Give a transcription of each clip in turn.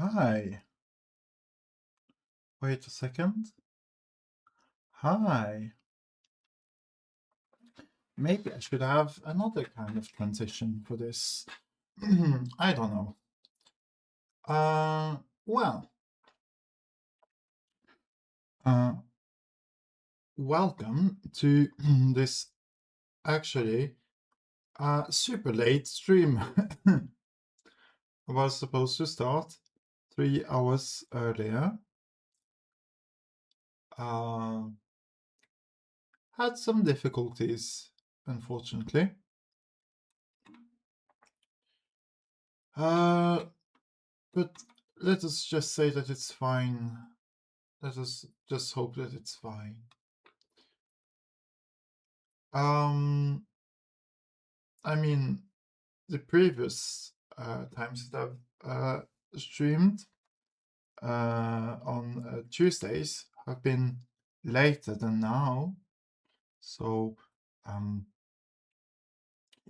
Hi. Wait a second. Hi. Maybe I should have another kind of transition for this. I don't know. Well, uh, welcome to this actually super late stream. I was supposed to start 3 hours earlier. Had some difficulties, unfortunately. But let us just say that it's fine. Let us just hope that it's fine. I mean, the previous times that I've streamed on Tuesdays have been later than now. So,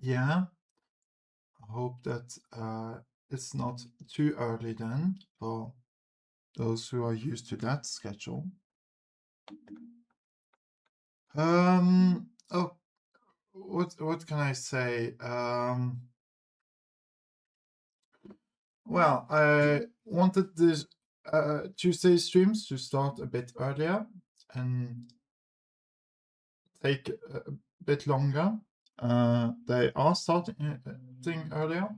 yeah, I hope that it's not too early then for those who are used to that schedule. Oh, what can I say? Well, I wanted the Tuesday streams to start a bit earlier and take a bit longer. They are starting earlier,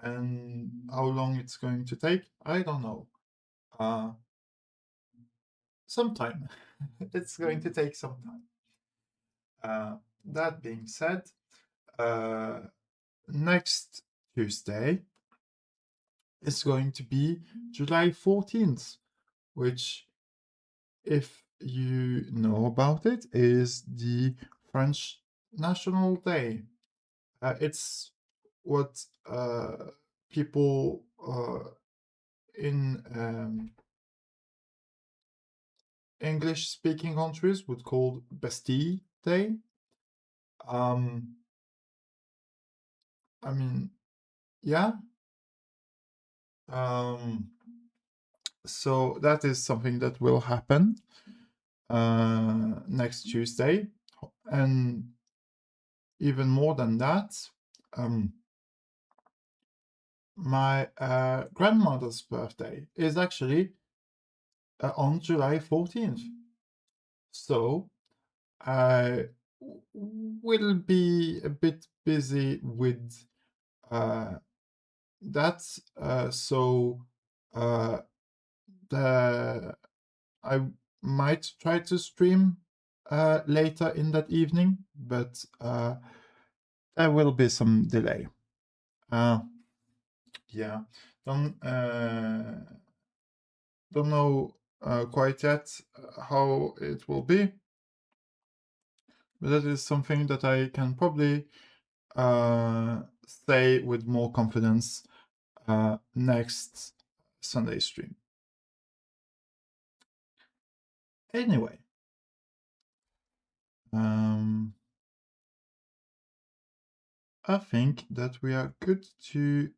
and how long it's going to take, I don't know. Some time. It's going to take some time. That being said, next Tuesday is going to be July 14th, which, if you know about it, is the French National Day. It's what people in English-speaking countries would call Bastille Day. I mean, yeah. So that is something that will happen next Tuesday, and even more than that, my grandmother's birthday is actually on July 14th. So I will be a bit busy with that. So I might try to stream later in that evening, but there will be some delay. Yeah, don't know quite yet how it will be, but that is something that I can probably say with more confidence next Sunday stream. Anyway, I think that we are good to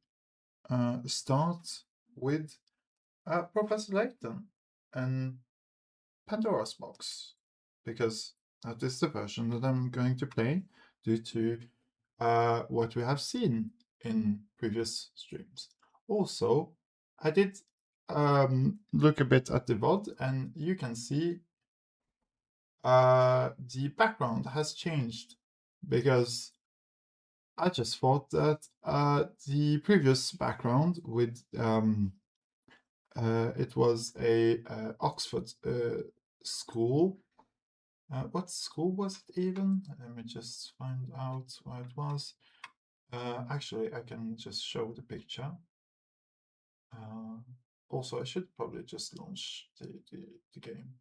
start with Professor Layton and Pandora's Box, because that is the version that I'm going to play due to what we have seen in previous streams. Also, I did look a bit at the VOD, and you can see the background has changed, because I just thought that the previous background with it was a Oxford school. What school was it even? Let me just find out where it was. Actually, I can just show the picture. Also, I should probably just launch the game.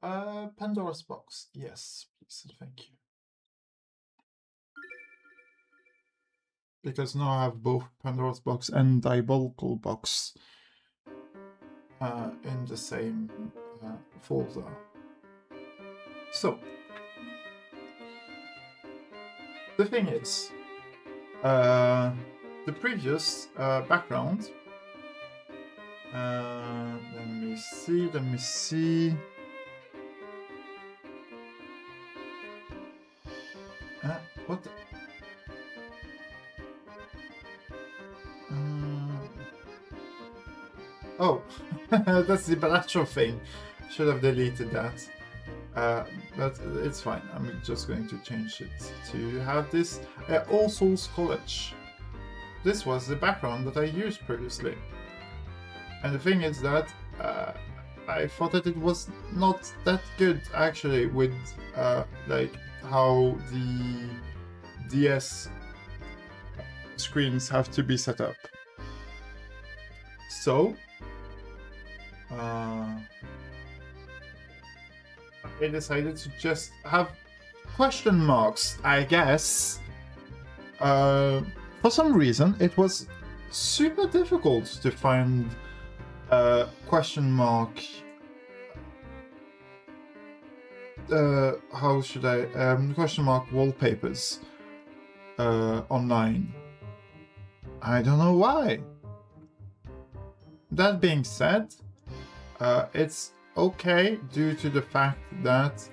Pandora's Box. Yes, please, thank you. Because now I have both Pandora's Box and Diabolical Box in the same folder. So, the thing is, the previous background Let me see. What? Oh, that's the bilateral thing. Should have deleted that. But it's fine. I'm just going to change it to have this All Souls College. This was the background that I used previously. And the thing is that I thought that it was not that good actually with like how the DS screens have to be set up. So I decided to just have question marks, I guess. For some reason, it was super difficult to find question mark. How should I question mark wallpapers online? I don't know why. That being said, it's okay due to the fact that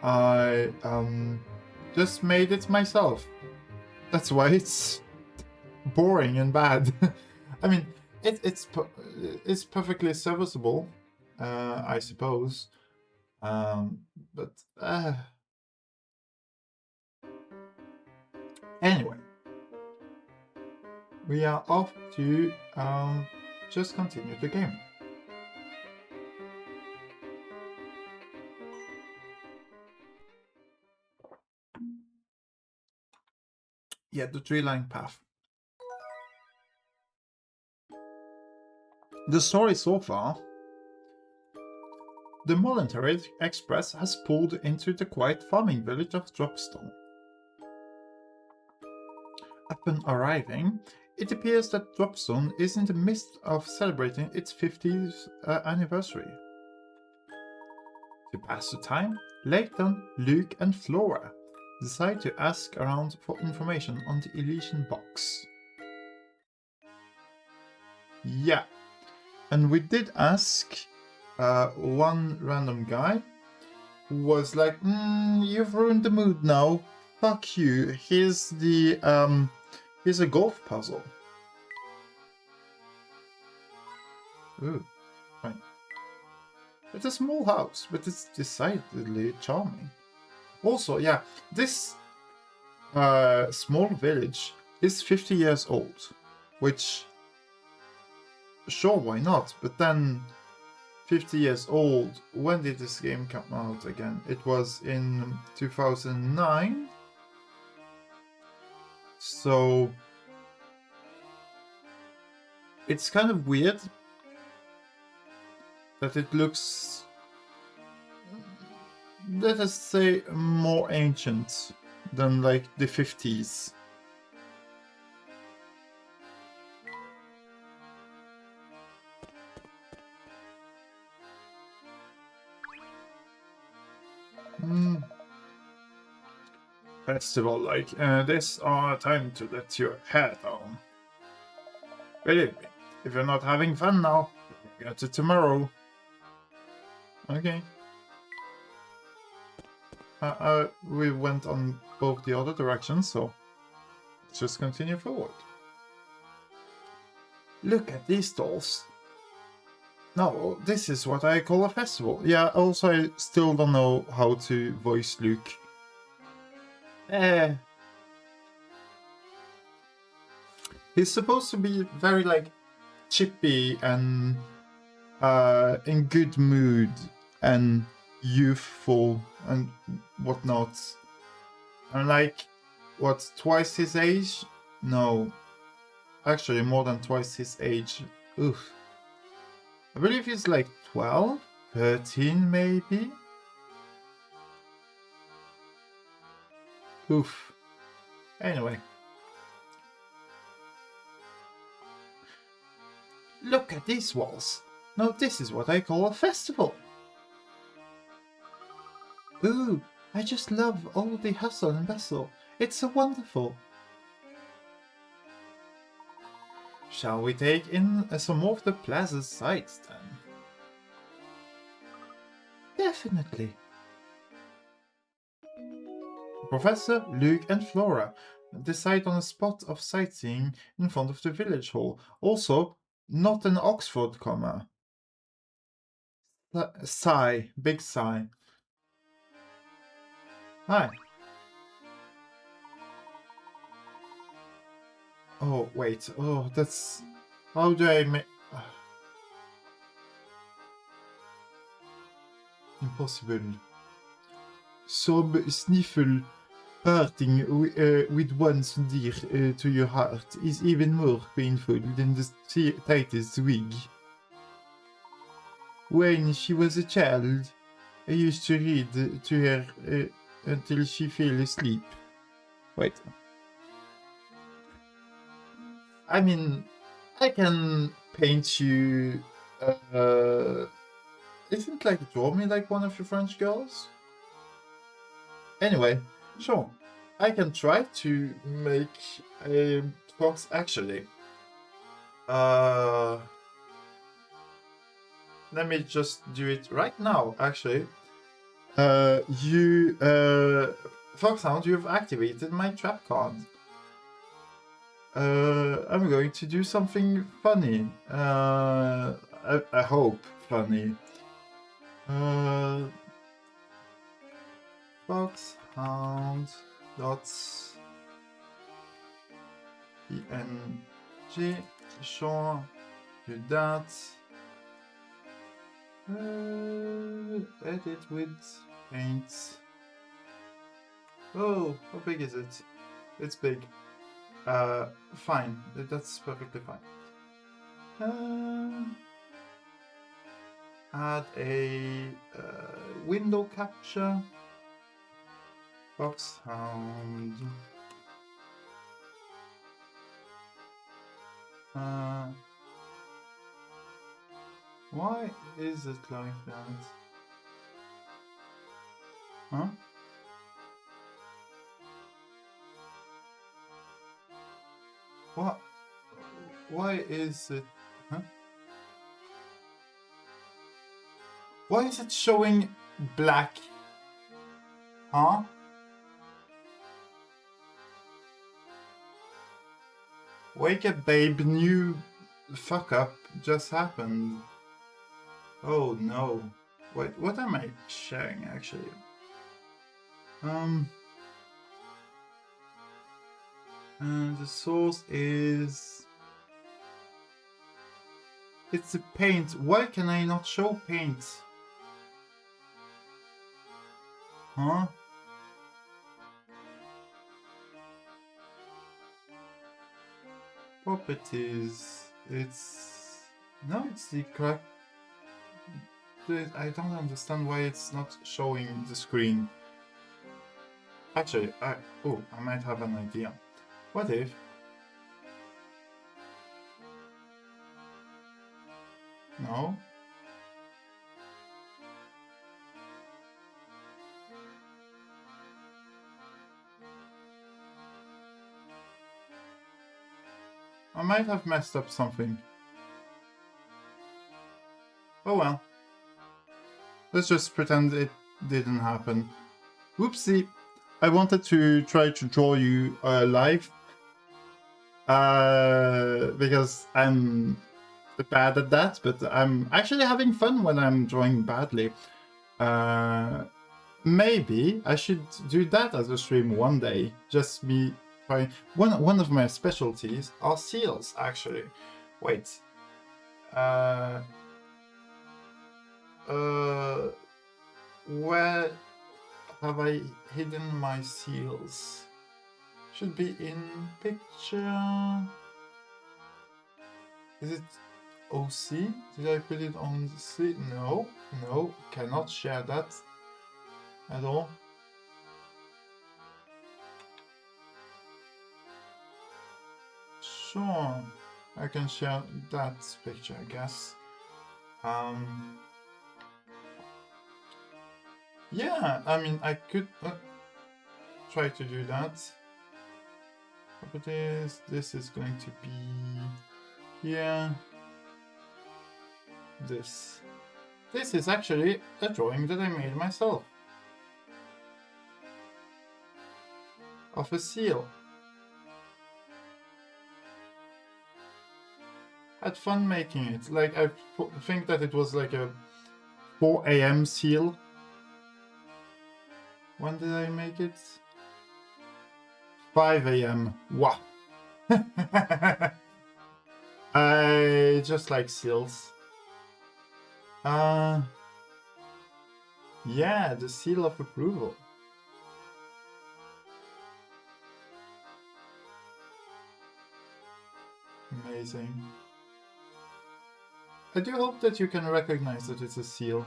I just made it myself. That's why it's boring and bad. I mean, it's perfectly serviceable, I suppose. But anyway, we are off to just continue the game. Yeah, the tree-line path. The story so far. The Voluntary Express has pulled into the quiet farming village of Dropstone. Upon arriving, it appears that Dropstone is in the midst of celebrating its 50th anniversary. To pass the time, Layton, Luke, and Flora decide to ask around for information on the Elysian box. Yeah, and we did ask one random guy who was like, you've ruined the mood now. Fuck you. Here's a golf puzzle. Ooh, fine. It's a small house, but it's decidedly charming. Also, yeah, this small village is 50 years old, which, sure, why not? But then, 50 years old, when did this game come out again? It was in 2009. So, it's kind of weird that it looks, let us say, more ancient than like the 50s. Festival like this are a time to let your hair down. Believe me, if you're not having fun now, you'll get it tomorrow. Okay. We went on both the other directions, so let's just continue forward. Look at these dolls. No, this is what I call a festival. Yeah, also I still don't know how to voice Luke. He's supposed to be very, like, chippy and in good mood and youthful and whatnot. And like, what, twice his age? No. Actually, more than twice his age. Oof. I believe he's like 12? 13 maybe? Oof. Anyway. Look at these walls. Now this is what I call a festival. Ooh, I just love all the hustle and bustle. It's so wonderful. Shall we take in some more of the plaza sights then? Definitely. Professor, Luke, and Flora decide on a spot of sightseeing in front of the village hall. Also, not an Oxford comma. Sigh, big sigh. Hi. Oh, wait. Oh, that's... How do I make... Impossible. Sob, sniffle, parting with one's dear to your heart is even more painful than the tightest wig. When she was a child, I used to read to her until she fell asleep. Wait. I mean, I can paint you... isn't like draw me like one of your French girls? Anyway, sure. I can try to make a box actually. Let me just do it right now, actually. Foxhound, you've activated my trap card. I'm going to do something funny. I hope funny. Foxhound dots PNG. Sure, do that. Edit with paint. Oh, how big is it? It's big. Fine. That's perfectly fine. Add a window capture. Foxhound. Why is it like that? Huh? What? Why is it? Huh? Why is it showing black? Huh? Wake up, babe. New fuck up just happened. Oh no. Wait, what am I sharing actually? The source is... It's a paint. Why can I not show paint? Huh? Properties. It's... No, it's the correct... I don't understand why it's not showing the screen. Actually, I might have an idea. What if... No? I might have messed up something. Oh well. Let's just pretend it didn't happen. Whoopsie. I wanted to try to draw you live. Because I'm bad at that, but I'm actually having fun when I'm drawing badly. Maybe I should do that as a stream one day. Just me trying. One of my specialties are seals, actually. Wait. Where have I hidden my seals? Should be in picture. Is it OC? Did I put it on the C? No, no, cannot share that at all. Sure, I can share that picture, I guess. Yeah, I mean, I could try to do that. Properties, this is going to be Yeah. This. This is actually a drawing that I made myself. Of a seal. Had fun making it. Like, I think that it was like a 4 a.m. seal. When did I make it? 5 a.m. Wow. I just like seals. Yeah, the seal of approval. Amazing. I do hope that you can recognize that it's a seal.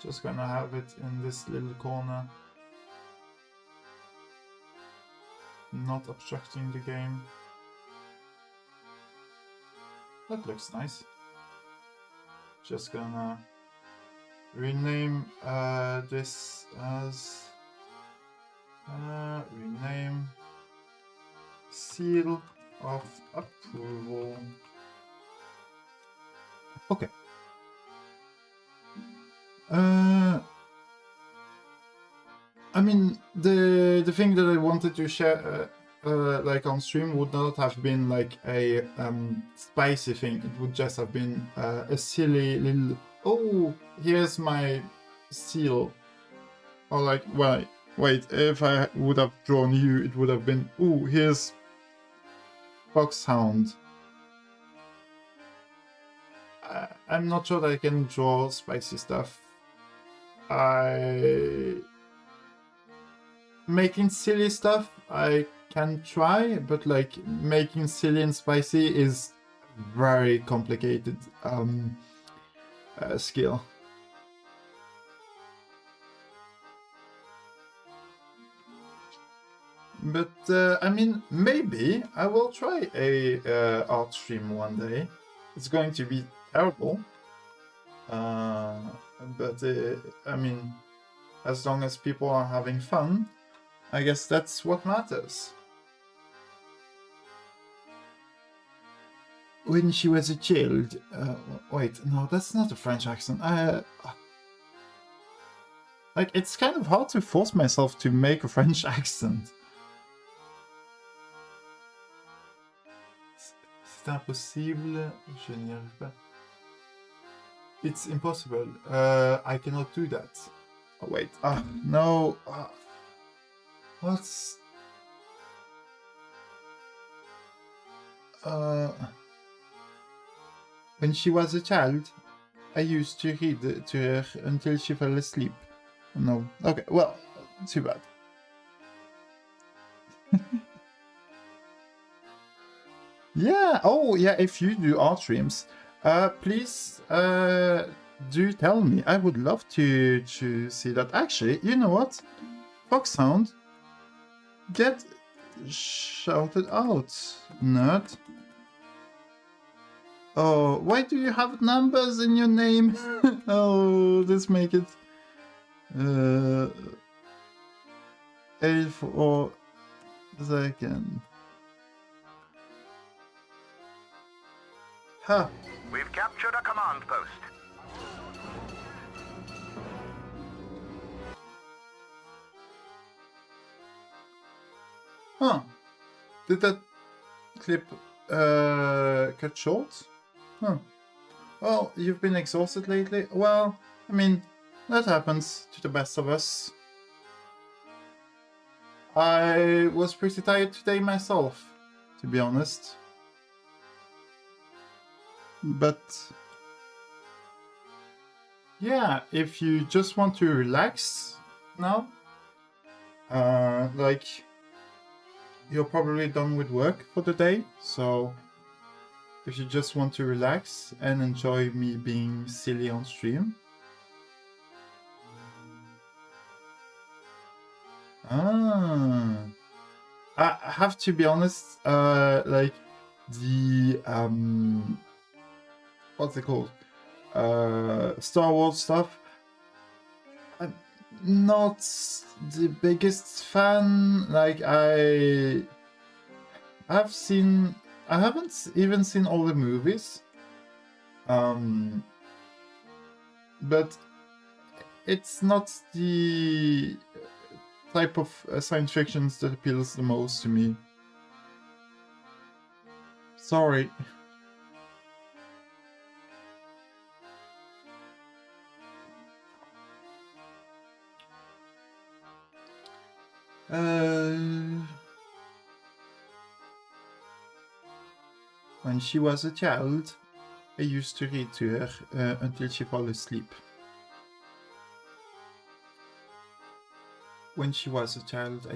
Just gonna have it in this little corner. Not obstructing the game. That looks nice. Just gonna rename this as rename seal of approval. Okay. I mean, the thing that I wanted to share, like on stream, would not have been like a spicy thing. It would just have been a silly little. Oh, here's my seal. Or like, wait. If I would have drawn you, it would have been. Oh, here's Foxhound. I'm not sure that I can draw spicy stuff. Making silly stuff I can try, but like making silly and spicy is very complicated skill. But I mean, maybe I will try a art stream one day. It's going to be terrible, but I mean, as long as people are having fun, I guess that's what matters. When she was a child. Wait, no, that's not a French accent. Like, it's kind of hard to force myself to make a French accent. C'est impossible. Je n'y arrive pas. It's impossible. I cannot do that. Oh, wait. No. What's... When she was a child, I used to read to her until she fell asleep. No. Okay, well, too bad. Yeah. Oh, yeah. If you do art streams, please do tell me. I would love to see that. Actually, you know what? Foxhound, get shouted out, nerd. Oh, why do you have numbers in your name? Oh, let's make it 8 for second. Huh. We've captured a command post. Huh. Did that clip cut short? Huh. Well, you've been exhausted lately? Well, I mean, that happens to the best of us. I was pretty tired today myself, to be honest. But yeah, if you just want to relax now, like you're probably done with work for the day, so if you just want to relax and enjoy me being silly on stream. I have to be honest, like the what's it called? Star Wars stuff. not the biggest fan. Like I haven't even seen all the movies. But it's not the type of science fiction that appeals the most to me. Sorry. When she was a child, I used to read to her until she fell asleep. When she was a child,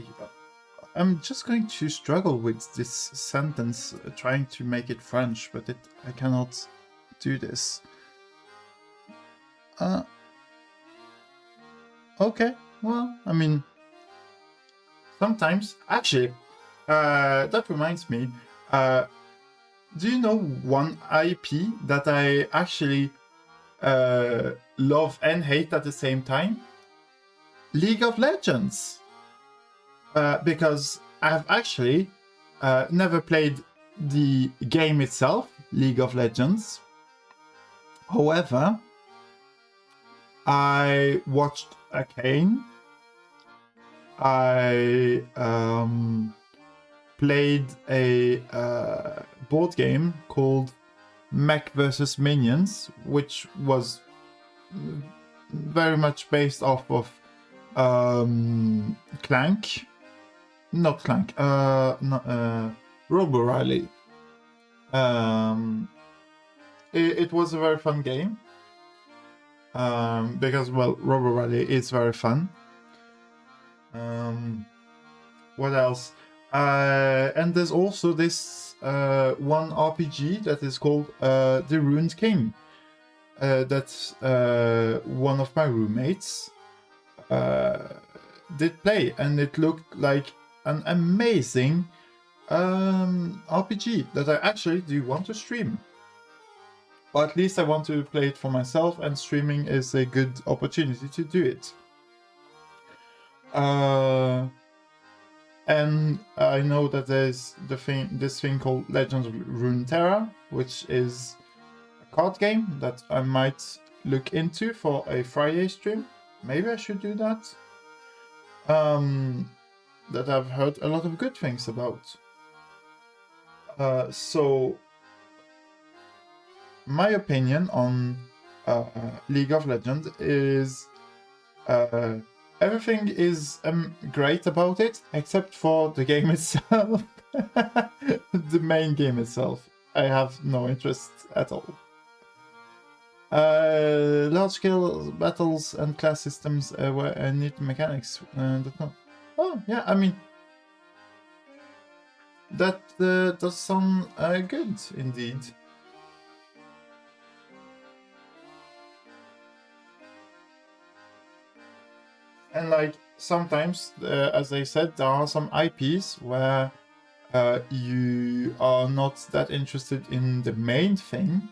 I'm just going to struggle with this sentence, trying to make it French, but I cannot do this. Okay, well, I mean, sometimes. Actually, that reminds me, do you know one IP that I actually love and hate at the same time? League of Legends. Because I've actually never played the game itself, League of Legends. However, I watched Arcane. I played a board game called Mech vs. Minions, which was very much based off of Clank. Not Clank, Robo Rally. It was a very fun game. Because, well, Robo Rally is very fun. What else? And there's also this one RPG that is called The Ruined King. That one of my roommates did play, and it looked like an amazing RPG that I actually do want to stream. Or at least I want to play it for myself, and streaming is a good opportunity to do it. And I know that there's this thing called Legends of Runeterra, which is a card game that I might look into for a Friday stream. Maybe I should do that. That I've heard a lot of good things about. So my opinion on League of Legends is everything is great about it, except for the game itself. The main game itself. I have no interest at all. Large-scale battles and class systems where neat mechanics. Oh, yeah, I mean, that does sound good, indeed. And, like, sometimes, as I said, there are some IPs where you are not that interested in the main thing,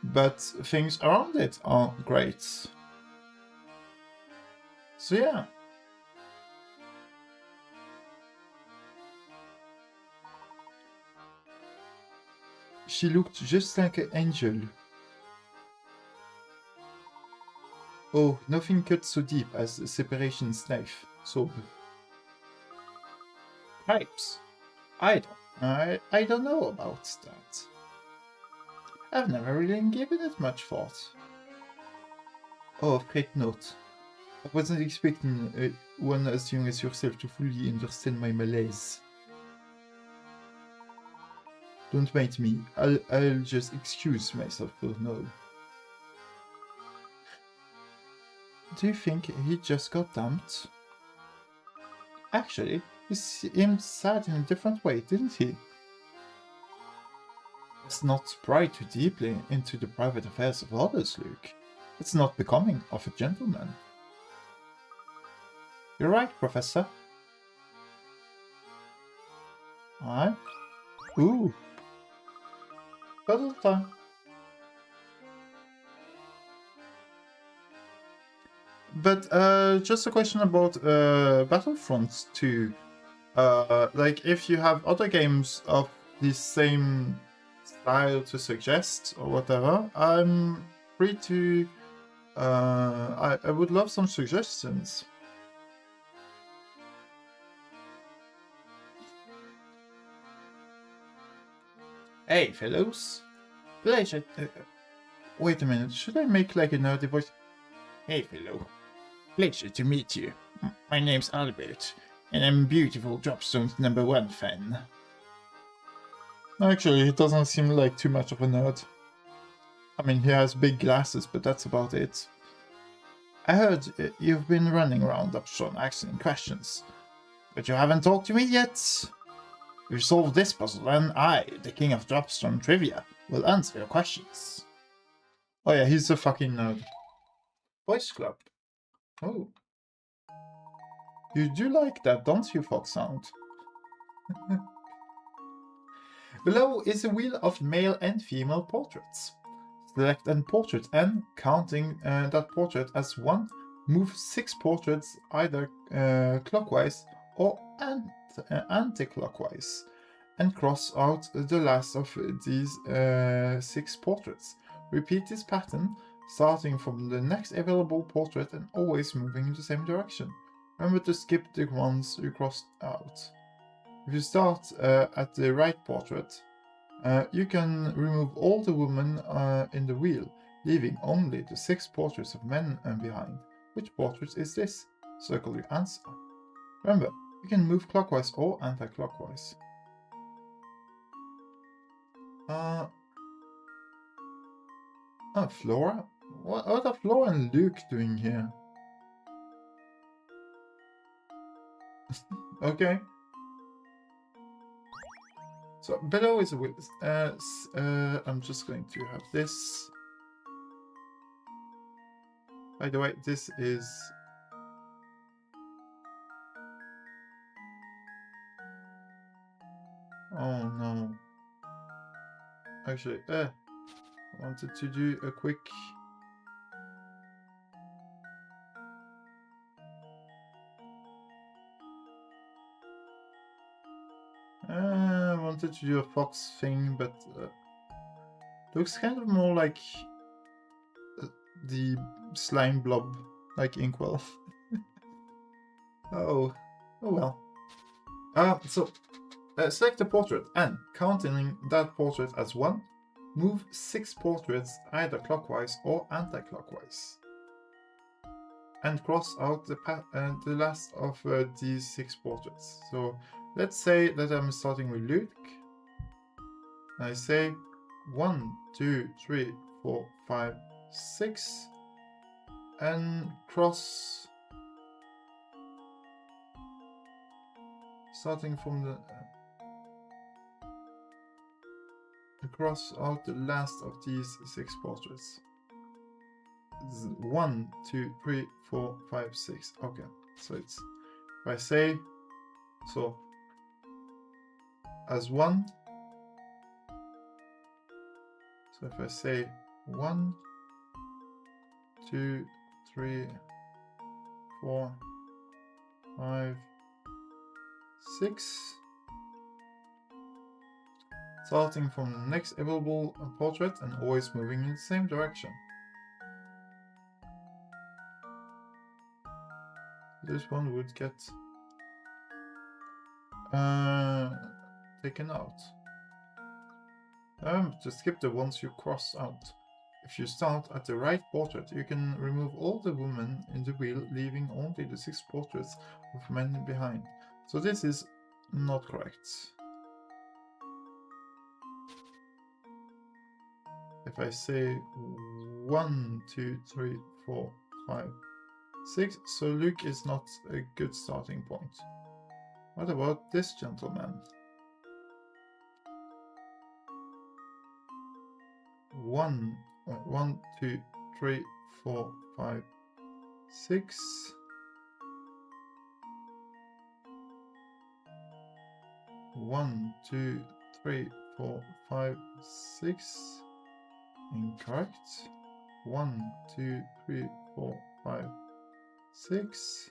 but things around it are great. So yeah. She looked just like an angel. Oh, nothing cuts so deep as a separation's knife. So pipes. I don't know about that. I've never really given it much thought. Oh, great note. I wasn't expecting one as young as yourself to fully understand my malaise. Don't mind me. I'll just excuse myself for now. Do you think he just got dumped? Actually, he seemed sad in a different way, didn't he? Let's not pry too deeply into the private affairs of others, Luke. It's not becoming of a gentleman. You're right, Professor. Aye? Ooh. Puzzle time. But just a question about Battlefront 2. Like, if you have other games of the same style to suggest or whatever, I'm free to. I would love some suggestions. Hey, fellows. Pleasure. Wait a minute. Should I make like a nerdy voice? Hey, fellow. Pleasure to meet you. My name's Albert, and I'm beautiful Dropstone's #1 fan. Actually, he doesn't seem like too much of a nerd. I mean, he has big glasses, but that's about it. I heard you've been running around Dropstone asking questions, but you haven't talked to me yet. We've solved this puzzle, and I, the king of Dropstone trivia, will answer your questions. Oh yeah, he's a fucking nerd. Voice Club. Oh. You do like that, don't you, Fox Sound? Below is a wheel of male and female portraits. Select a portrait and, counting that portrait as 1, move 6 portraits either clockwise or anti-clockwise, and cross out the last of these 6 portraits. Repeat this pattern, starting from the next available portrait and always moving in the same direction. Remember to skip the ones you crossed out. If you start at the right portrait, you can remove all the women in the wheel, leaving only the 6 portraits of men behind. Which portrait is this? Circle your answer. Remember, you can move clockwise or anti-clockwise. Flora? What are Flora and Luke doing here? Okay. So below is a wheel. I'm just going to have this. By the way, this is... Oh no. Actually, I wanted to do a quick... I wanted to do a fox thing, but looks kind of more like the slime blob, like Inkwell. Oh well. Select a portrait and, counting that portrait as 1, move 6 portraits either clockwise or anti-clockwise, and cross out the last of these 6 portraits. So let's say that I'm starting with Luke. I say 1, 2, 3, 4, 5, 6, and cross, starting from the cross out the last of these 6 portraits. 1, 2, 3, 4, 5, 6. Okay, so it's, if I say so as 1, so if I say 1, 2, 3, 4, 5, 6, starting from the next available portrait and always moving in the same direction. This one would get taken out. To skip the ones you cross out. If you start at the right portrait, you can remove all the women in the wheel, leaving only the 6 portraits of men behind. So this is not correct. If I say 1, 2, 3, 4, 5, 6, so Luke is not a good starting point. What about this gentleman? 1, 2, 3, 4, 5, 6. One, 2, 3, 4, 5, 6. Incorrect. 1, 2, 3, 4, 5, 6.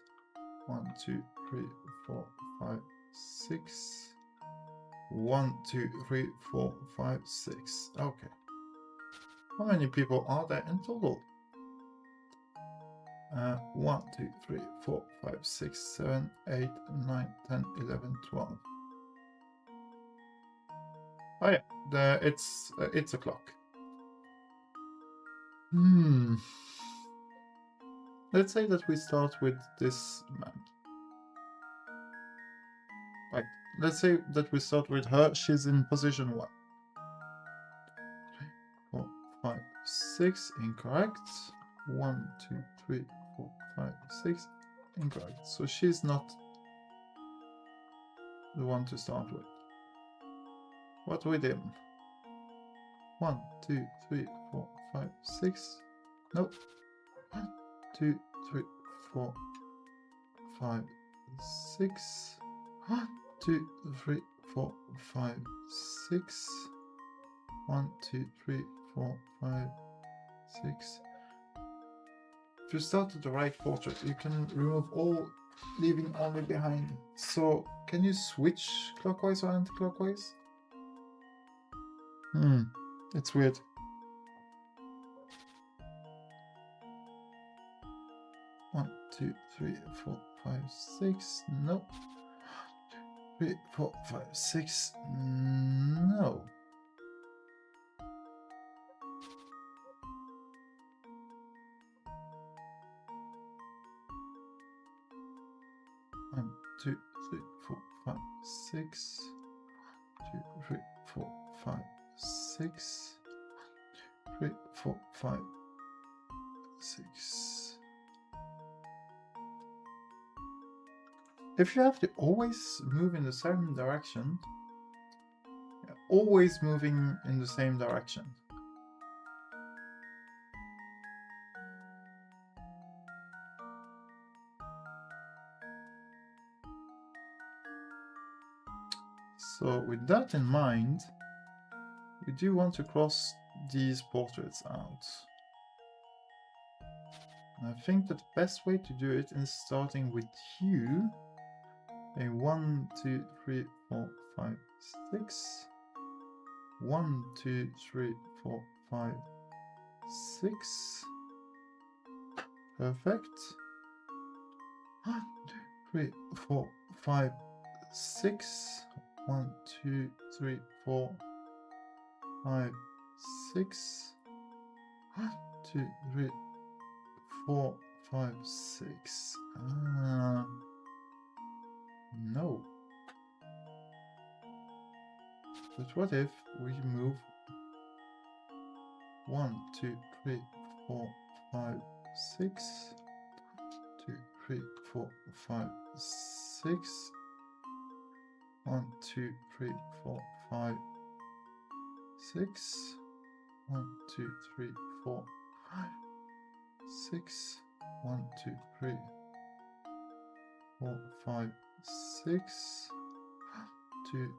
1, 2, 3, 4, 5, 6. 1, 2, 3, 4, 5, 6. Okay. How many people are there in total? 1, 2, 3, 4, 5, 6, 7, 8, 9, 10, 11, 12. Oh yeah, it's 8 o'clock. Let's say that we start with this man. Right. Let's say that we start with her. She's in position 1. 3, 4, 5, 6. Incorrect. 1, 2, 3, 4, 5, 6. Incorrect. So she's not the one to start with. What with him? 1, 2, 3, 4, 5, 6. Nope. 1, 2, 3, 4, 5, 6. 1, 2, 3, 4, 5, 6. 1, 2, 3, 4, 5, 6. If you start at the right portrait, you can remove all, leaving only behind. So, can you switch clockwise or anti-clockwise? It's weird. One, 2, 3, 4, 5, 6. No. 3, 4, 5, 6. No. 1, 2, 3, 4, 5, 6. 2, 3, 4, 5, 6. 3, 4, 5, 6. If you have to always move in the same direction, always moving in the same direction. So with that in mind, we do want to cross these portraits out. And I think that the best way to do it is starting with you. A 1, 2, 3, 4, 5, 6. 1, 2, 3, 4, 5, 6. Perfect. 1, 2, 3, 4, 5, 6. 1, 2, 3, 4, 5, 6. 1, 2, 3, 4, 5, 6. No. But what if we move 1, 2, 3, 4, 5, 6. 2, 3, 4, 5, 6. 1, 2, 3, 4, 5, 6. 1, 2, 3, 4, 5, 6. 1, 2, 3, 4, 5, 6. 2,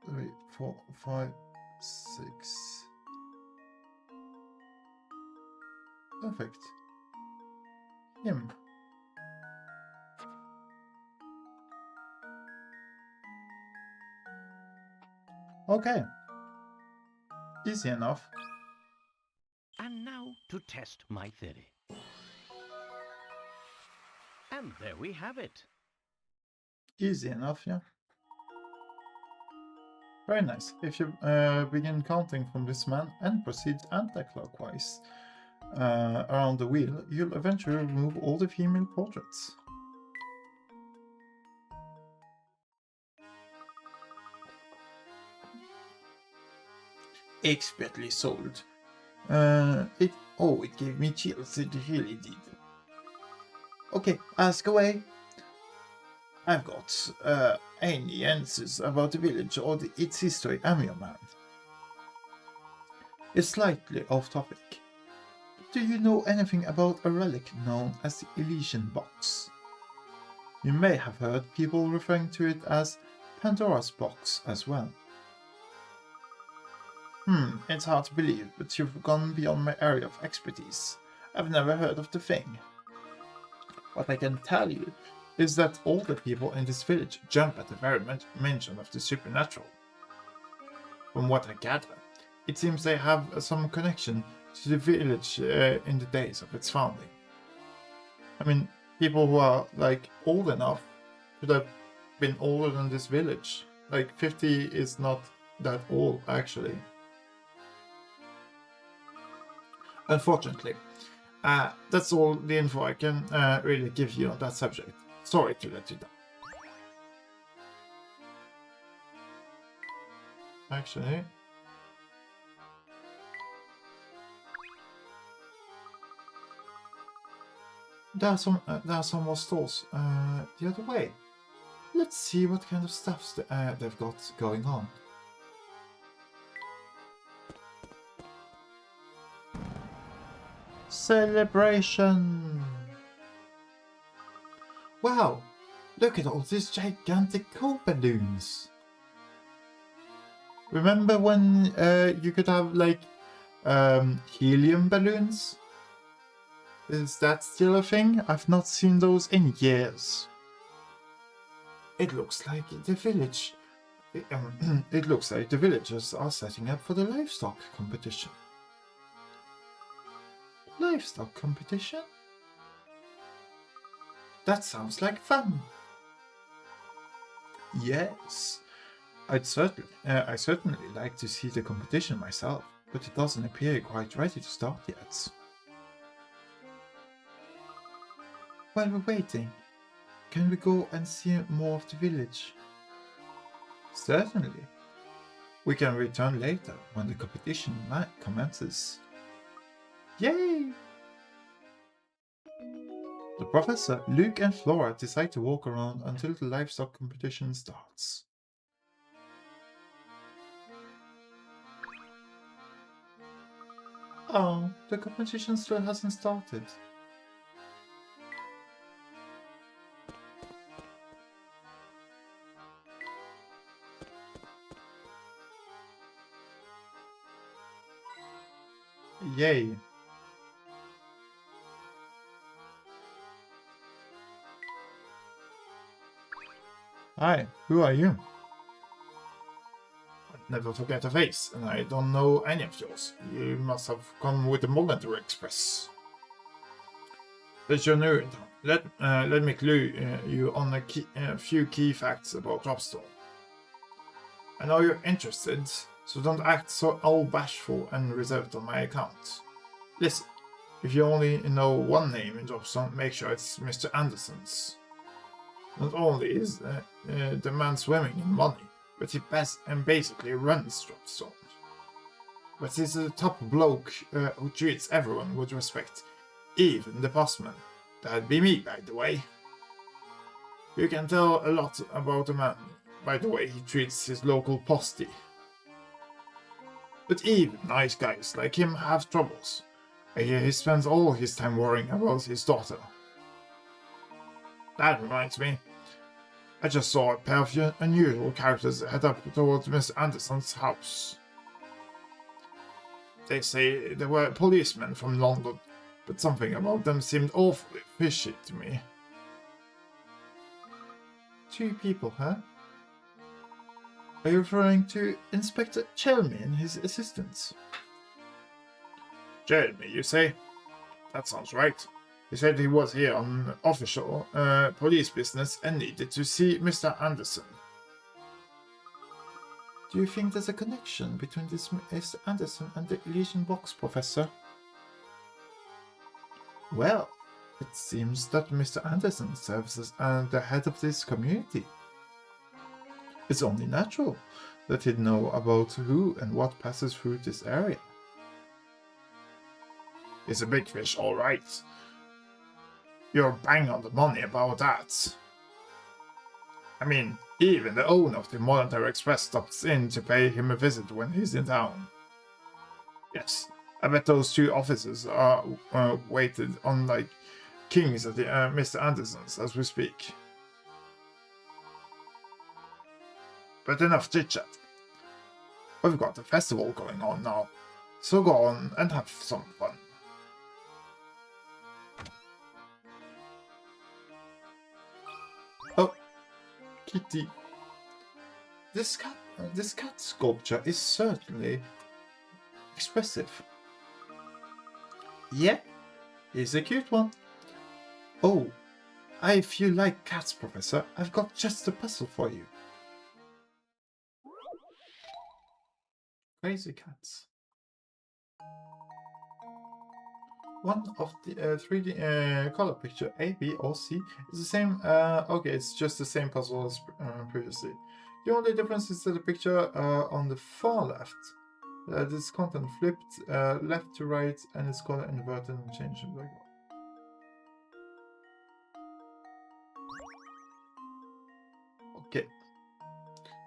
3, 4, 5, 6. Perfect. Him. Okay. Easy enough. And now to test my theory. And there we have it. Easy enough, yeah. Very nice. If you begin counting from this man and proceed anti-clockwise around the wheel, you'll eventually remove all the female portraits. Expertly sold. It gave me chills. It really did. Okay, ask away. I've got any answers about the village or its history. I'm your man. It's slightly off topic. Do you know anything about a relic known as the Elysian Box? You may have heard people referring to it as Pandora's Box as well. It's hard to believe, but you've gone beyond my area of expertise. I've never heard of the thing. What I can tell you is that all the people in this village jump at the very mention of the supernatural. From what I gather, it seems they have some connection to the village in the days of its founding. I mean, people who are like old enough should have been older than this village. Like 50 is not that old, actually. Unfortunately, that's all the info I can really give you on that subject. Sorry to let you down. Actually, there are some more stores the other way. Let's see what kind of stuff they've got going on. Celebration! Wow! Look at all these gigantic coal balloons! Remember when you could have like helium balloons? Is that still a thing? I've not seen those in years. It looks like the village. It looks like the villagers are setting up for the livestock competition. Livestock competition? That sounds like fun. Yes, I certainly like to see the competition myself, but it doesn't appear quite ready to start yet. While we're waiting, can we go and see more of the village? Certainly. We can return later when the competition commences. Yay! The professor, Luke and Flora decide to walk around until the livestock competition starts. Oh, the competition still hasn't started. Yay. Hi, who are you? Never forget a face, and I don't know any of yours. You must have come with the Pandora Express. That's your new in town. Let me clue you on a few key facts about Dropstone. I know you're interested, so don't act so all bashful and reserved on my account. Listen, if you only know one name in Dropstone, make sure it's Mr. Anderson's. Not only is the man swimming in money, but he basically runs Dropstone. But he's a top bloke who treats everyone with respect, even the postman. That'd be me, by the way. You can tell a lot about a man by the way he treats his local postie. But even nice guys like him have troubles. I hear he spends all his time worrying about his daughter. That reminds me. I just saw a pair of unusual characters head up towards Miss Anderson's house. They say they were policemen from London, but something about them seemed awfully fishy to me. 2 people, huh? Are you referring to Inspector Chelmy and his assistants? Chelmy, you say? That sounds right. He said he was here on official police business and needed to see Mr. Anderson. Do you think there's a connection between this Mr. Anderson and the Elysian Box, Professor? Well, it seems that Mr. Anderson serves as the head of this community. It's only natural that he'd know about who and what passes through this area. He's a big fish, all right. You're bang on the money about that. I mean, even the owner of the Monetary Express stops in to pay him a visit when he's in town. Yes, I bet those 2 officers are waited on like kings at the Mr. Anderson's as we speak. But enough chit-chat. We've got a festival going on now, so go on and have some fun. kitty. This cat sculpture is certainly expressive. Yeah, he's a cute one. Oh, if you like cats, Professor, I've got just a puzzle for you. Crazy cats. One of the 3D color picture A, B, or C is the same. Okay, it's just the same puzzle as previously. The only difference is that the picture on the far left, this content flipped left to right, and its color inverted and changed in background. Okay,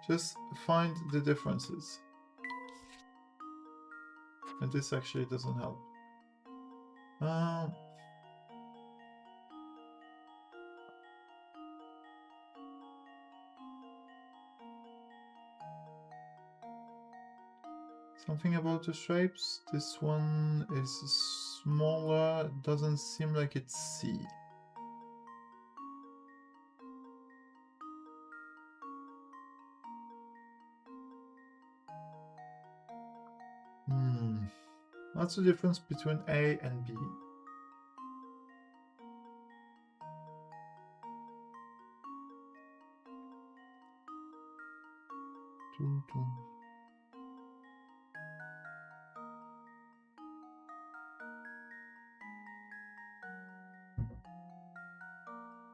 just find the differences. And this actually doesn't help. Something about the stripes. This one is smaller. Doesn't seem like it's C. What's the difference between A and B?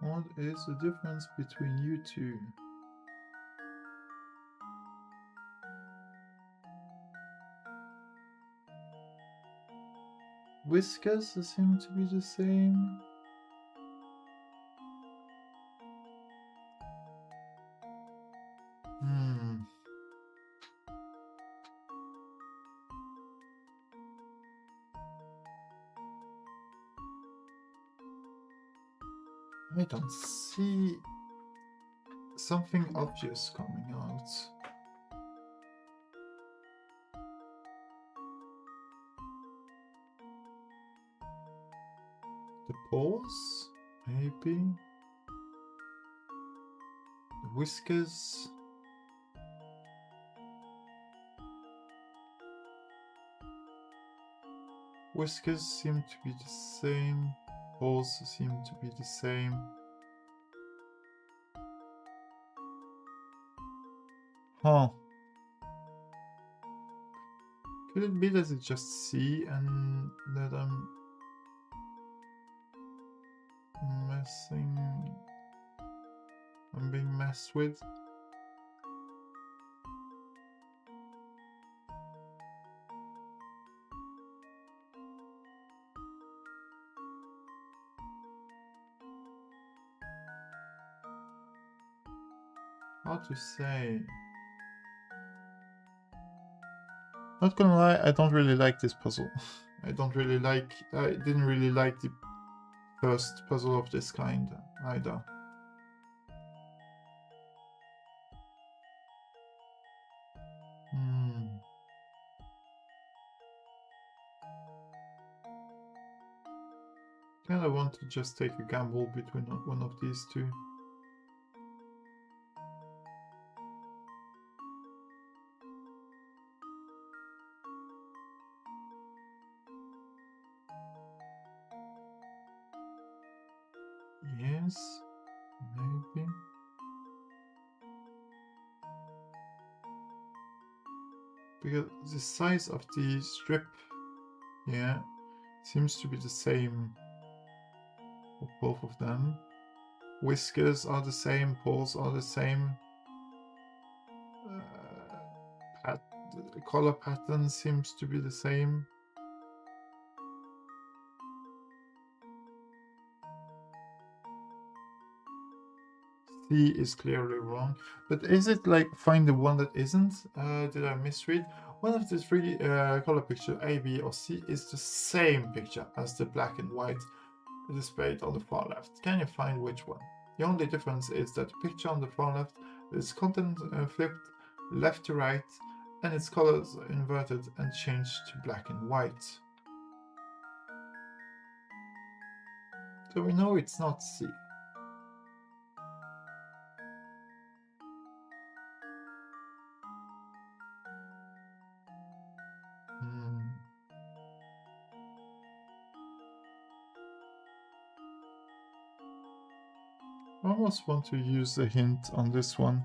What is the difference between you two? Whiskers seem to be the same. I don't see something obvious coming out. The paws? Maybe. The whiskers? Whiskers seem to be the same. Paws seem to be the same. Huh. Could it be that it's just C and that I'm being messed with? How to say? Not gonna lie, I don't really like this puzzle. I didn't really like the first puzzle of this kind either. Kinda want to just take a gamble between one of these two. Yes, maybe. Because the size of the strip, yeah, seems to be the same for both of them. Whiskers are the same, paws are the same. The color pattern seems to be the same. C is clearly wrong. But is it like find the one that isn't? Did I misread? One of the three color picture A, B, or C is the same picture as the black and white displayed on the far left. Can you find which one? The only difference is that the picture on the far left is content flipped left to right and its colors inverted and changed to black and white. So we know it's not C. almost want to use a hint on this one.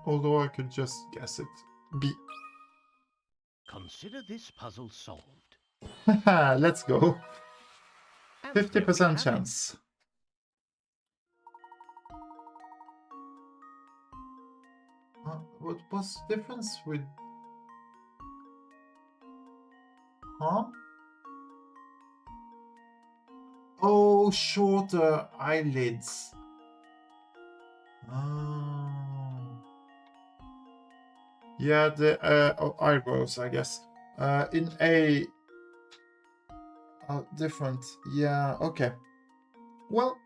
Although I could just guess it. B. Consider this puzzle solved. Haha, let's go. And there we 50% have it. chance. What was the difference with... Huh? Oh, shorter eyelids. Oh. Yeah, the eyebrows, I guess. In A... different. Yeah, okay. Well...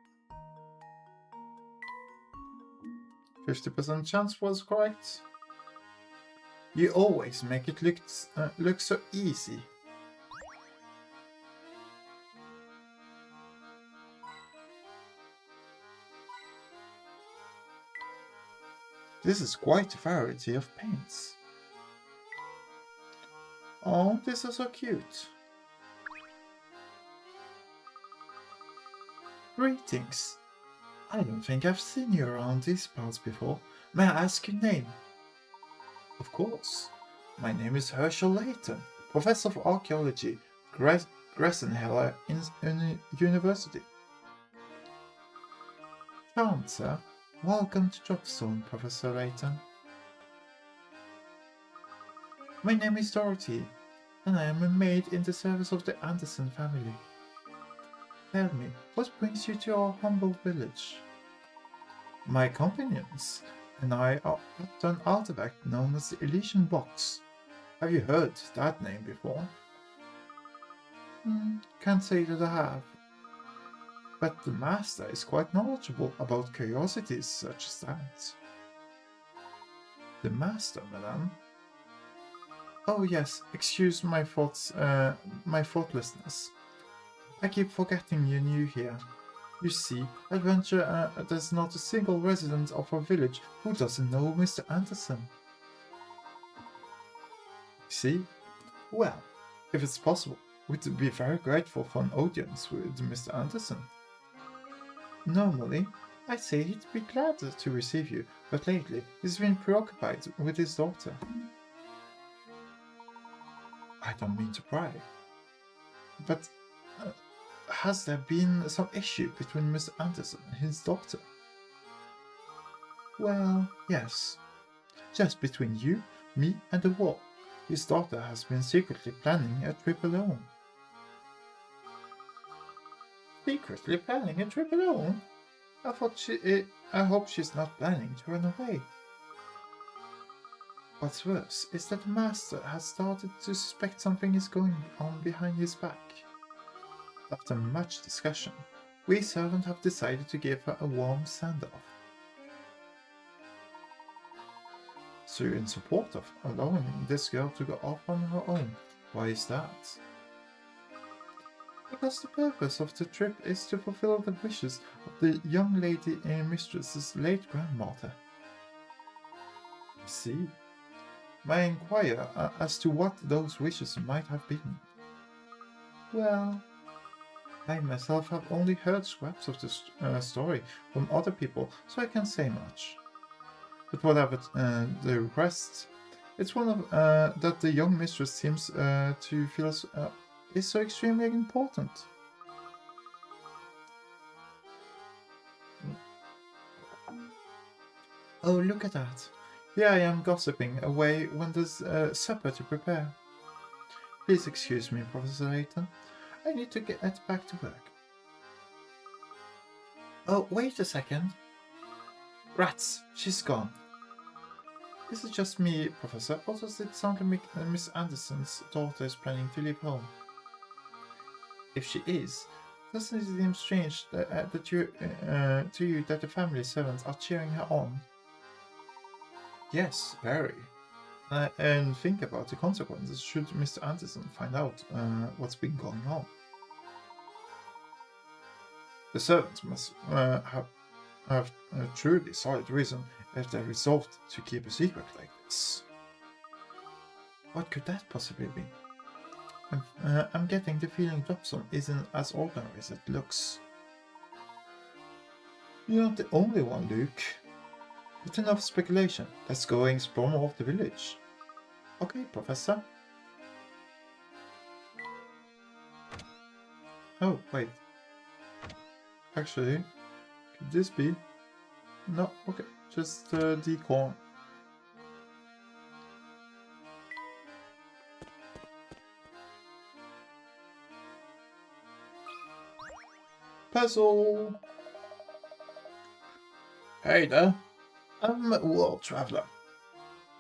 50% chance was correct. You always make it look so easy. This is quite a variety of paints. Oh, this is so cute. Greetings. I don't think I've seen you around these parts before. May I ask your name? Of course. My name is Layton, Professor of Archaeology, Gressenheller University. Charmed, sir. Welcome to Dropstone, Professor Layton. My name is Dorothy, and I am a maid in the service of the Anderson family. Tell me, what brings you to our humble village? My companions and I are after an artifact known as the Elysian Box. Have you heard that name before? Can't say that I have. But the master is quite knowledgeable about curiosities such as that. The master, madame? Oh yes, excuse my thoughtlessness. I keep forgetting you're new here. You see, adventure, there's not a single resident of our village who doesn't know Mr. Anderson. See? Well, if it's possible, we'd be very grateful for an audience with Mr. Anderson. Normally, I'd say he'd be glad to receive you, but lately he's been preoccupied with his daughter. I don't mean to pry, but has there been some issue between Mr. Anderson and his daughter? Well, yes. Just between you, me, and the war. His daughter has been secretly planning a trip alone. Secretly planning a trip alone? I hope she's not planning to run away. What's worse is that the master has started to suspect something is going on behind his back. After much discussion, we servants have decided to give her a warm send-off. So you're in support of allowing this girl to go off on her own. Why is that? Because the purpose of the trip is to fulfill the wishes of the young lady mistress's late grandmother. I see. May I inquire as to what those wishes might have been? Well, I myself have only heard scraps of this story from other people, so I can't say much. But whatever the request, it's one of that the young mistress seems to feel is so extremely important. Oh, look at that. Here I am gossiping away when there's supper to prepare. Please excuse me, Professor Layton. I need to get back to work. Oh, wait a second. Rats, she's gone. Is it just me, Professor, or does it sound like Miss Anderson's daughter is planning to leave home? If she is, doesn't it seem strange to you that the family servants are cheering her on? Yes, very. And think about the consequences should Mr. Anderson find out what's been going on. The servants must have a truly solid reason if they're resolved to keep a secret like this. What could that possibly be? I'm getting the feeling Dobson isn't as ordinary as it looks. You're not the only one, Luke. But enough speculation. Let's go and explore more of the village. Okay, Professor. Oh, wait. Actually, could this be? No, okay. Just the corn. Puzzle! Hey there. I'm a world traveler.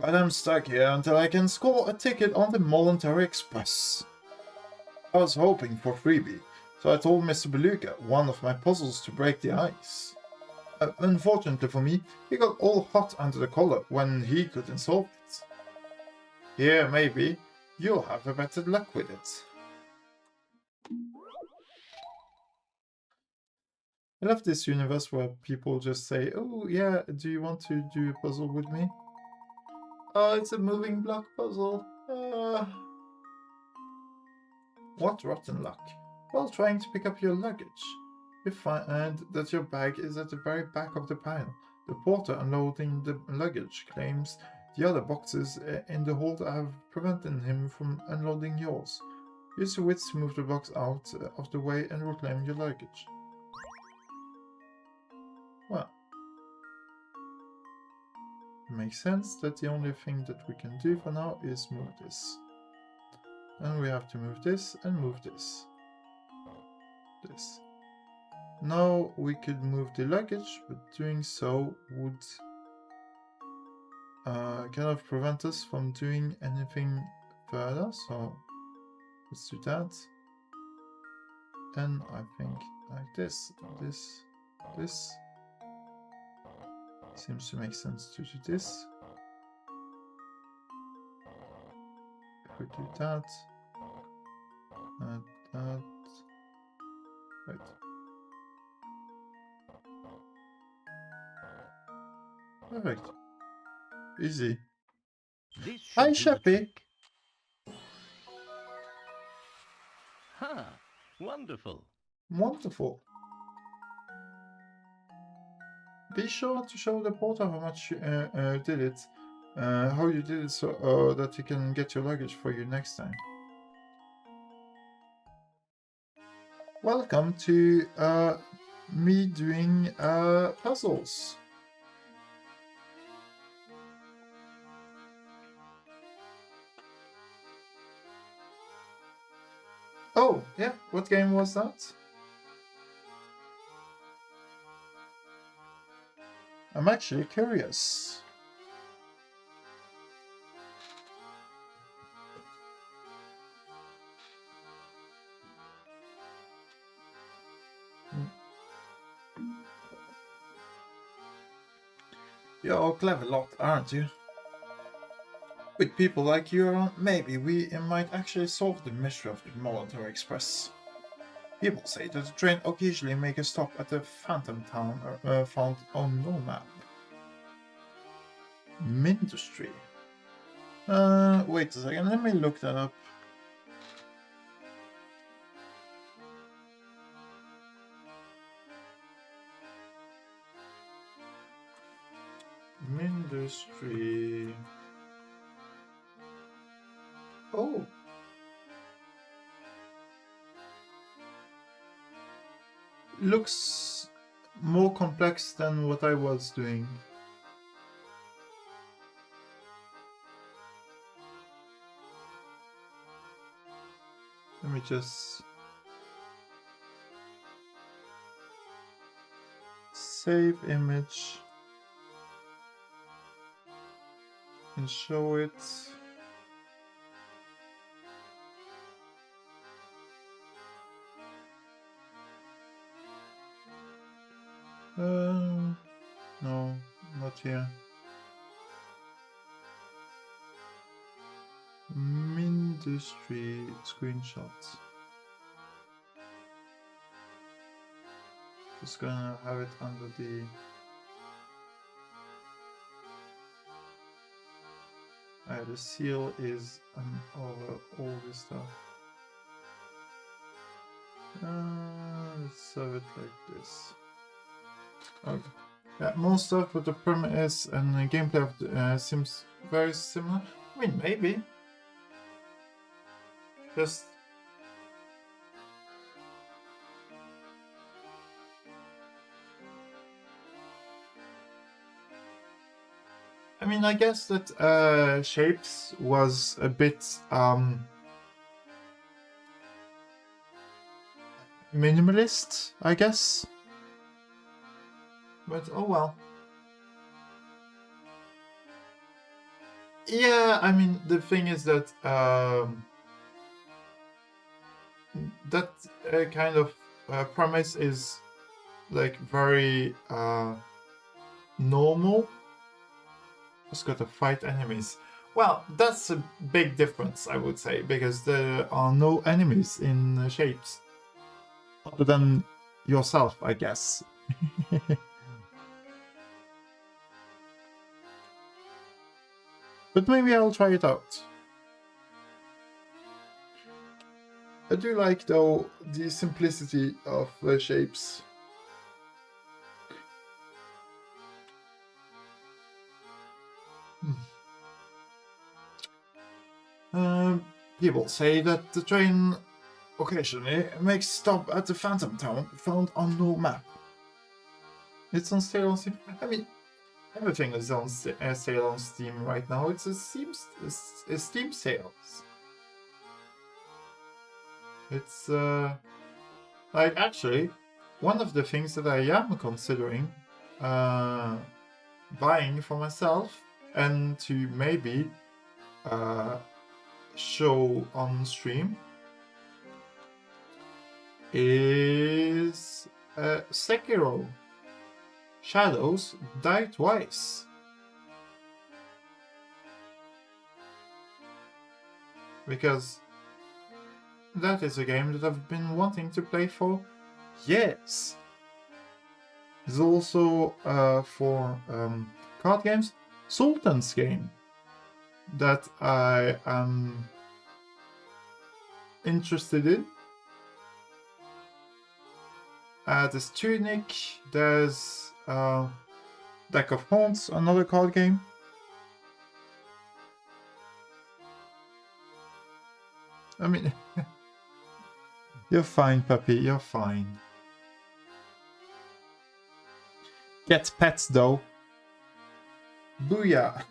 But I'm stuck here until I can score a ticket on the Voluntary Express. I was hoping for freebie, so I told Mr. Beluga one of my puzzles to break the ice. Unfortunately for me, he got all hot under the collar when he couldn't solve it. Here, maybe, you'll have a better luck with it. I love this universe where people just say, oh yeah, do you want to do a puzzle with me? Oh, it's a moving block puzzle. What rotten luck. While trying to pick up your luggage, you find that your bag is at the very back of the pile. The porter unloading the luggage claims the other boxes in the hold have prevented him from unloading yours. Use your wits to move the box out of the way and reclaim your luggage. Well, it makes sense that the only thing that we can do for now is move this. And we have to move this and move this. This. Now we could move the luggage, but doing so would kind of prevent us from doing anything further, so let's do that. And I think like this. Seems to make sense to do this. If we do that, that, right. Perfect. Easy. This should Hi, do the Sheppy. trick. Ha! Wonderful. Wonderful. Be sure to show the porter how much you did it, how you did it, so that he can get your luggage for you next time. Welcome to me doing puzzles. Oh, yeah, what game was that? I'm actually curious. You're a clever lot, aren't you? With people like you around, maybe we might actually solve the mystery of the Voluntary Express. People say that the train occasionally makes a stop at the Phantom Town found on no map. Mindustry. Wait a second, let me look that up. Mindustry. Oh. Looks more complex than what I was doing. Let me just save image and show it. No, not here. Mindustry screenshot. Just gonna have it under the. The seal is over all this stuff. Let's have it like this. Okay. Yeah, more stuff, but the premise and the gameplay of seems very similar. I mean, maybe. Just. I mean, I guess that Shapes was a bit minimalist, I guess. But oh well. Yeah, I mean, the thing is that that kind of premise is like very normal. Just gotta fight enemies. Well, that's a big difference, I would say, because there are no enemies in Shapes. Other than yourself, I guess. But maybe I'll try it out. I do like, though, the simplicity of the Shapes. People say that the train occasionally makes stop at the Phantom Town found on no map. It's on sale on Steam. I mean, everything is on sale on Steam right now. It's a Steam sales. It's like actually one of the things that I am considering buying for myself and to maybe show on stream is Sekiro. Shadows Die Twice. Because that is a game that I've been wanting to play for years. There's also for card games, Sultan's game that I am interested in. There's Tunic, there's Deck of Haunts, another card game. I mean, you're fine, puppy, you're fine. Get pets, though. Booyah!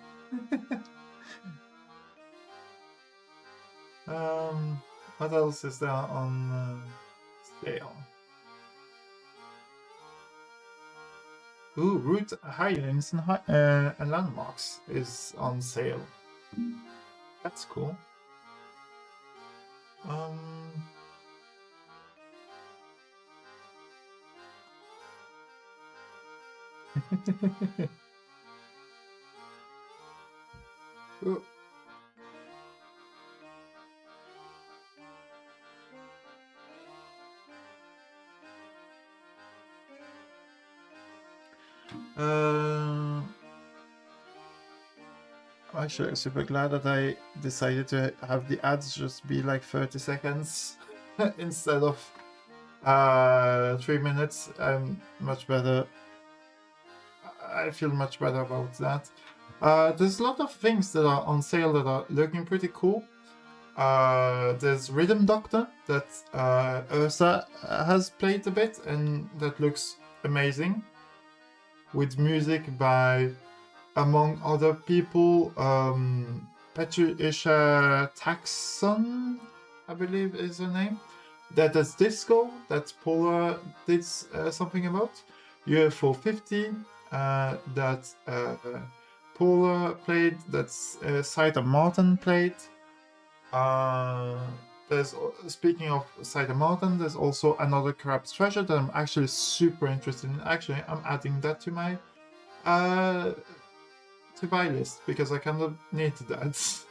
What else is there on sale? Ooh, Route Highlands and Landmarks is on sale. That's cool. Ooh. I'm actually super glad that I decided to have the ads just be like 30 seconds instead of 3 minutes. I'm much better. I feel much better about that. There's a lot of things that are on sale that are looking pretty cool. There's Rhythm Doctor that Ursa has played a bit and that looks amazing. With music by, among other people, Patricia Taxon, I believe is her name. That's Disco, that Paula did something about. UFO 50, that Paula played, that's Cider Martin played. There's, speaking of Cider Martin, there's also another Crab's Treasure that I'm actually super interested in. Actually, I'm adding that to my to buy list because I kind of need that.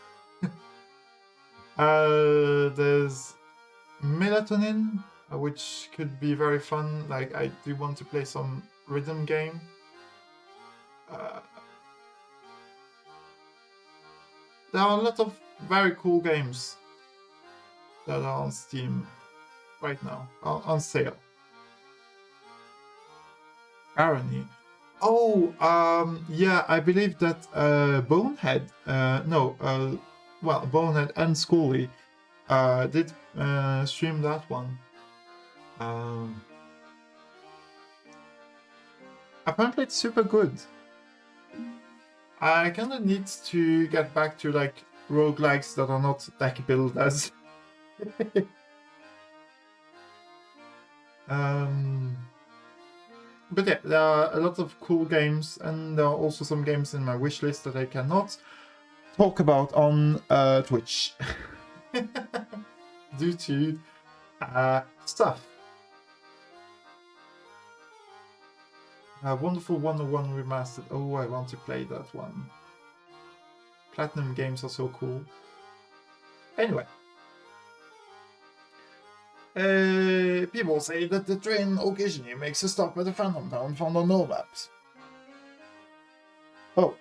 There's Melatonin, which could be very fun. Like, I do want to play some rhythm game. There are a lot of very cool games that are on Steam. right now on sale. Irony. Oh, yeah, I believe that Bonehead, Bonehead and Schooly did stream that one. Apparently it's super good. I kind of need to get back to like roguelikes that are not deck builders. But yeah, there are a lot of cool games, and there are also some games in my wish list that I cannot talk about on Twitch due to stuff. Wonderful 101 Remastered. Oh, I want to play that one. Platinum games are so cool. Anyway. People say that the train occasionally makes a stop at a Phantom Town found on no maps. Oh.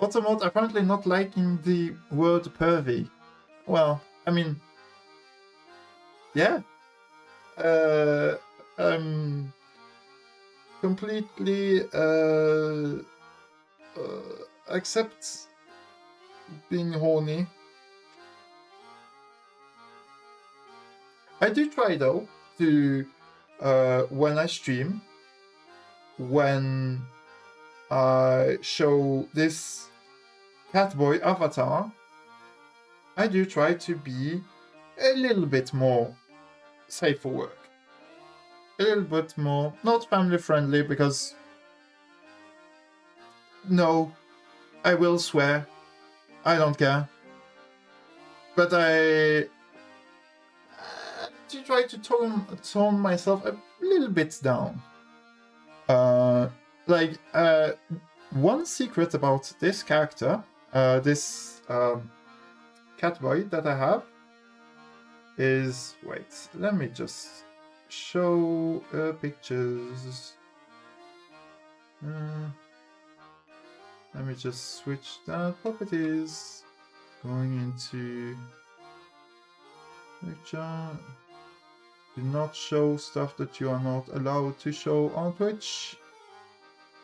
Automod apparently not liking the word pervy. Well, I mean... Yeah. Completely accept being horny. I do try though to when I stream, when I show this Catboy avatar, I do try to be a little bit more safe for work. A little bit more, not family friendly, because no, I will swear, I don't care. But I do try to tone myself a little bit down. One secret about this character, this Catboy that I have, is... Wait, let me just show pictures. Let me just switch that properties. Going into picture. Do not show stuff that you are not allowed to show on Twitch.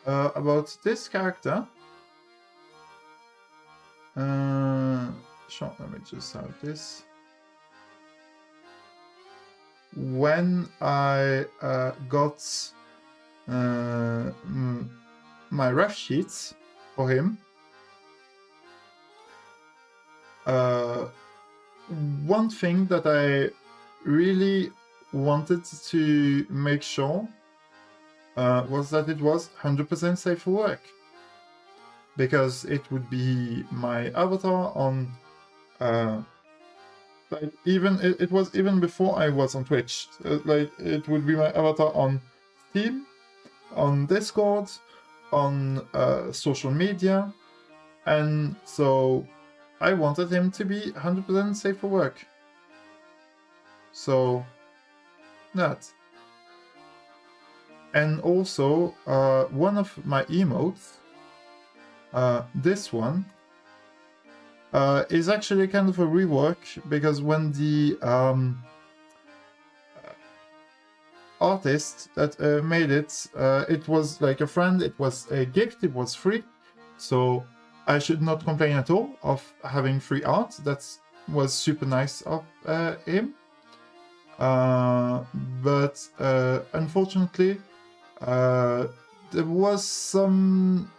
About this character. Sure, let me just have this. When I got my ref sheets for him, one thing that I really wanted to make sure was that it was 100% safe for work, because it would be my avatar on it was even before I was on Twitch. It would be my avatar on Steam, on Discord, on social media, and so I wanted him to be 100% safe for work. So that. And also one of my emotes, this one, is actually kind of a rework, because when the artist that made it, it was like a friend, it was a gift, it was free, so I should not complain at all of having free art. That was super nice of him. But unfortunately, there was some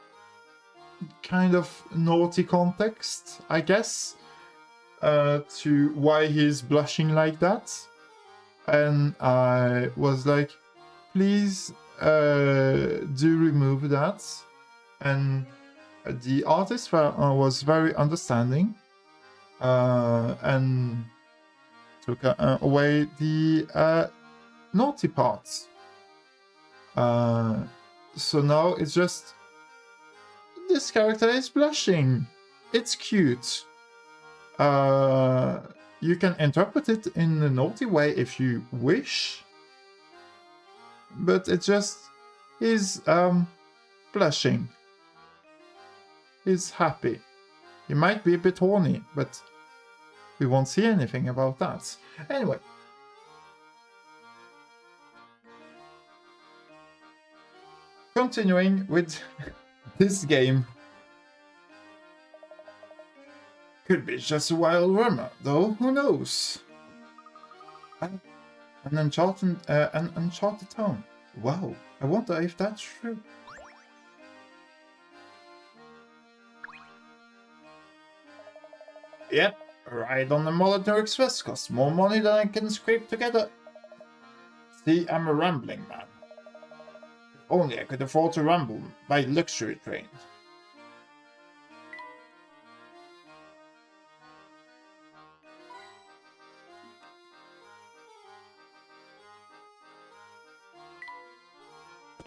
kind of naughty context, I guess, to why he's blushing like that. And I was like, please do remove that. And the artist was very understanding and took away the naughty parts. So now it's just, this character is blushing. It's cute. You can interpret it in a naughty way if you wish, but it just is blushing. He's happy. He might be a bit horny, but we won't see anything about that. Anyway. Continuing with this game. Could be just a wild rumor, though, who knows? An uncharted town. Wow, I wonder if that's true. Yep, a ride on the Molotov Express costs more money than I can scrape together. See, I'm a rambling man. If only I could afford to ramble by luxury train.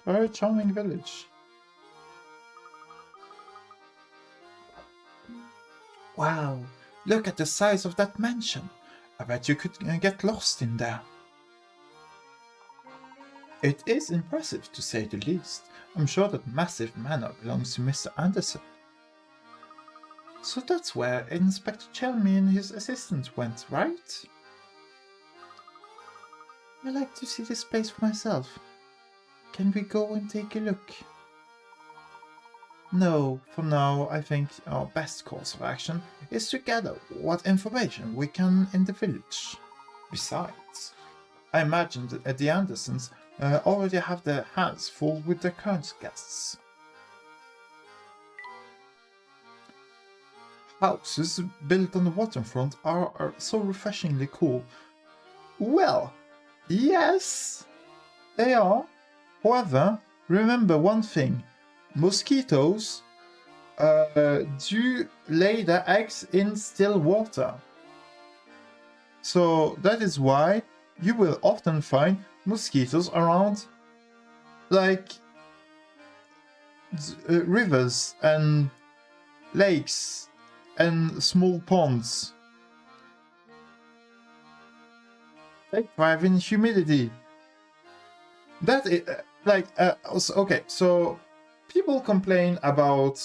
Very charming village. Wow, look at the size of that mansion. I bet you could get lost in there. It is impressive, to say the least. I'm sure that massive manor belongs to Mr. Anderson. So that's where Inspector Chelmy and his assistant went, right? I like to see this place for myself. Can we go and take a look? No, for now I think our best course of action is to gather what information we can in the village. Besides, I imagine that the Andersons already have their hands full with their current guests. Houses built on the waterfront are so refreshingly cool. Well, yes, they are. However, remember one thing. Mosquitoes do lay their eggs in still water. So that is why you will often find mosquitoes around, like, rivers and lakes and small ponds. They thrive in humidity. That is, okay, so people complain about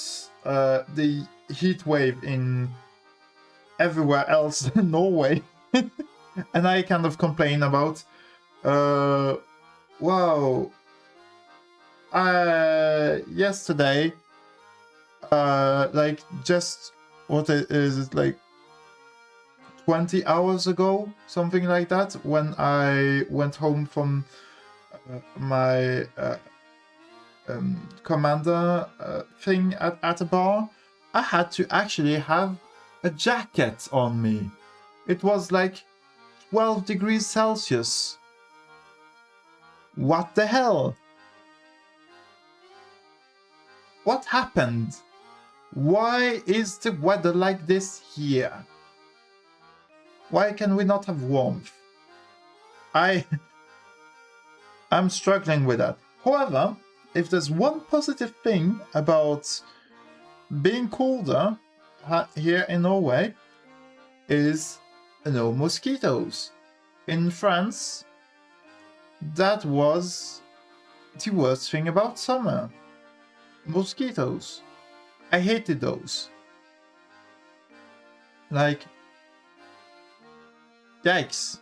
the heat wave in everywhere else than Norway. And I kind of complain about, wow, yesterday, like just, what is it, like 20 hours ago, something like that, when I went home from my commander thing at a bar, I had to actually have a jacket on me. It was like 12 degrees Celsius. What the hell? What happened? Why is the weather like this here? Why can we not have warmth? I'm struggling with that. However, if there's one positive thing about being colder here in Norway, is no mosquitoes. In France, that was the worst thing about summer. Mosquitoes. I hated those. Like, yikes.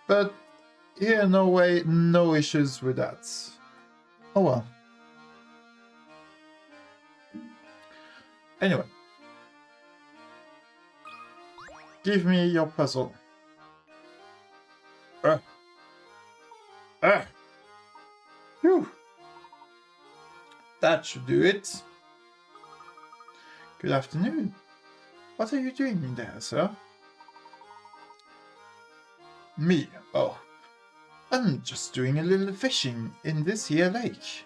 But here in Norway, no issues with that. Oh well. Anyway. Give me your puzzle. Phew. That should do it. Good afternoon. What are you doing in there, sir? Me? Oh. I'm just doing a little fishing in this here lake.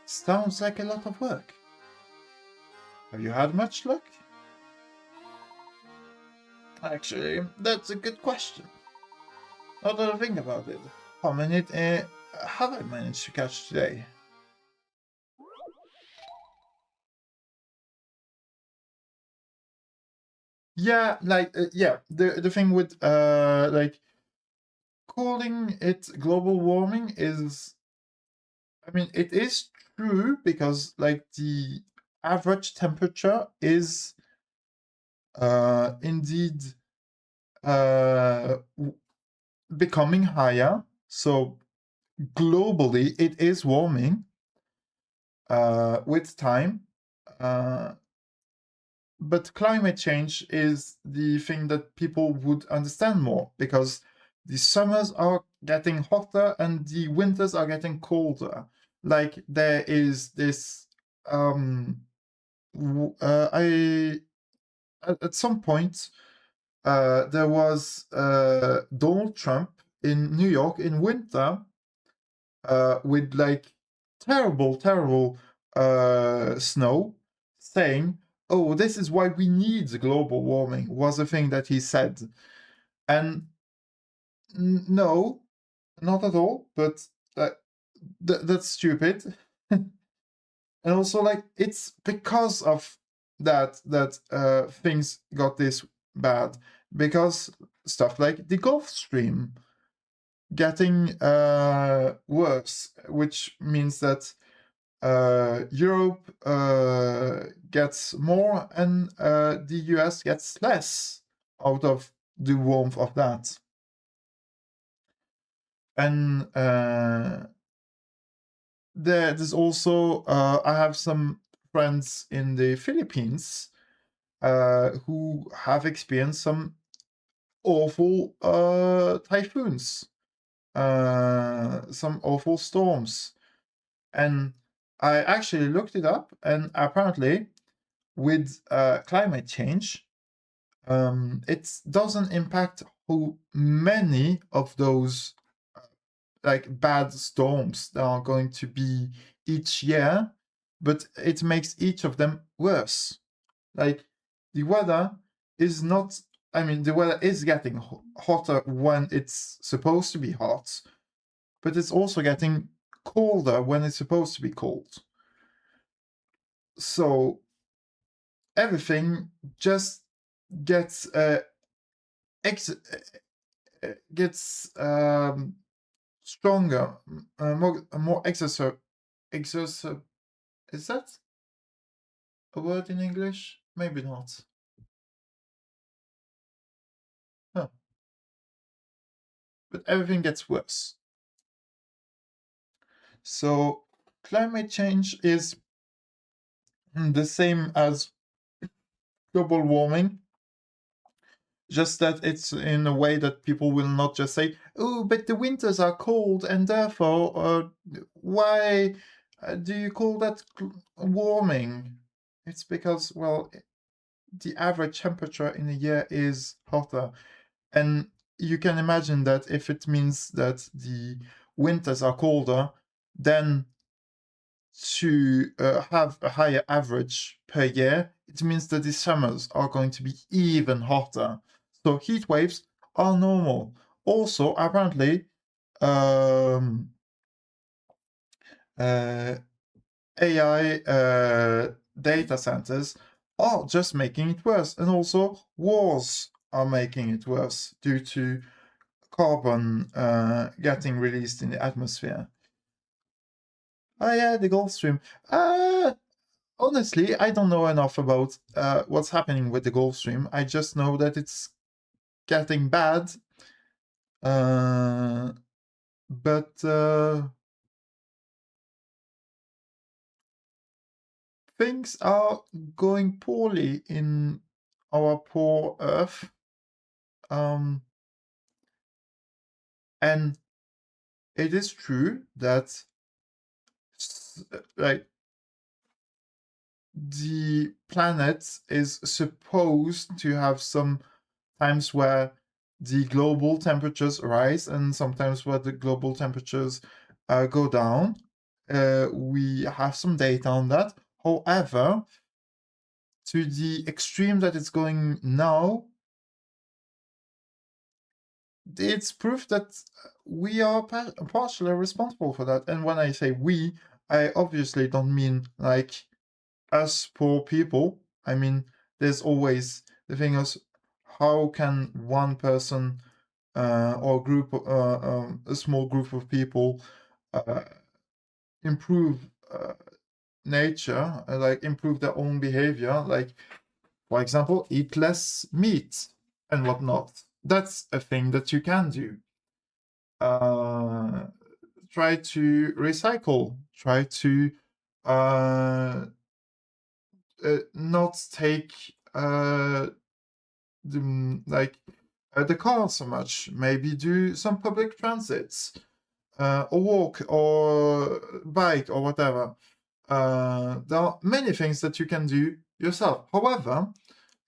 Sounds like a lot of work. Have you had much luck? Actually, that's a good question. Now that I think about it, how many have I managed to catch today? Yeah, like, yeah, the thing with, like, calling it global warming is, I mean, it is true because, like, the average temperature is indeed becoming higher. So globally, it is warming with time. But climate change is the thing that people would understand more, because the summers are getting hotter and the winters are getting colder. Like there is this I at some point there was Donald Trump in New York in winter with like terrible snow, saying, "Oh, this is why we need global warming," was a thing that he said. And no, not at all. But uh, that's stupid. And also, like, it's because of that things got this bad, because stuff like the Gulf Stream getting worse, which means that Europe gets more and the US gets less out of the warmth of that. And there's also I have some friends in the Philippines who have experienced some awful typhoons, some awful storms. And I actually looked it up, and apparently, with climate change, it doesn't impact how many of those like bad storms there are going to be each year, but it makes each of them worse. Like the weather is not. I mean, the weather is getting hotter when it's supposed to be hot, but it's also getting colder when it's supposed to be cold. So everything just gets gets stronger, more exercise. Is that a word in English? Maybe not. Huh. But everything gets worse. So climate change is the same as global warming, just that it's in a way that people will not just say, "Oh, but the winters are cold, and therefore, why do you call that warming?" It's because, well, the average temperature in a year is hotter, and you can imagine that if it means that the winters are colder, then to have a higher average per year, it means that the summers are going to be even hotter. So heat waves are normal. Also, apparently, AI data centers are just making it worse, and also wars are making it worse due to carbon getting released in the atmosphere. Oh yeah, the Gulf Stream. Honestly, I don't know enough about what's happening with the Gulf Stream. I just know that it's getting bad. But things are going poorly in our poor Earth. And it is true that like the planet is supposed to have some times where the global temperatures rise and sometimes where the global temperatures go down. We have some data on that. However, to the extreme that it's going now, it's proof that we are partially responsible for that. And when I say we, I obviously don't mean like us poor people. I mean, there's always the thing is, how can one person or group, a small group of people, improve nature, like improve their own behavior, like for example, eat less meat and whatnot. That's a thing that you can do. Try to recycle. Try to not take the car so much. Maybe do some public transits, or walk, or bike, or whatever. There are many things that you can do yourself. However,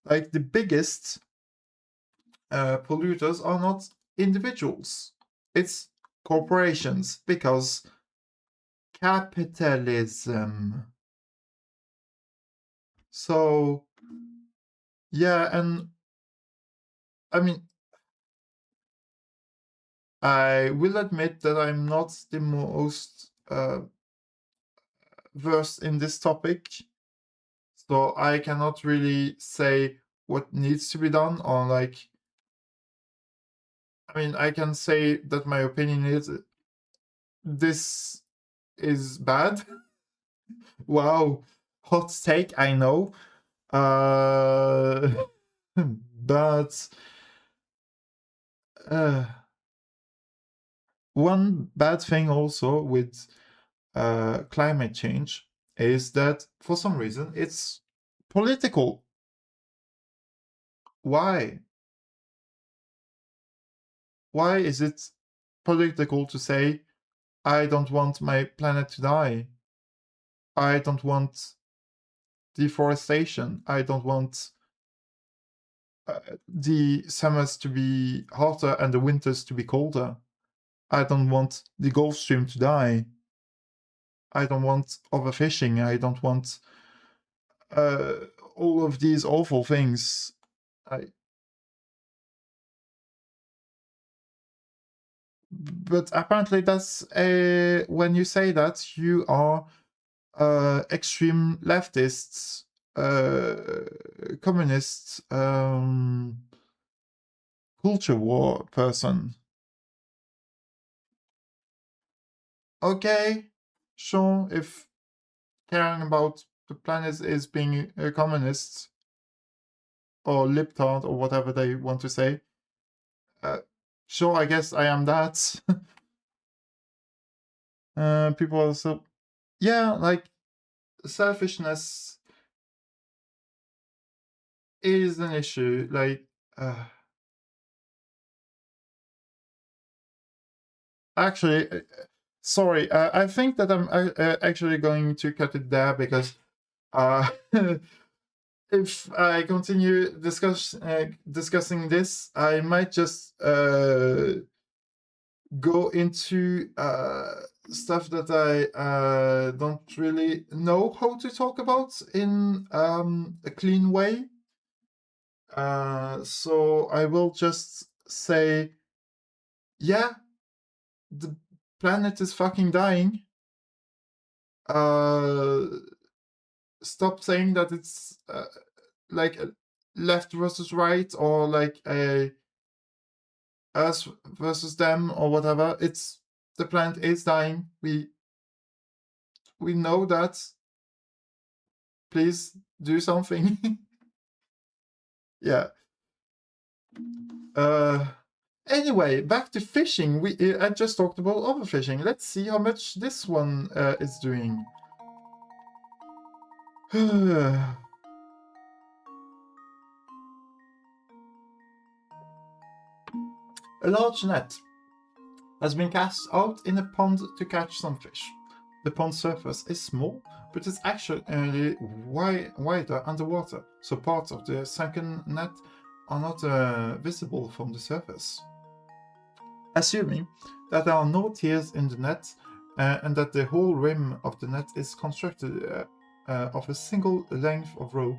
like the biggest polluters are not individuals. It's corporations, because capitalism. So, yeah, and I mean, I will admit that I'm not the most versed in this topic, so I cannot really say what needs to be done, or like, I mean, I can say that my opinion is this is bad. Wow, hot take, I know. But one bad thing also with climate change is that for some reason it's political. Why? Why is it political to say, I don't want my planet to die? I don't want deforestation. I don't want the summers to be hotter and the winters to be colder. I don't want the Gulf Stream to die. I don't want overfishing. I don't want all of these awful things. But apparently that's when you say that, you are extreme leftists, communists, culture war person. Okay, sure, if caring about the planet is being a communist or libtard or whatever they want to say, sure, I guess I am that. People also, yeah, like selfishness is an issue. Like, actually, sorry, I think that I'm actually going to cut it there, because if I continue discussing this, I might just go into stuff that I don't really know how to talk about in a clean way. So I will just say, yeah, the planet is fucking dying. Stop saying that it's like a left versus right, or like a us versus them, or whatever. It's the planet is dying. We know that. Please do something. Yeah. Anyway, back to fishing. I just talked about overfishing. Let's see how much this one is doing. A large net has been cast out in a pond to catch some fish. The pond surface is small, but it's actually wider underwater, so parts of the sunken net are not visible from the surface. Assuming that there are no tears in the net, and that the whole rim of the net is constructed of a single length of rope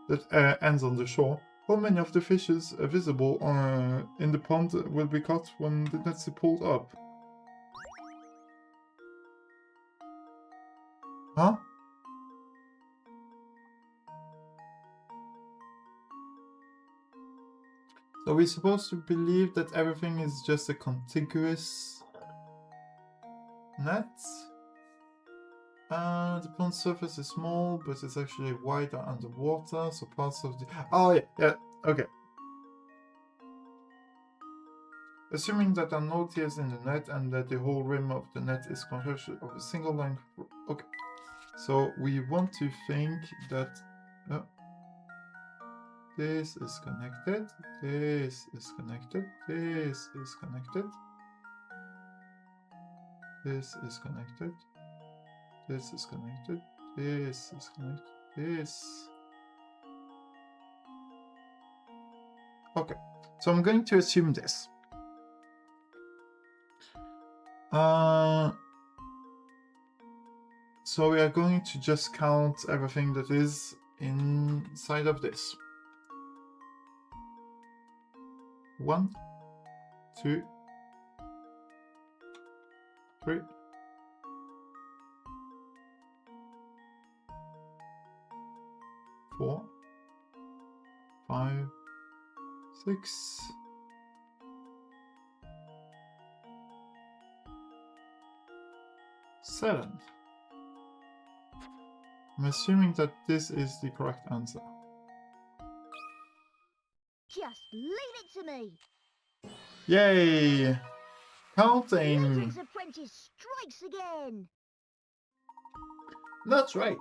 that ends on the shore, how many of the fishes visible in the pond will be caught when the net is pulled up? Huh? So we're supposed to believe that everything is just a contiguous net? The pond surface is small, but it's actually wider underwater, so parts of the... Oh, yeah, okay. Assuming that there are no tears in the net and that the whole rim of the net is constructed of a single line... Okay. So we want to think that... this is connected, this is connected, this is connected, this is connected, this is connected, this is connected, this... Okay, so I'm going to assume this. So we are going to just count everything that is inside of this. 1, 2, 3, 4, 5, 6, 7. I'm assuming that this is the correct answer. Just leave it to me. Yay! Counting! Layton's apprentice strikes again. That's right.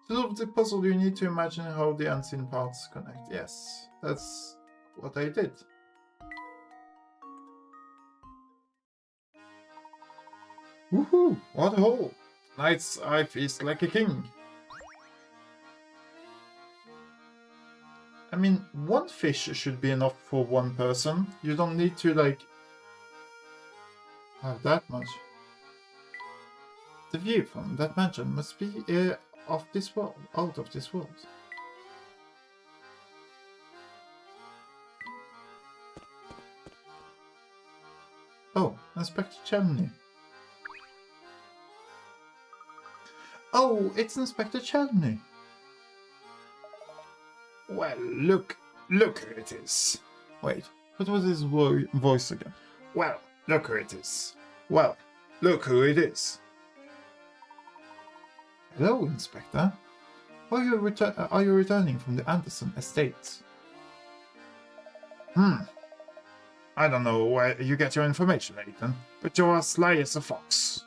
To solve the puzzle, you need to imagine how the unseen parts connect. Yes, that's what I did. Woohoo! What a hole! Tonight's I feast like a king. I mean, one fish should be enough for one person. You don't need to, like, have that much. The view from that mansion must be of this world, out of this world. Oh, Inspector Chelney. Oh, it's Inspector Chelney. Well, look who it is. Wait, what was his voice again? Well, look who it is. Well, look who it is. Hello, Inspector. Are you returning from the Anderson estate? I don't know where you get your information, Layton, but you're as sly as a fox.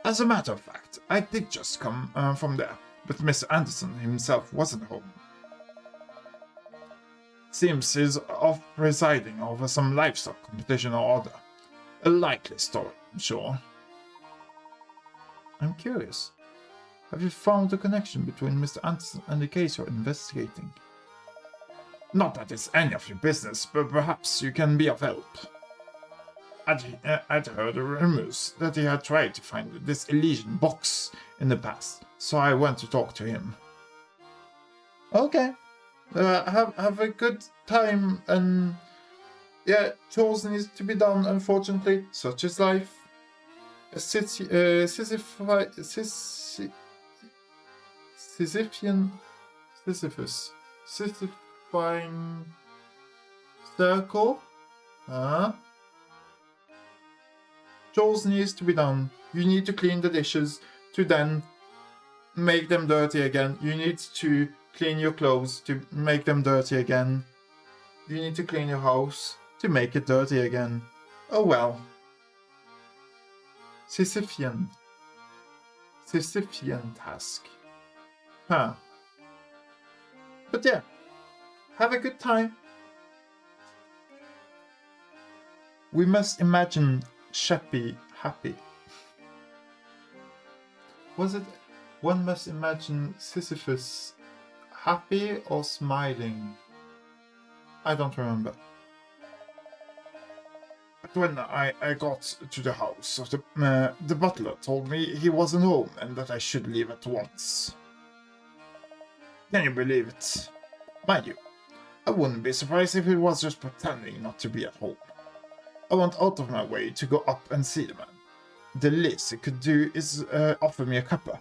As a matter of fact, I did just come from there, but Mr. Anderson himself wasn't home. Seems he's off presiding over some livestock competition or other. A likely story, I'm sure. I'm curious. Have you found a connection between Mr. Anderson and the case you're investigating? Not that it's any of your business, but perhaps you can be of help. I'd heard rumors that he had tried to find this Elysian box in the past, so I went to talk to him. Okay. Have a good time, and yeah, chores needs to be done, unfortunately, such is life. Sisyphine circle? Chores needs to be done. You need to clean the dishes to then make them dirty again. You need to clean your clothes to make them dirty again. You need to clean your house to make it dirty again. Oh well. Sisyphean task. Huh. But yeah, have a good time. We must imagine Sheppy happy. Was it? One must imagine Sisyphus happy or smiling? I don't remember. But when I got to the house, the butler told me he wasn't home and that I should leave at once. Can you believe it? Mind you, I wouldn't be surprised if he was just pretending not to be at home. I went out of my way to go up and see the man. The least he could do is offer me a cuppa.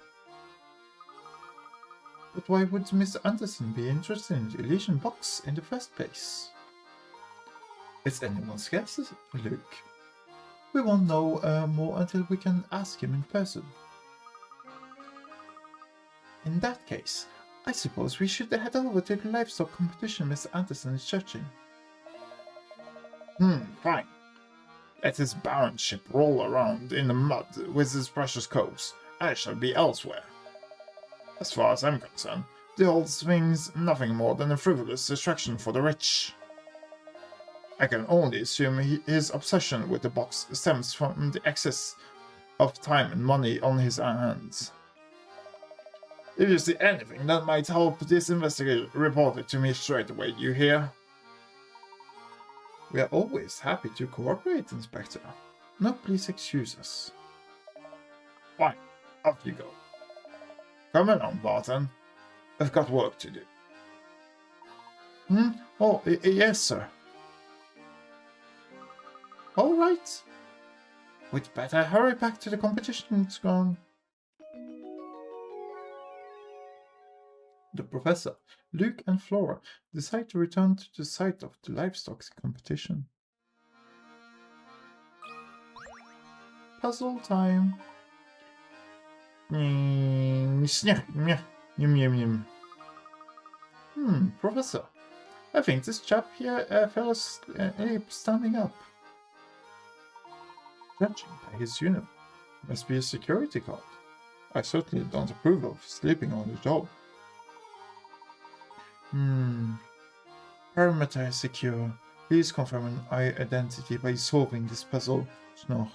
But why would Mr. Anderson be interested in the Elysian box in the first place? It's anyone's guess, Luke. We won't know more until we can ask him in person. In that case, I suppose we should head over to the livestock competition Mr. Anderson is judging. Fine. Let his barren ship roll around in the mud with his precious coals. I shall be elsewhere. As far as I'm concerned, the whole thing's nothing more than a frivolous distraction for the rich. I can only assume his obsession with the box stems from the excess of time and money on his hands. If you see anything that might help this investigation, report it to me straight away, you hear? We are always happy to cooperate, Inspector. Now please excuse us. Fine, off you go. Come along, Barton. I've got work to do. Oh, yes, sir. All right. We'd better hurry back to the competition's ground. The professor, Luke, and Flora decide to return to the site of the livestock competition. Puzzle time. Professor, I think this chap here fell asleep standing up. Judging by his uniform, must be a security guard. I certainly don't approve of sleeping on the job. Perimeter is secure. Please confirm an identity by solving this puzzle. Snork.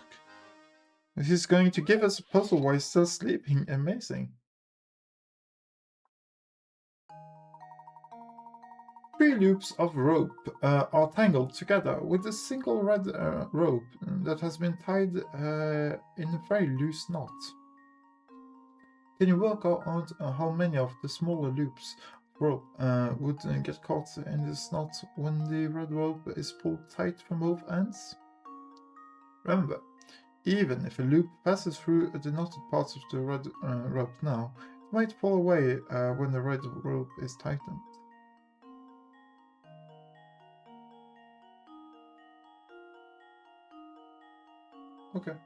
He's going to give us a puzzle while still sleeping. Amazing. 3 loops of rope are tangled together with a single red rope that has been tied in a very loose knot. Can you work out how many of the smaller loops of rope would get caught in this knot when the red rope is pulled tight from both ends? Remember, even if a loop passes through the knotted parts of the red rope now, it might fall away when the red rope is tightened. Okay.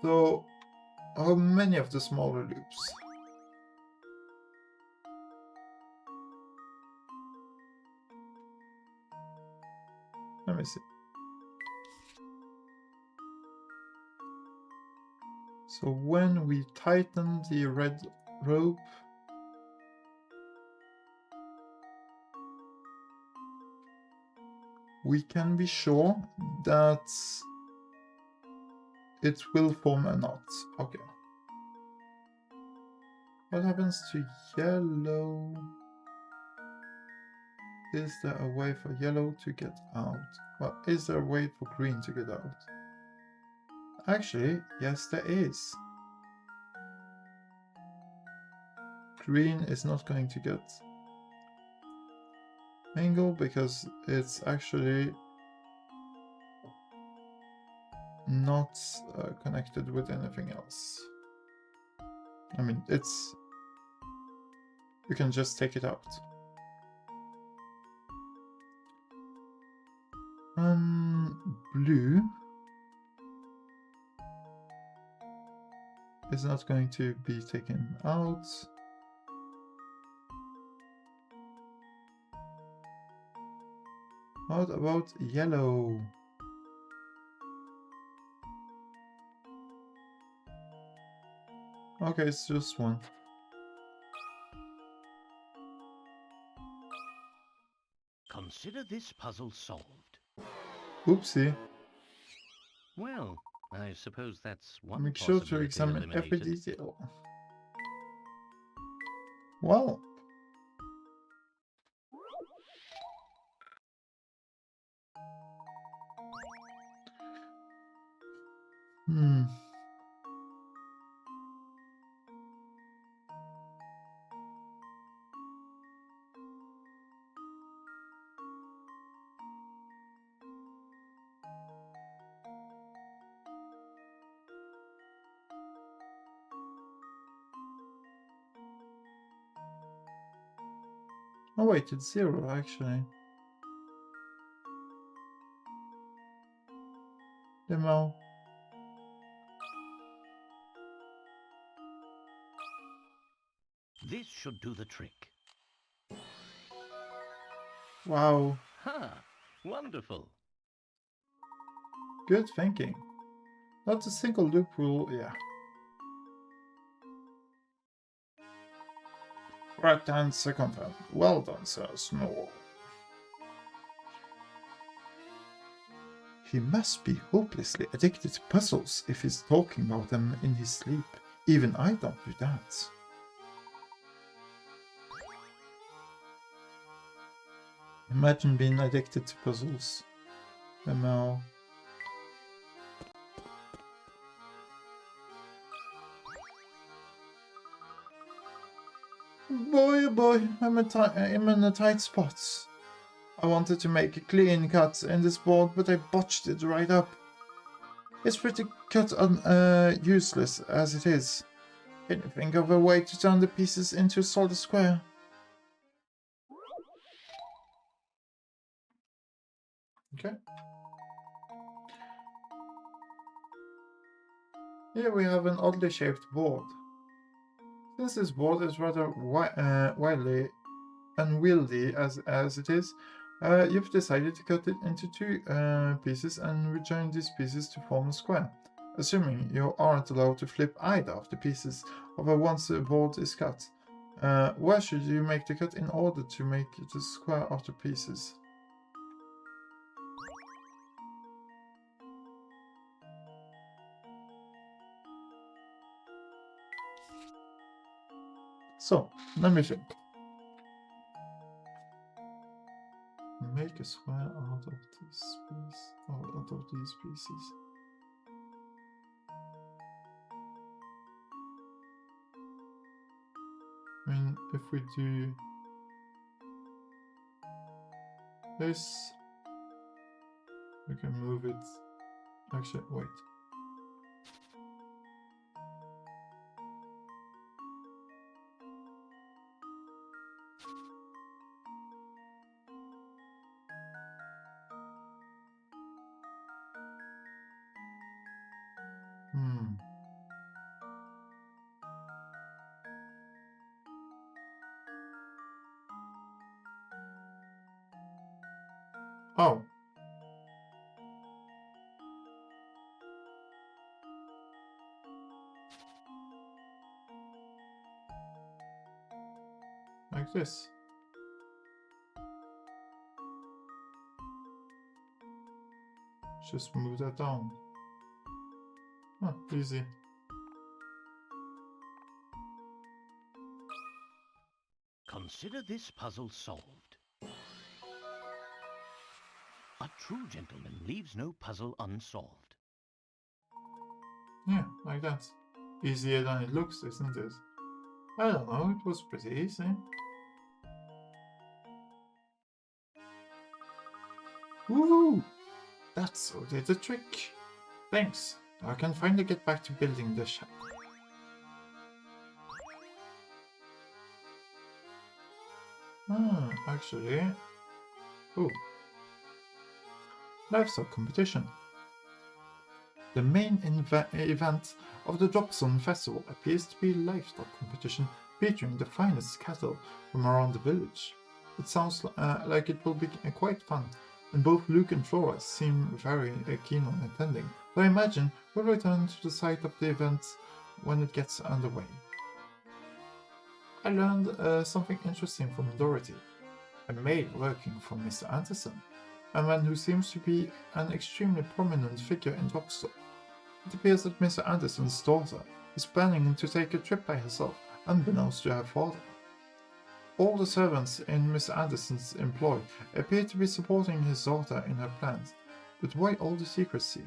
So, how many of the smaller loops? Let me see. So when we tighten the red rope, we can be sure that it will form a knot. Okay. What happens to yellow? Is there a way for yellow to get out? Well, is there a way for green to get out? Actually, yes, there is. Green is not going to get angled because it's actually not connected with anything else. I mean, you can just take it out. Blue is not going to be taken out. What about yellow? Okay, it's just one. Consider this puzzle solved. Oopsie. Well, I suppose that's one Make sure to possibility examine every eliminated. detail. Well. Oh wait, it's 0 actually. Demo. This should do the trick. Wow, Ha! Wonderful. good thinking. Not a single loop rule, yeah. Right hand circumvent. Well done, Sir Snore. He must be hopelessly addicted to puzzles if he's talking about them in his sleep. Even I don't do that. Imagine being addicted to puzzles. ML. Boy, oh boy, I'm in a tight spot. I wanted to make a clean cut in this board, but I botched it right up. It's pretty useless as it is. Can you think of a way to turn the pieces into a solid square? Okay. Here we have an oddly shaped board. Since this board is rather wildly unwieldy as it is, you've decided to cut it into two pieces and rejoin these pieces to form a square, assuming you aren't allowed to flip either of the pieces over once the board is cut. Where should you make the cut in order to make the square of the pieces? So, let me think. Make a square out of this piece, or out of these pieces. I mean, if we do this, we can move it. Actually, wait. Oh. Like this. Just move that down. Oh, easy. Consider this puzzle solved. A true gentleman leaves no puzzle unsolved. Yeah, like that. Easier than it looks, isn't it? I don't know, it was pretty easy. Woohoo! That so did the trick. Thanks. I can finally get back to building the shack. Actually... Oh. Livestock competition. The main event of the Dropzone Festival appears to be a livestock competition featuring the finest cattle from around the village. It sounds like it will be quite fun, and both Luke and Flora seem very keen on attending, but I imagine we'll return to the site of the event when it gets underway. I learned something interesting from Dorothy, a maid working for Mr. Anderson, a man who seems to be an extremely prominent figure in Dropzone. It appears that Mr. Anderson's daughter is planning to take a trip by herself, unbeknownst to her father. All the servants in Mr. Anderson's employ appear to be supporting his daughter in her plans, but why all the secrecy?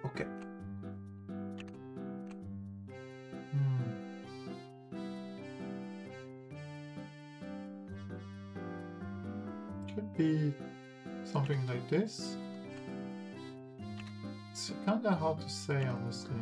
Okay. Could be something like this. It's kinda hard to say, honestly.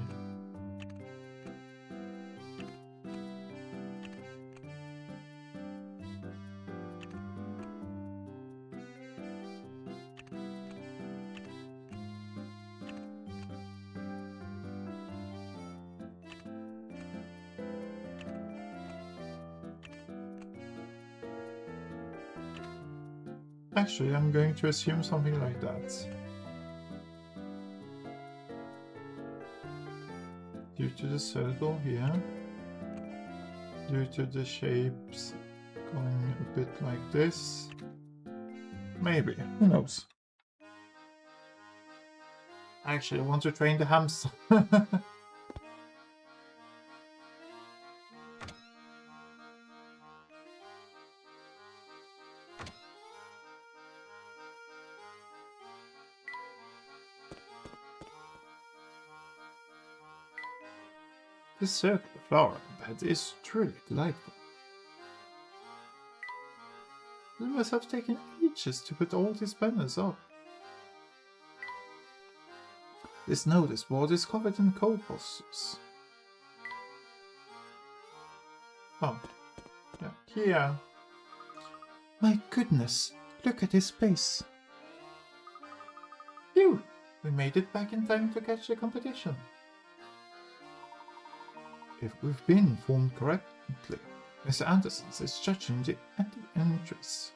Actually, I'm going to assume something like that. Due to the circle here, due to the shapes going a bit like this. Maybe, who knows? Actually, I want to train the hamster. This circular flower bed is truly delightful. It must have taken ages to put all these banners up. This notice board is covered in corpuscles. Oh, yeah, here. My goodness, look at his face. Phew, we made it back in time to catch the competition. If we've been informed correctly, Mr. Anderson is judging the entries.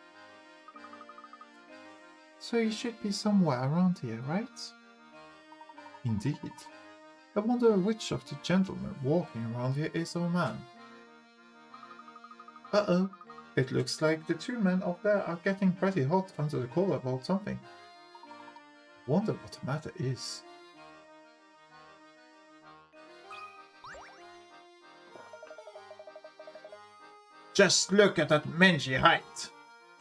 So he should be somewhere around here, right? Indeed. I wonder which of the gentlemen walking around here is our man. Uh-oh. It looks like the two men up there are getting pretty hot under the collar about something. Wonder what the matter is. Just look at that mangy height.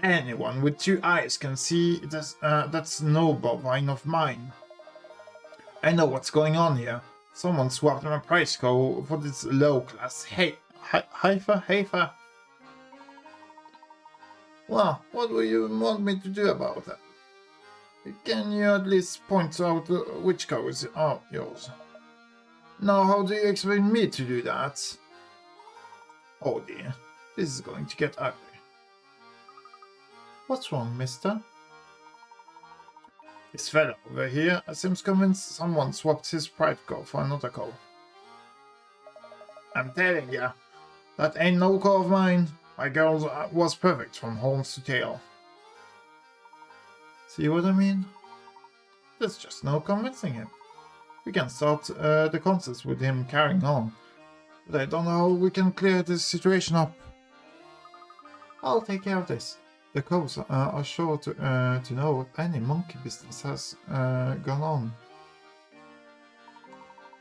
Anyone with 2 eyes can see this, that's no bovine of mine. I know what's going on here. Someone swapped my price code for this low-class heifer. Well, what do you want me to do about that? Can you at least point out which cows are yours? Now, how do you expect me to do that? Oh dear, this is going to get ugly. What's wrong, mister? This fella over here seems convinced someone swapped his pride cow for another cow. I'm telling ya, that ain't no cow of mine. My girl was perfect from horns to tail. See what I mean? There's just no convincing him. We can start the contest with him carrying on, but I don't know how we can clear this situation up. I'll take care of this. The cows are sure to know if any monkey business has gone on.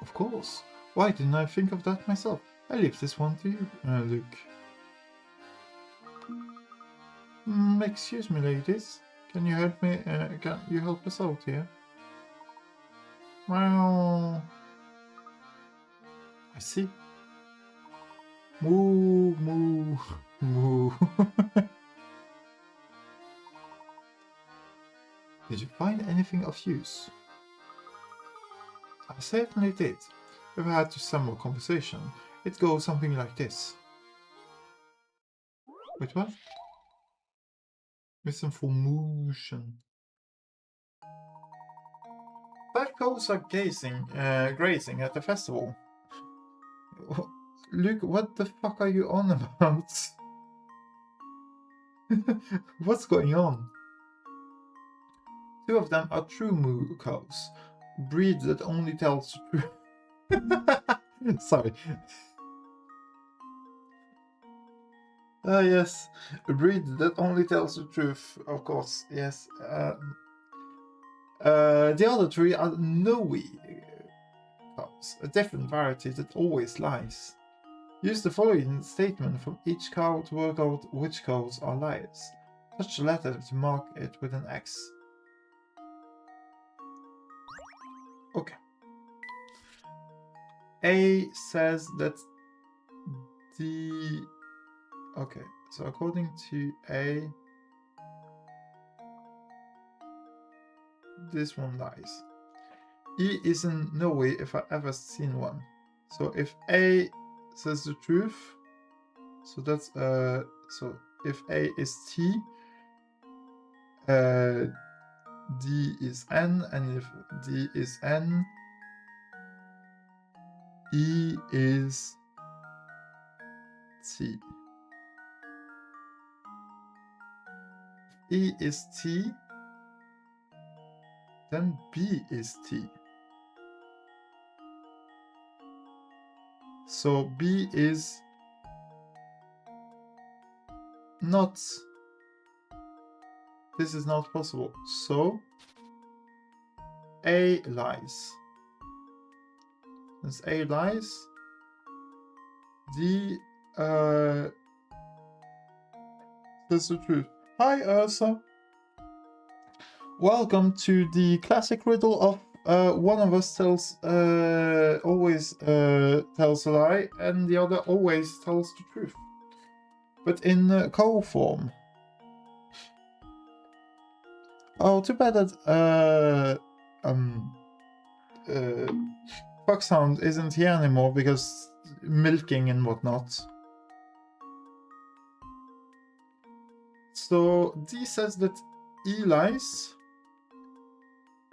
Of course. Why didn't I think of that myself? I leave this one to you, Luke. Excuse me, ladies. Can you help me? Can you help us out here? Well, I see. Moo, moo, moo. Did you find anything of use? I certainly did. If I had to sum a conversation, it goes something like this. Wait, what? Misinformation. 5 cows are grazing at the festival. Luke, what the fuck are you on about? What's going on? 2 of them are true moo cows, breed that only tells the truth. Sorry. Yes, a breed that only tells the truth, of course, yes. The other 3 are Noe cows, a different variety that always lies. Use the following statement from each cow to work out which cows are liars. Touch the letter to mark it with an X. Okay. A says that the... Okay, so according to A, this one lies. E isn't no way if I ever seen one. So if A says the truth, so that's so if A is T, D is N, and if D is N, E is T. E is T, then B is T. So B is not. This is not possible. So A lies. Since A lies, D says the truth. Hi, Ursa. Welcome to the classic riddle of one of us always tells a lie, and the other always tells the truth, but in co-form. Oh, too bad that Foxhound isn't here anymore because milking and whatnot. So D says that E lies,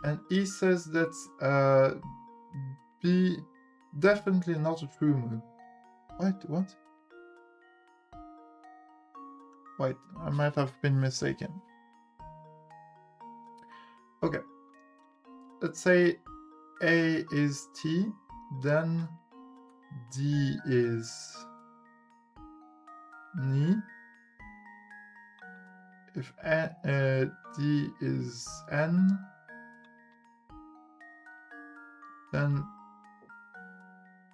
and E says that B definitely not a true move. Wait, what? Wait, I might have been mistaken. Okay. Let's say A is T, then D is Ni. If D is N, then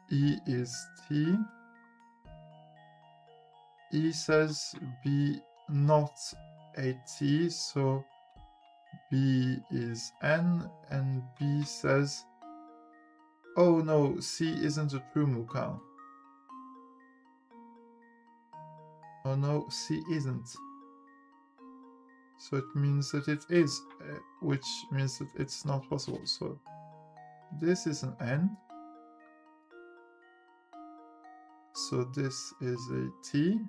E is T. E says B not a T, so B is N, and B says, oh no, C isn't a true Mukau. Oh no, C isn't. So it means that it is, which means that it's not possible. So this is an N. So this is a T.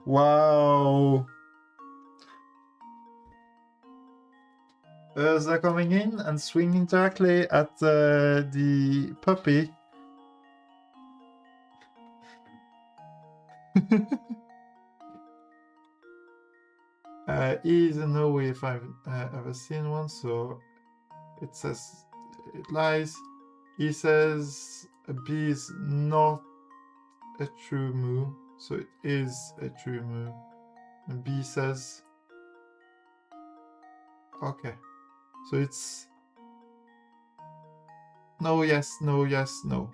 Wow. They're coming in and swinging directly at the puppy. E is a no way if I've ever seen one, so it says it lies. E says B is not a true move, so it is a true move. And B says, okay, so it's no, yes, no, yes, no.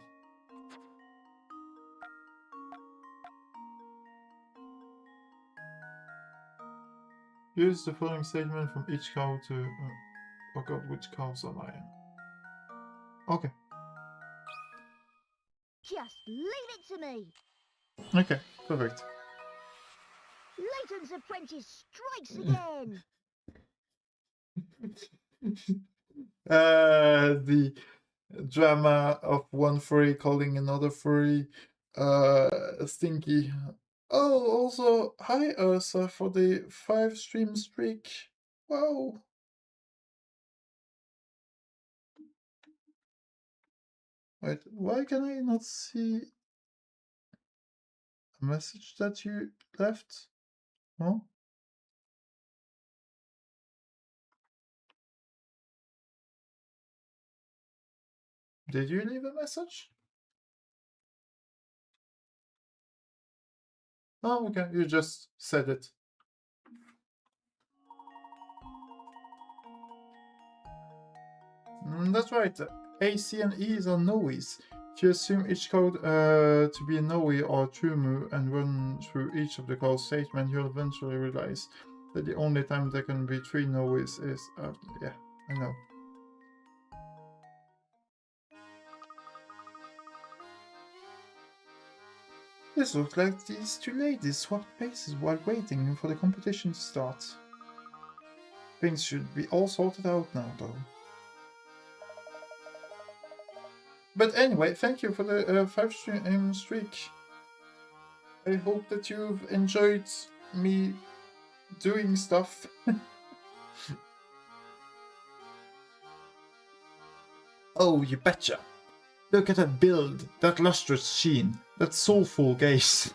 Use the following statement from each cow to work out which cows are lying. Okay. Just leave it to me. Okay, perfect. Layton's apprentice strikes again. The drama of one furry calling another furry stinky. Oh, also, hi Ursa for the 5-stream streak. Wow. Wait, why can I not see a message that you left? Huh? Did you leave a message? Oh, okay, you just said it. That's right. A, C, and E's are Noes. If you assume each code to be a Noe or a true move and run through each of the code statements, you'll eventually realize that the only time there can be 3 Noes is... yeah, I know. This looks like these two ladies swapped places while waiting for the competition to start. Things should be all sorted out now, though. But anyway, thank you for the 5-stream streak. I hope that you've enjoyed me doing stuff. Oh, you betcha. Look at that build, that lustrous sheen, that soulful gaze.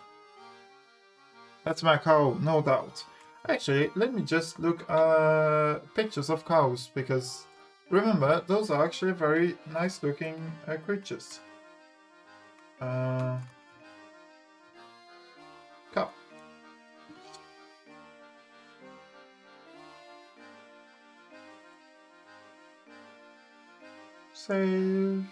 That's my cow, no doubt. Actually, let me just look pictures of cows, because remember, those are actually very nice looking creatures. Cow. Save.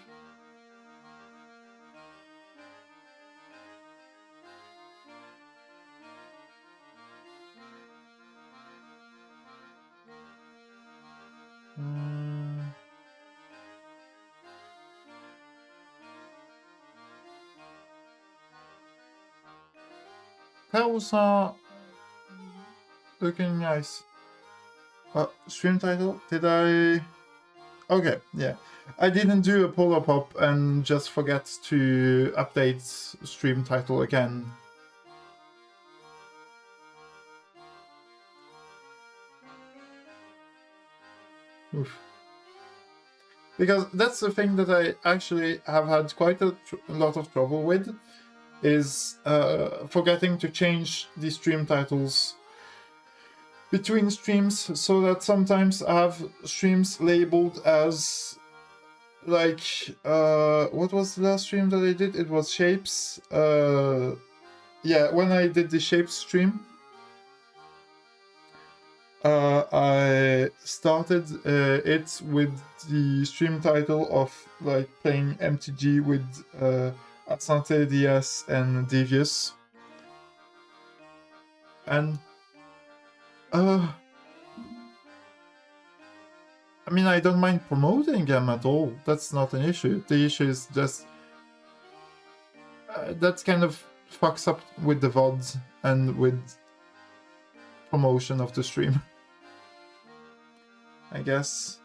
Cows are looking nice. Stream title? Did I? Okay, yeah. I didn't do a polar pop and just forget to update stream title again. Oof. Because that's the thing that I actually have had quite a lot of trouble with, is forgetting to change the stream titles between streams, so that sometimes I have streams labeled as, like, what was the last stream that I did? It was Shapes. Yeah, when I did the Shapes stream, I started it with the stream title of, like, playing MTG with Asante Diaz and Devious. And I mean, I don't mind promoting them at all. That's not an issue. The issue is just that kind of fucks up with the VODs and with promotion of the stream, I guess.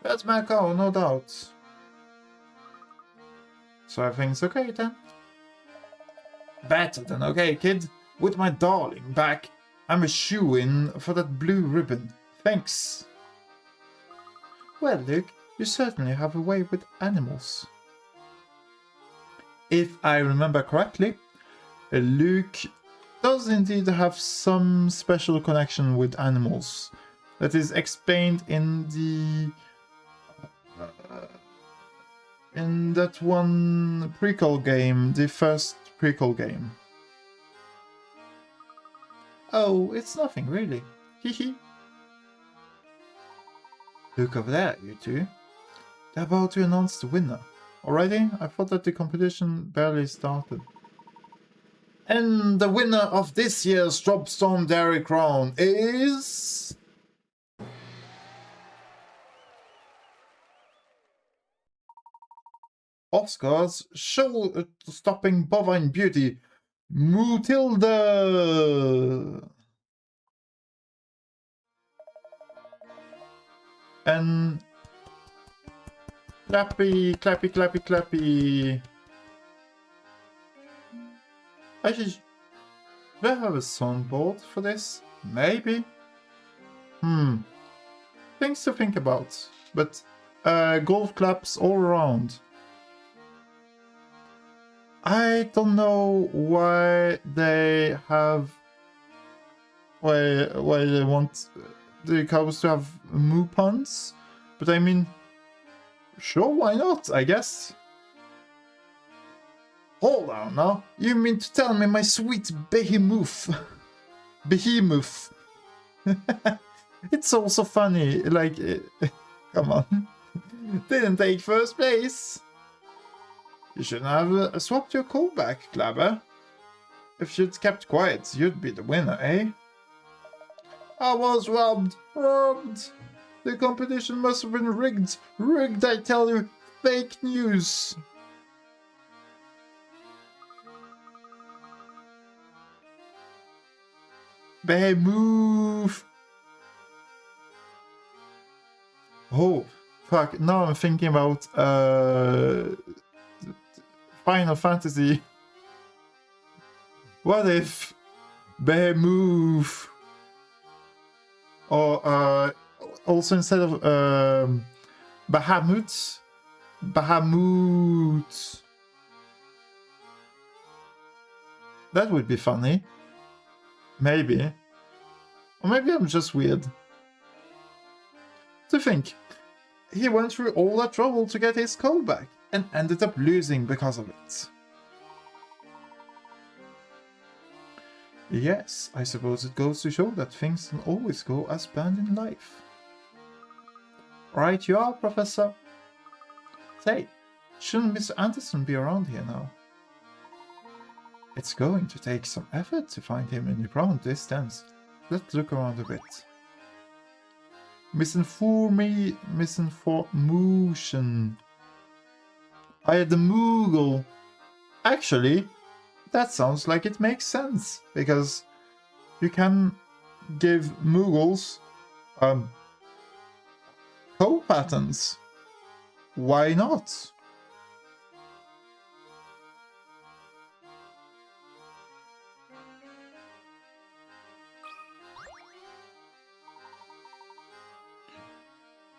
That's my call, no doubt. So everything's okay then? Better than okay, kid. With my darling back, I'm a shoo-in for that blue ribbon. Thanks. Well, Luke, you certainly have a way with animals. If I remember correctly, Luke does indeed have some special connection with animals that is explained in the in that one prequel game, the first prequel game. Oh, it's nothing really. Hehe. Look over there, you two. They're about to announce the winner. Already? I thought that the competition barely started. And the winner of this year's Dropstorm Dairy Crown is... Oscar's show-stopping bovine beauty, Mutilda! And... Clappy, clappy, clappy, clappy. Actually, should I have a soundboard for this? Maybe? Things to think about. But, golf claps all around. I don't know why they have... Why they want the cows to have moo puns. But I mean... Sure, why not, I guess. Hold on now. You mean to tell me my sweet behemoth... behemoth... It's also funny, like... come on. Didn't take first place. You shouldn't have swapped your callback, Clabber. If you'd kept quiet, you'd be the winner, eh? I was robbed! Robbed! The competition must have been rigged! Rigged, I tell you! Fake news! Move! Oh, fuck, now I'm thinking about Final Fantasy. What if move? Or also instead of Bahamut. That would be funny. Maybe. Or maybe I'm just weird. To think, he went through all that trouble to get his code back and ended up losing because of it. Yes, I suppose it goes to show that things don't always go as planned in life. Right you are, Professor. Say, shouldn't Mr. Anderson be around here now? It's going to take some effort to find him in the ground distance. Let's look around a bit. Misinformation. I had the Moogle. Actually, that sounds like it makes sense, because you can give Moogles code patterns. Why not?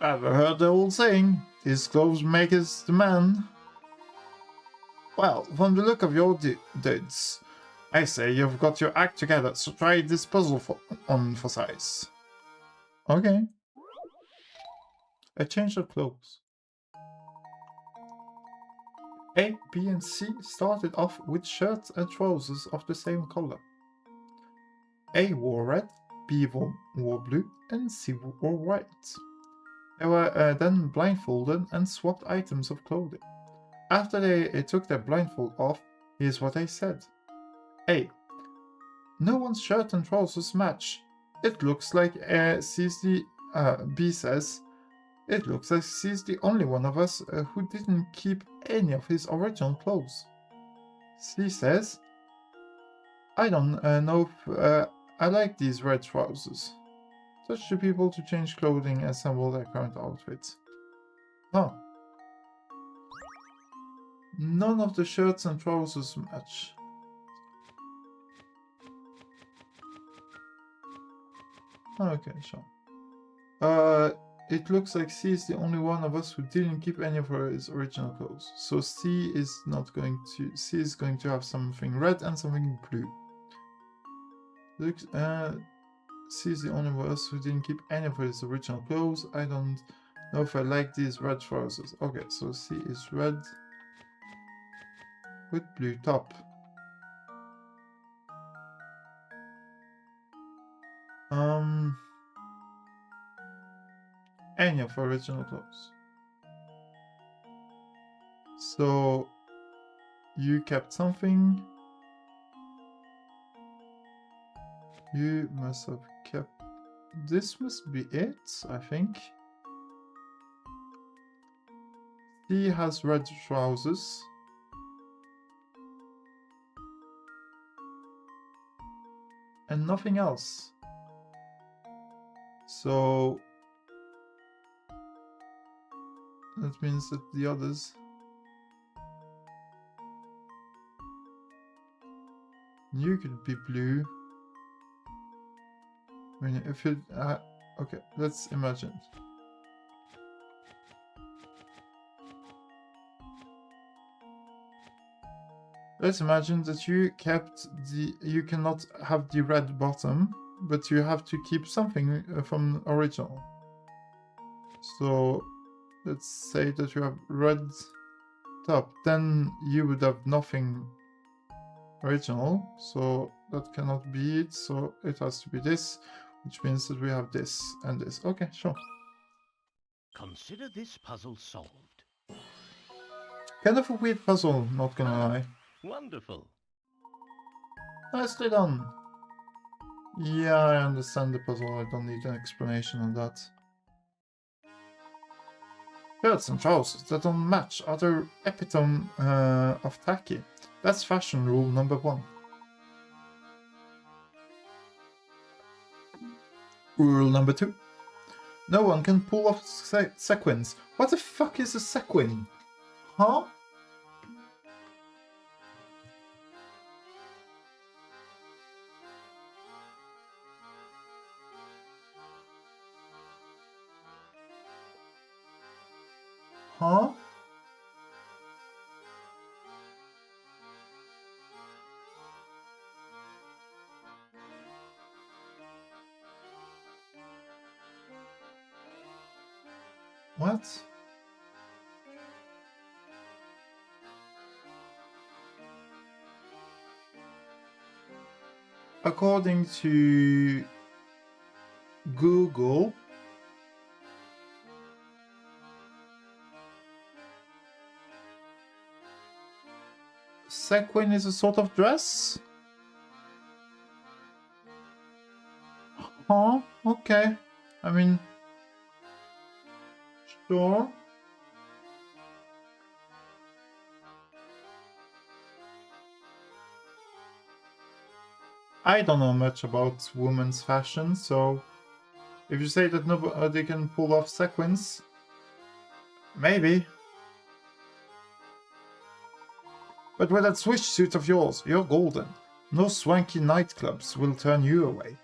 Ever heard the old saying, "His clothes maketh the man"? Well, from the look of your dudes, I say you've got your act together, so try this puzzle on for size. Okay. A change of clothes. A, B, and C started off with shirts and trousers of the same color. A wore red, B wore blue, and C wore white. They were then blindfolded and swapped items of clothing. After they took their blindfold off, here's what they said. A. No one's shirt and trousers match. It looks like B says, it looks like he's the only one of us who didn't keep any of his original clothes. C says, I don't know if I like these red trousers. Touch the people to change clothing and assemble their current outfits. Huh. None of the shirts and trousers match. Okay, sure. It looks like C is the only one of us who didn't keep any of his original clothes. So C is going to have something red and something blue. Looks, C is the only one of us who didn't keep any of his original clothes. I don't know if I like these red trousers. Okay, so C is red with blue top. Any of original clothes. So you kept something. You must have kept. This must be it, I think. C has red trousers. And nothing else. So that means that the others. You could be blue. I mean, if it. Okay, let's imagine. Let's imagine that you kept the. You cannot have the red bottom, but you have to keep something from the original. So let's say that you have red top, then you would have nothing original, so that cannot be it, so it has to be this, which means that we have this and this. Okay, sure. Consider this puzzle solved. Kind of a weird puzzle, not gonna lie. Wonderful. Nicely done. Yeah, I understand the puzzle, I don't need an explanation on that. Shirts and trousers that don't match are the epitome of tacky. That's fashion rule number 1. Rule number 2. No one can pull off sequins. What the fuck is a sequin? Huh? Huh? What? According to Google, sequin is a sort of dress? Huh? Okay. I mean, sure. I don't know much about women's fashion, so if you say that nobody can pull off sequins, maybe. But with that swish suit of yours, you're golden. No swanky nightclubs will turn you away.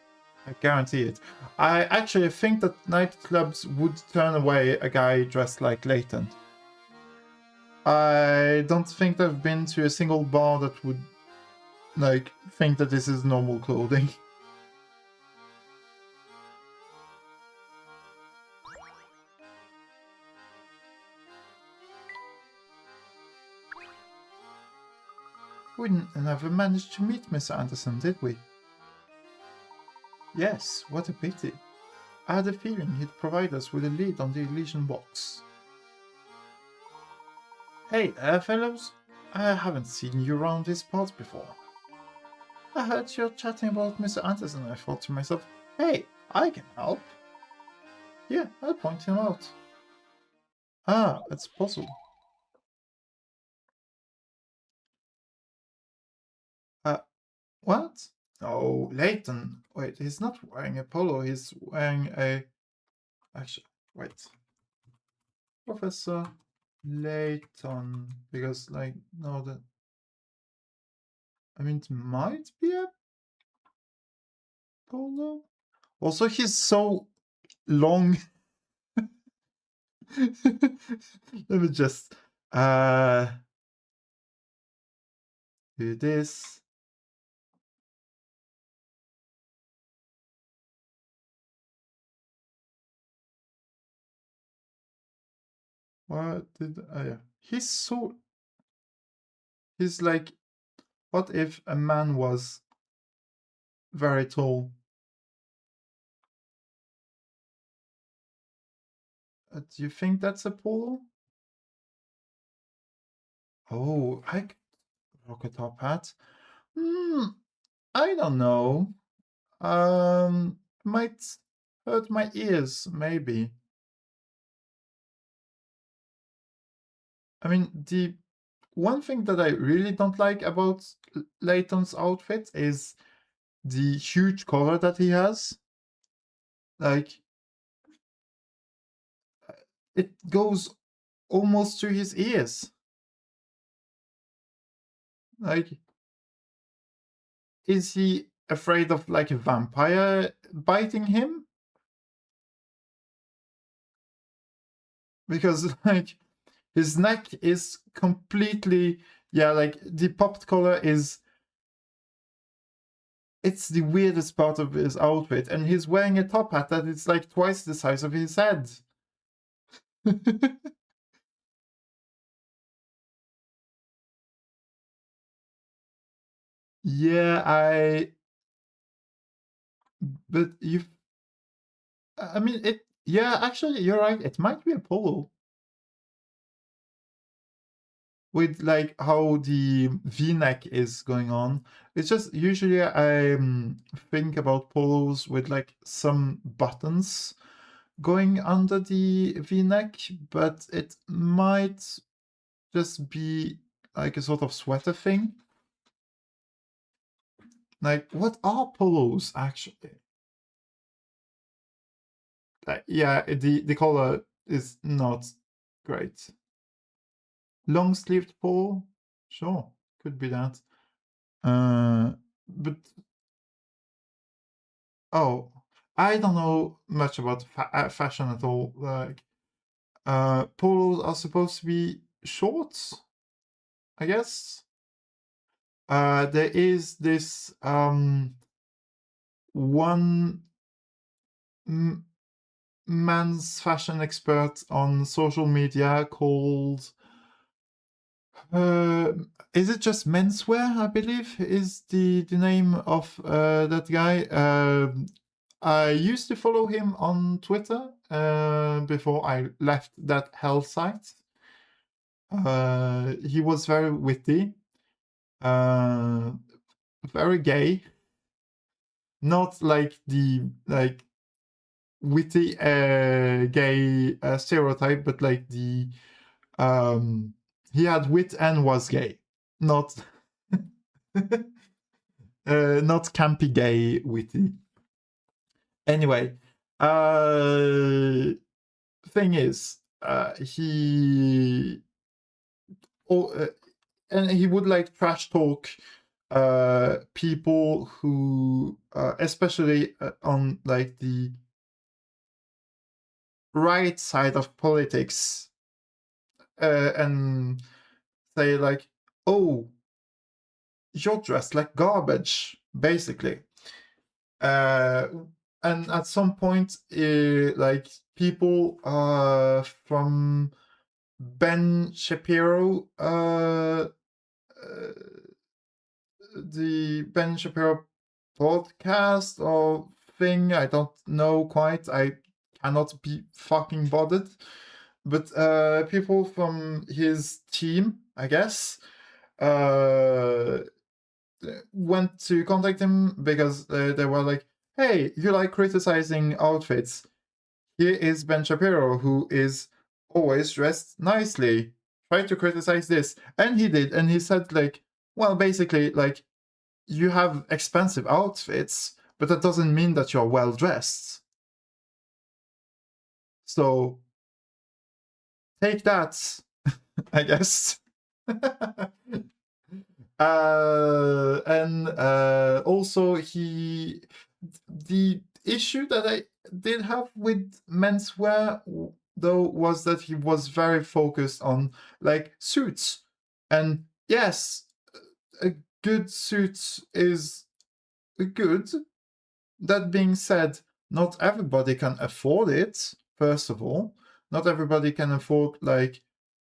I guarantee it. I actually think that nightclubs would turn away a guy dressed like Layton. I don't think I've been to a single bar that would, like, think that this is normal clothing. We never managed to meet Mr. Anderson, did we? Yes, what a pity. I had a feeling he'd provide us with a lead on the Elysian box. Hey, fellows. I haven't seen you around these parts before. I heard you chatting about Mr. Anderson. I thought to myself, hey, I can help. Yeah, I'll point him out. Ah, it's a puzzle. What? Oh, Layton. Wait, he's not wearing a polo, he's wearing a... Actually, wait. Professor Layton. Because, like, no, that... I mean, it might be a polo? Also, he's so long. Let me just... do this. What did I... He's so... He's like... What if a man was very tall? Do you think that's a polo? Oh, I rock a top hat. I don't know. Might hurt my ears, maybe. I mean, the one thing that I really don't like about Layton's outfit is the huge collar that he has. Like, it goes almost to his ears. Like, is he afraid of, like, a vampire biting him? Because, like, his neck is completely... Yeah, like, the popped collar is... It's the weirdest part of his outfit, and he's wearing a top hat that is, like, twice the size of his head. Yeah, but you... I mean, it... Yeah, actually, you're right. It might be a polo. With, like, how the V-neck is going on. It's just, usually I think about polos with, like, some buttons going under the V-neck, but it might just be, like, a sort of sweater thing. Like, what are polos, actually? Yeah, the color is not great. Long-sleeved polo? Sure, could be that. But... Oh, I don't know much about fashion at all. Like, polos are supposed to be shorts, I guess. There is this one men's fashion expert on social media called is it just menswear, I believe is the name of that guy. I used to follow him on Twitter before I left that hell site. He was very witty, very gay, not like the witty gay stereotype, but like the he had wit and was gay, not not campy gay witty. Anyway, thing is, he and he would like trash talk people who especially on like the right side of politics and say like, oh, you're dressed like garbage, basically. And at some point like people from Ben Shapiro the Ben Shapiro podcast or thing, I don't know quite, I cannot be fucking bothered, but people from his team, I guess, went to contact him because they were like, hey, you like criticizing outfits, here is Ben Shapiro, who is always dressed nicely, try to criticize this. And he did, and he said like, well, basically like, you have expensive outfits, but that doesn't mean that you're well dressed. So take that, I guess. And also the issue that I did have with menswear though was that he was very focused on like suits. And yes, a good suit is good. That being said, not everybody can afford it, first of all. Not everybody can afford like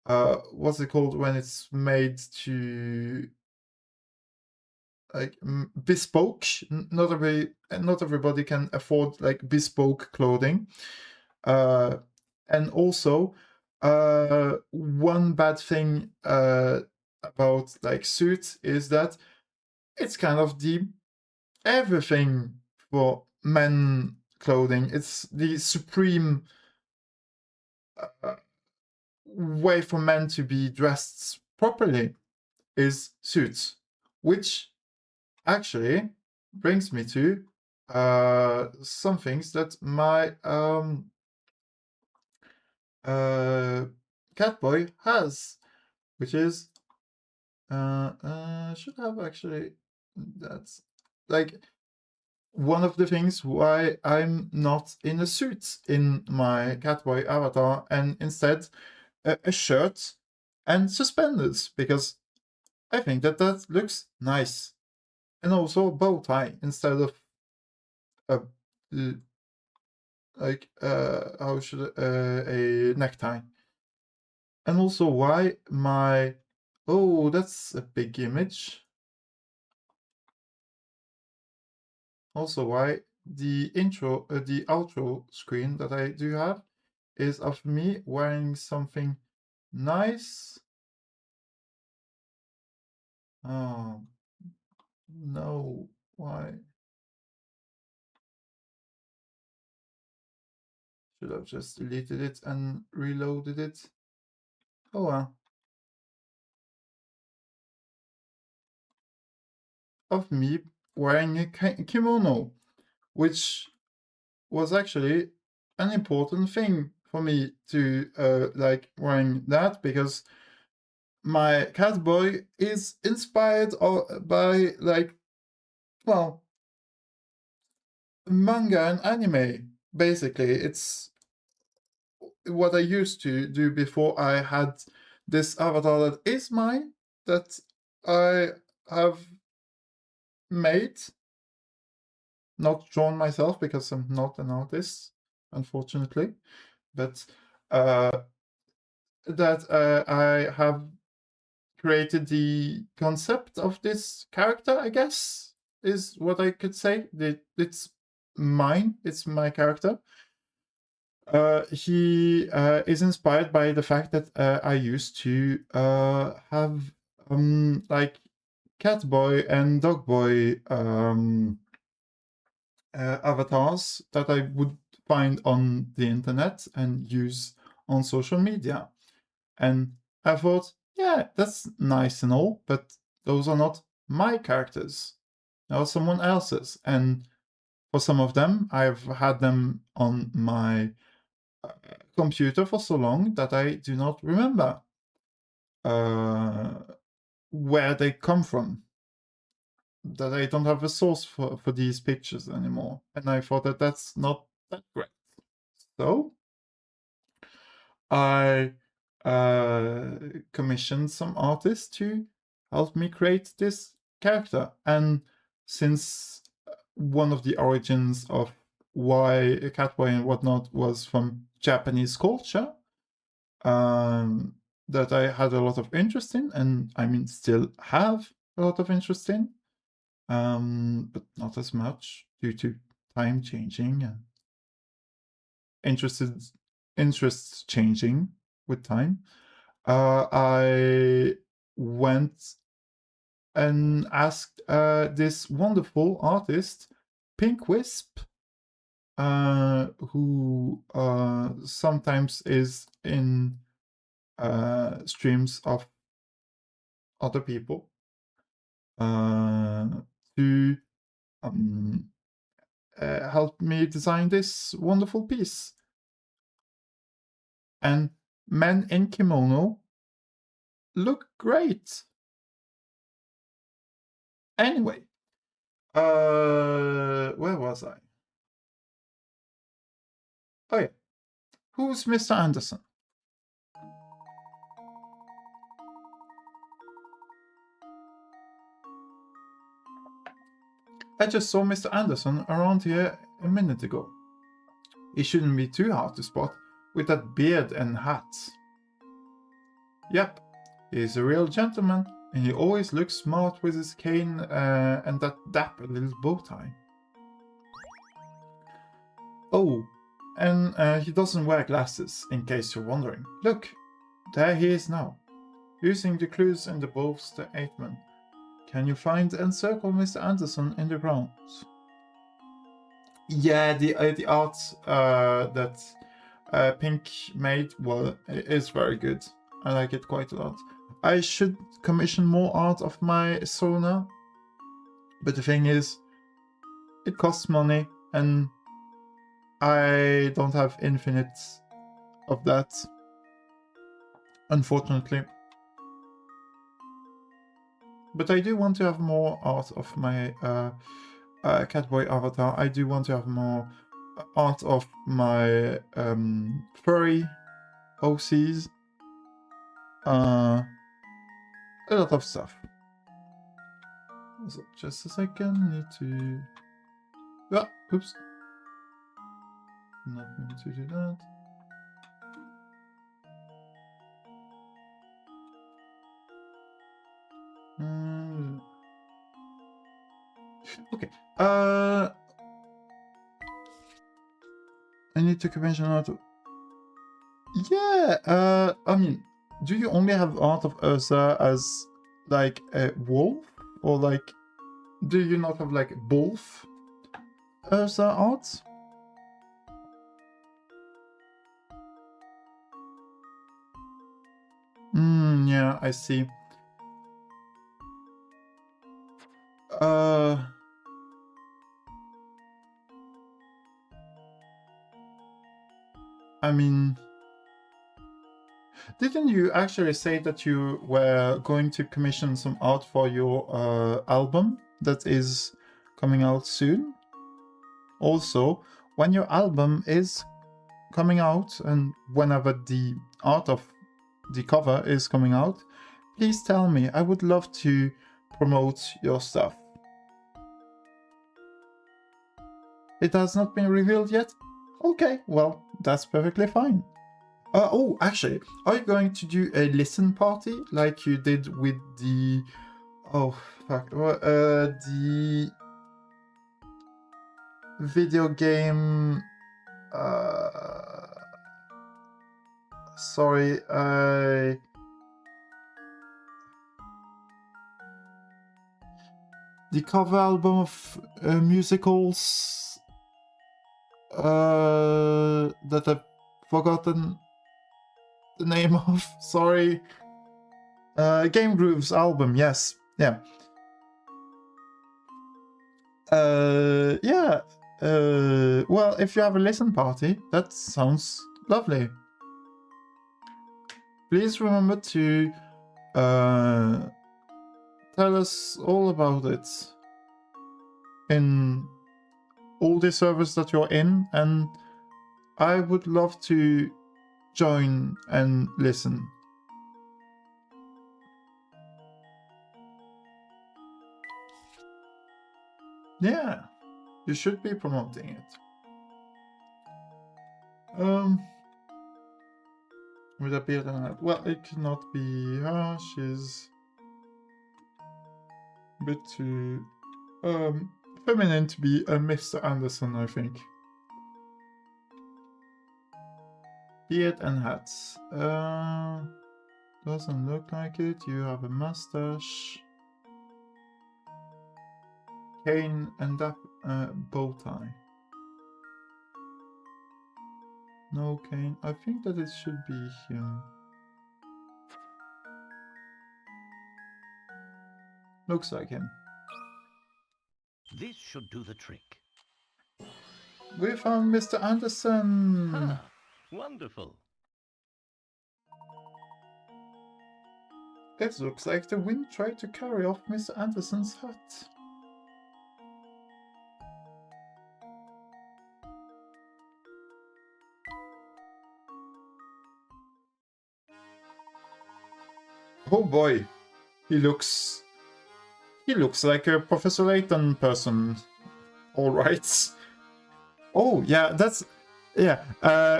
what's it called when it's made to like bespoke. Not everybody can afford like bespoke clothing. And also one bad thing about like suits is that it's kind of the everything for men clothing. It's the supreme way for men to be dressed properly is suits, which actually brings me to some things that my Catboy has, which is should have actually that's like one of the things why I'm not in a suit in my Catboy avatar and instead a shirt and suspenders, because I think that that looks nice. And also a bow tie instead of a like how should a necktie. And also why my that's a big image. Also why the outro screen that I do have is of me wearing something nice. Oh no, why? Should have just deleted it and reloaded it. Oh well. Of me wearing a kimono, which was actually an important thing for me to like wearing that, because my Catboy is inspired by like, well, manga and anime. Basically, it's what I used to do before I had this avatar that is mine, that I have made, not drawn myself because I'm not an artist. unfortunately, but that I have created the concept of this character, I guess, is what I could say. It's mine, it's my character. He is inspired by the fact that I used to have like cat boy and dog boy avatars that I would find on the internet and use on social media. And I thought, yeah, that's nice and all, but those are not my characters. They are someone else's. And for some of them, I've had them on my computer for so long that I do not remember where they come from. That I don't have a source for these pictures anymore. And I thought that that's not that great. So I commissioned some artists to help me create this character. And since one of the origins of why Catboy and whatnot was from Japanese culture, that I had a lot of interest in, and I mean still have a lot of interest in, but not as much due to time changing and interests changing with time. I went and asked this wonderful artist, Pink Wisp, who sometimes is in streams of other people, to help me design this wonderful piece. And men in kimono look great. Anyway, where was I? Oh yeah, who's Mr. Anderson? I just saw Mr. Anderson around here a minute ago. He shouldn't be too hard to spot with that beard and hat. Yep, he's a real gentleman, and he always looks smart with his cane and that dapper little bow tie. Oh, and he doesn't wear glasses, in case you're wondering. Look, there he is now, using the clues in the both's statement. Can you find and circle Mr. Anderson in the grounds? Yeah, the art that Pink made, well, is very good. I like it quite a lot. I should commission more art of my Sona, but the thing is, it costs money, and I don't have infinite of that, unfortunately. But I do want to have more art of my Catboy avatar. I do want to have more art of my furry OCs. A lot of stuff. So just a second, need to... Ah, oops. Not meant to do that. Okay. I need to commission art. Yeah. I mean, do you only have art of Ursa as like a wolf, or like, do you not have like both Ursa art? Yeah, I see. I mean, didn't you actually say that you were going to commission some art for your album that is coming out soon? Also, when your album is coming out and whenever the art of the cover is coming out, please tell me. I would love to promote your stuff. It has not been revealed yet? Okay, well, that's perfectly fine. Oh, actually, are you going to do a listen party like you did with the... Oh, fuck. The video game... Sorry, the cover album of musicals that I've forgotten the name of. Sorry. Game Grooves album, yes. Yeah. Yeah. Well, if you have a listen party, that sounds lovely. Please remember to tell us all about it in all the servers that you're in, and I would love to join and listen. Yeah, you should be promoting it. Would that be that? Well, it cannot be her. She's a bit too feminine to be a Mr. Anderson, I think. Beard and hats. Doesn't look like it. You have a mustache. Cane and that bow tie. No cane. I think that it should be him. Looks like him. This should do the trick. We found Mr. Anderson! Ah, wonderful. It looks like the wind tried to carry off Mr. Anderson's hat. Oh boy, he looks like a Professor Layton person. All right. Oh yeah,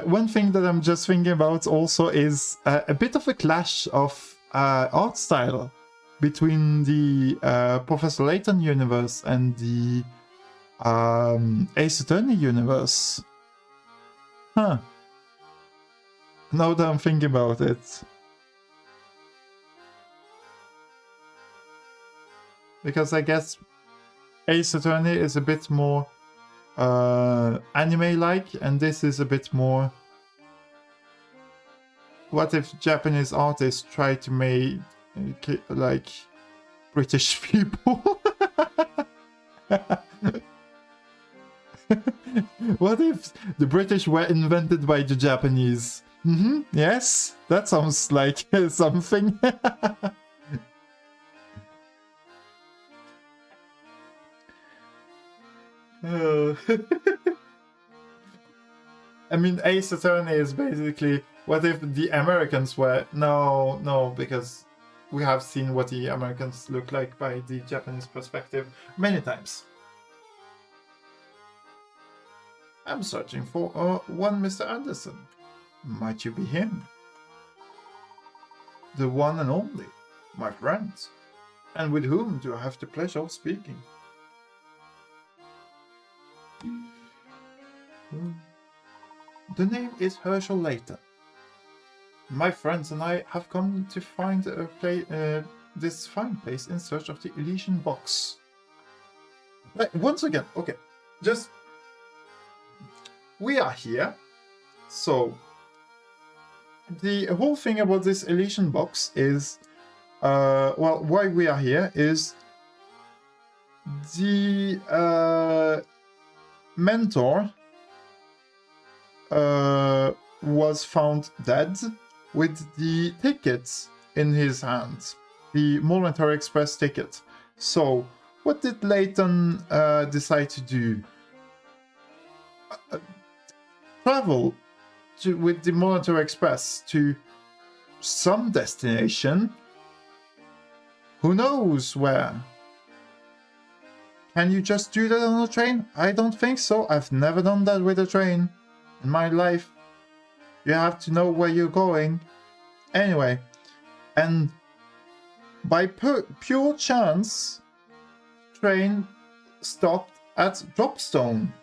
one thing that I'm just thinking about also is a bit of a clash of art style between the Professor Layton universe and the Ace Attorney universe. Huh. Now that I'm thinking about it. Because I guess Ace Attorney is a bit more anime-like, and this is a bit more... What if Japanese artists try to make like British people? What if the British were invented by the Japanese? Yes, that sounds like something. I mean, Ace Attorney is basically, what if the Americans were... No, because we have seen what the Americans look like by the Japanese perspective many times. I'm searching for one Mr. Anderson. Might you be him? The one and only, my friend. And with whom do I have the pleasure of speaking? The name is Herschel Layton. My friends and I have come to find this fine place in search of the Elysian box. Once again, okay, just... We are here, so... The whole thing about this Elysian box is... well, why we are here is... The... mentor... was found dead with the tickets in his hand, the Momentary Express ticket. So, what did Layton decide to do? Travel with the Momentary Express to some destination. Who knows where? Can you just do that on a train? I don't think so. I've never done that with a train. In my life, you have to know where you're going. Anyway, and by pure chance, train stopped at Dropstone.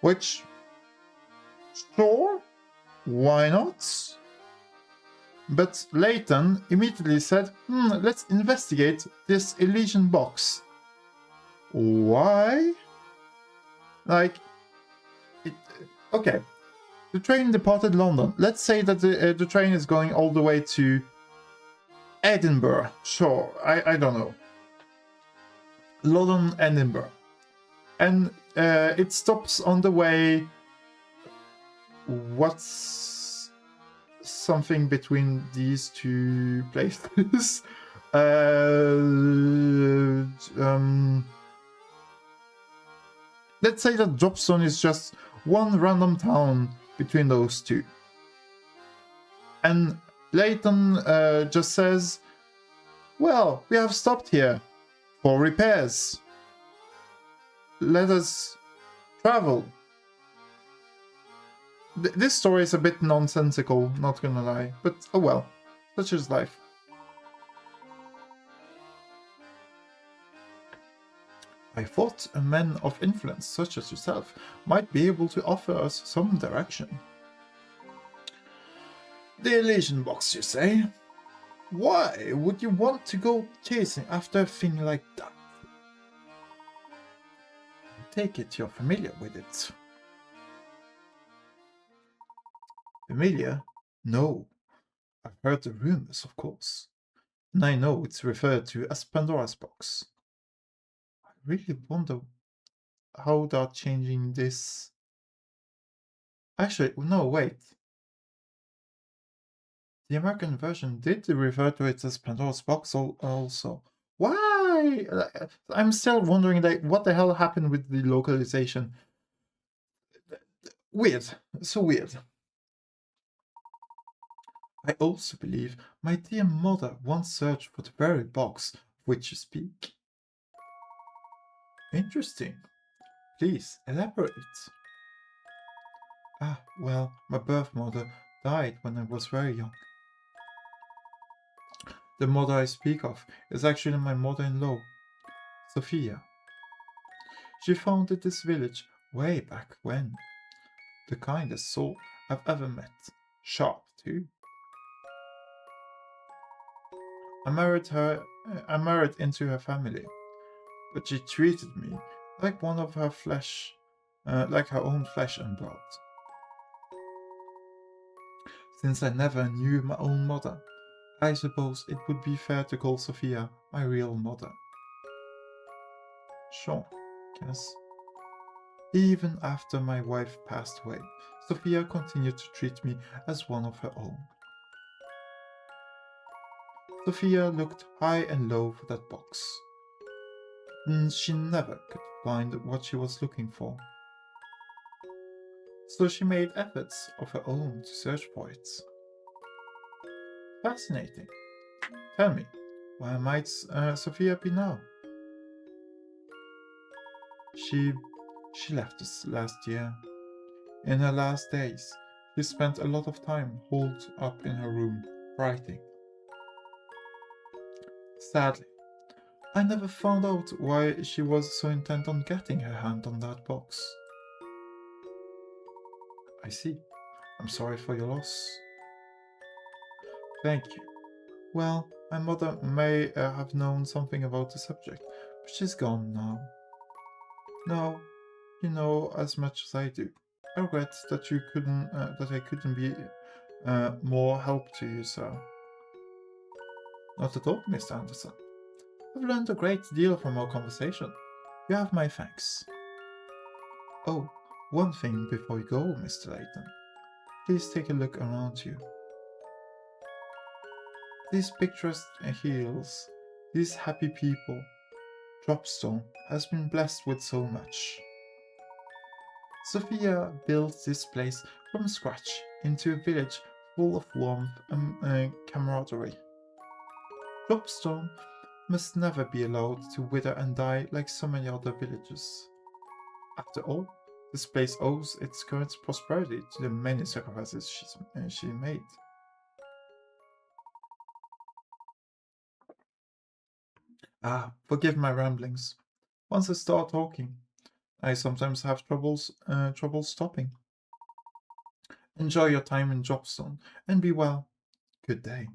Which, sure, why not? But Layton immediately said, let's investigate this Elysian box. Why? Like, okay, the train departed London. Let's say that the train is going all the way to Edinburgh. Sure, I don't know. London, Edinburgh. And it stops on the way. What's something between these two places? Let's say that Dropstone is just one random town between those two. And Layton just says, well, we have stopped here for repairs. Let us travel. This story is a bit nonsensical, not gonna lie, but oh well, such is life. I thought a man of influence such as yourself might be able to offer us some direction. The Elysian box, you say? Why would you want to go chasing after a thing like that? Take it you're familiar with it. Familiar? No. I've heard the rumors, of course. And I know it's referred to as Pandora's box. I really wonder how they're changing this. Actually, no, wait. The American version did refer to it as Pandora's box also. Why? I'm still wondering, like, what the hell happened with the localization. Weird. So weird. I also believe my dear mother once searched for the very box of which you speak. Interesting. Please elaborate. Ah, well, my birth mother died when I was very young. The mother I speak of is actually my mother-in-law, Sophia. She founded this village way back when. The kindest soul I've ever met. Sharp, too. I married into her family, but she treated me like one of her flesh, like her own flesh and blood. Since I never knew my own mother, I suppose it would be fair to call Sophia my real mother. Sure, yes. Even after my wife passed away, Sophia continued to treat me as one of her own. Sophia looked high and low for that box. She never could find what she was looking for. So she made efforts of her own to search for it. Fascinating. Tell me, where might Sophia be now? She left us last year. In her last days, she spent a lot of time holed up in her room, writing. Sadly, I never found out why she was so intent on getting her hand on that box. I see. I'm sorry for your loss. Thank you. Well, my mother may have known something about the subject, but she's gone now. No, you know as much as I do. I regret that I couldn't be more help to you, sir. Not at all, Mr. Anderson. I've learned a great deal from our conversation. You have my thanks. Oh, one thing before you go, Mr. Layton. Please take a look around you. These picturesque hills, these happy people, Dropstone has been blessed with so much. Sophia built this place from scratch into a village full of warmth and camaraderie. Dropstone must never be allowed to wither and die like so many other villages. After all, This place owes its current prosperity to the many sacrifices she made. Forgive my ramblings. Once I start talking, I sometimes have trouble stopping. Enjoy your time in Jobstone, and be well. Good day.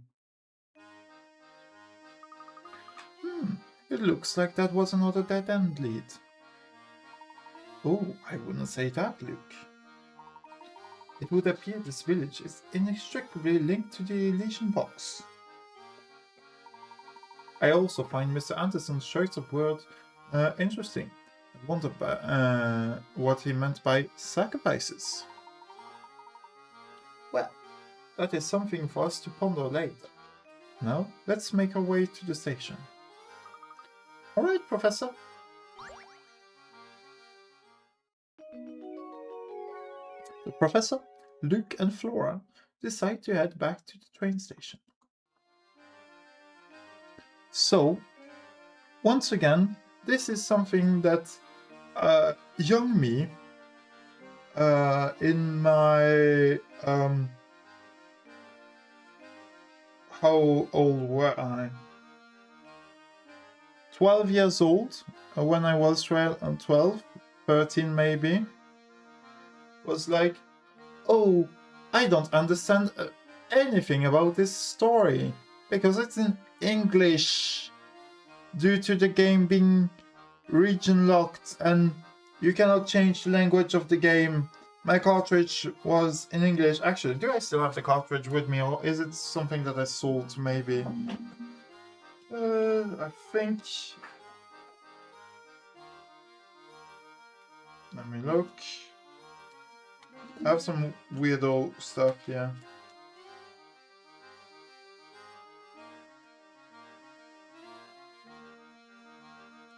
It looks like that was another dead-end lead. Oh, I wouldn't say that, Luke. It would appear this village is inextricably linked to the Elysian box. I also find Mr. Anderson's choice of word interesting. I wonder what he meant by sacrifices. Well, that is something for us to ponder later. Now, let's make our way to the station. Alright, Professor. The Professor, Luke, and Flora decide to head back to the train station. So, once again, this is something that young me in my how old were I? 12 years old when I was 12, 13 maybe. Was like, oh, I don't understand anything about this story because it's in English due to the game being region locked and you cannot change the language of the game. My cartridge was in English. Actually, do I still have the cartridge with me, or is it something that I sold maybe? I think... Let me look. I have some weirdo stuff here.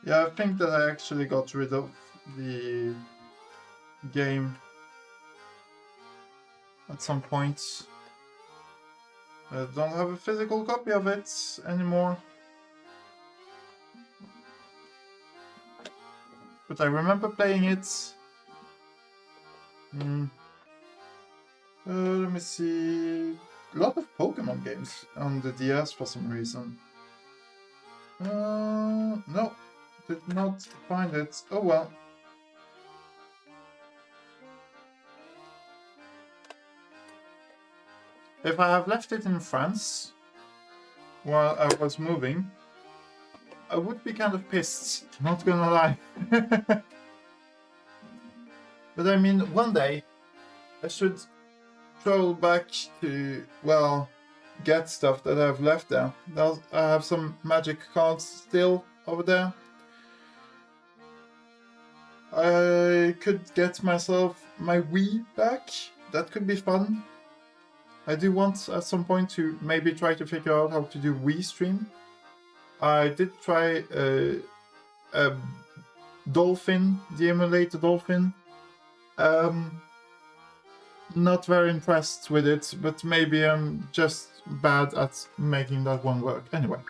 Yeah, I think that I actually got rid of the game at some point. I don't have a physical copy of it anymore. But I remember playing it. Let me see. A lot of Pokemon games on the DS for some reason. No, did not find it. Oh well. If I have left it in France while I was moving, I would be kind of pissed, not gonna lie. But I mean, one day I should travel back to, well, get stuff that I've left there. I have some magic cards still over there. I could get myself my Wii back. That could be fun. I do want at some point to maybe try to figure out how to do Wii stream. I did try Dolphin, the emulator Dolphin. Not very impressed with it, but maybe I'm just bad at making that one work. Anyway.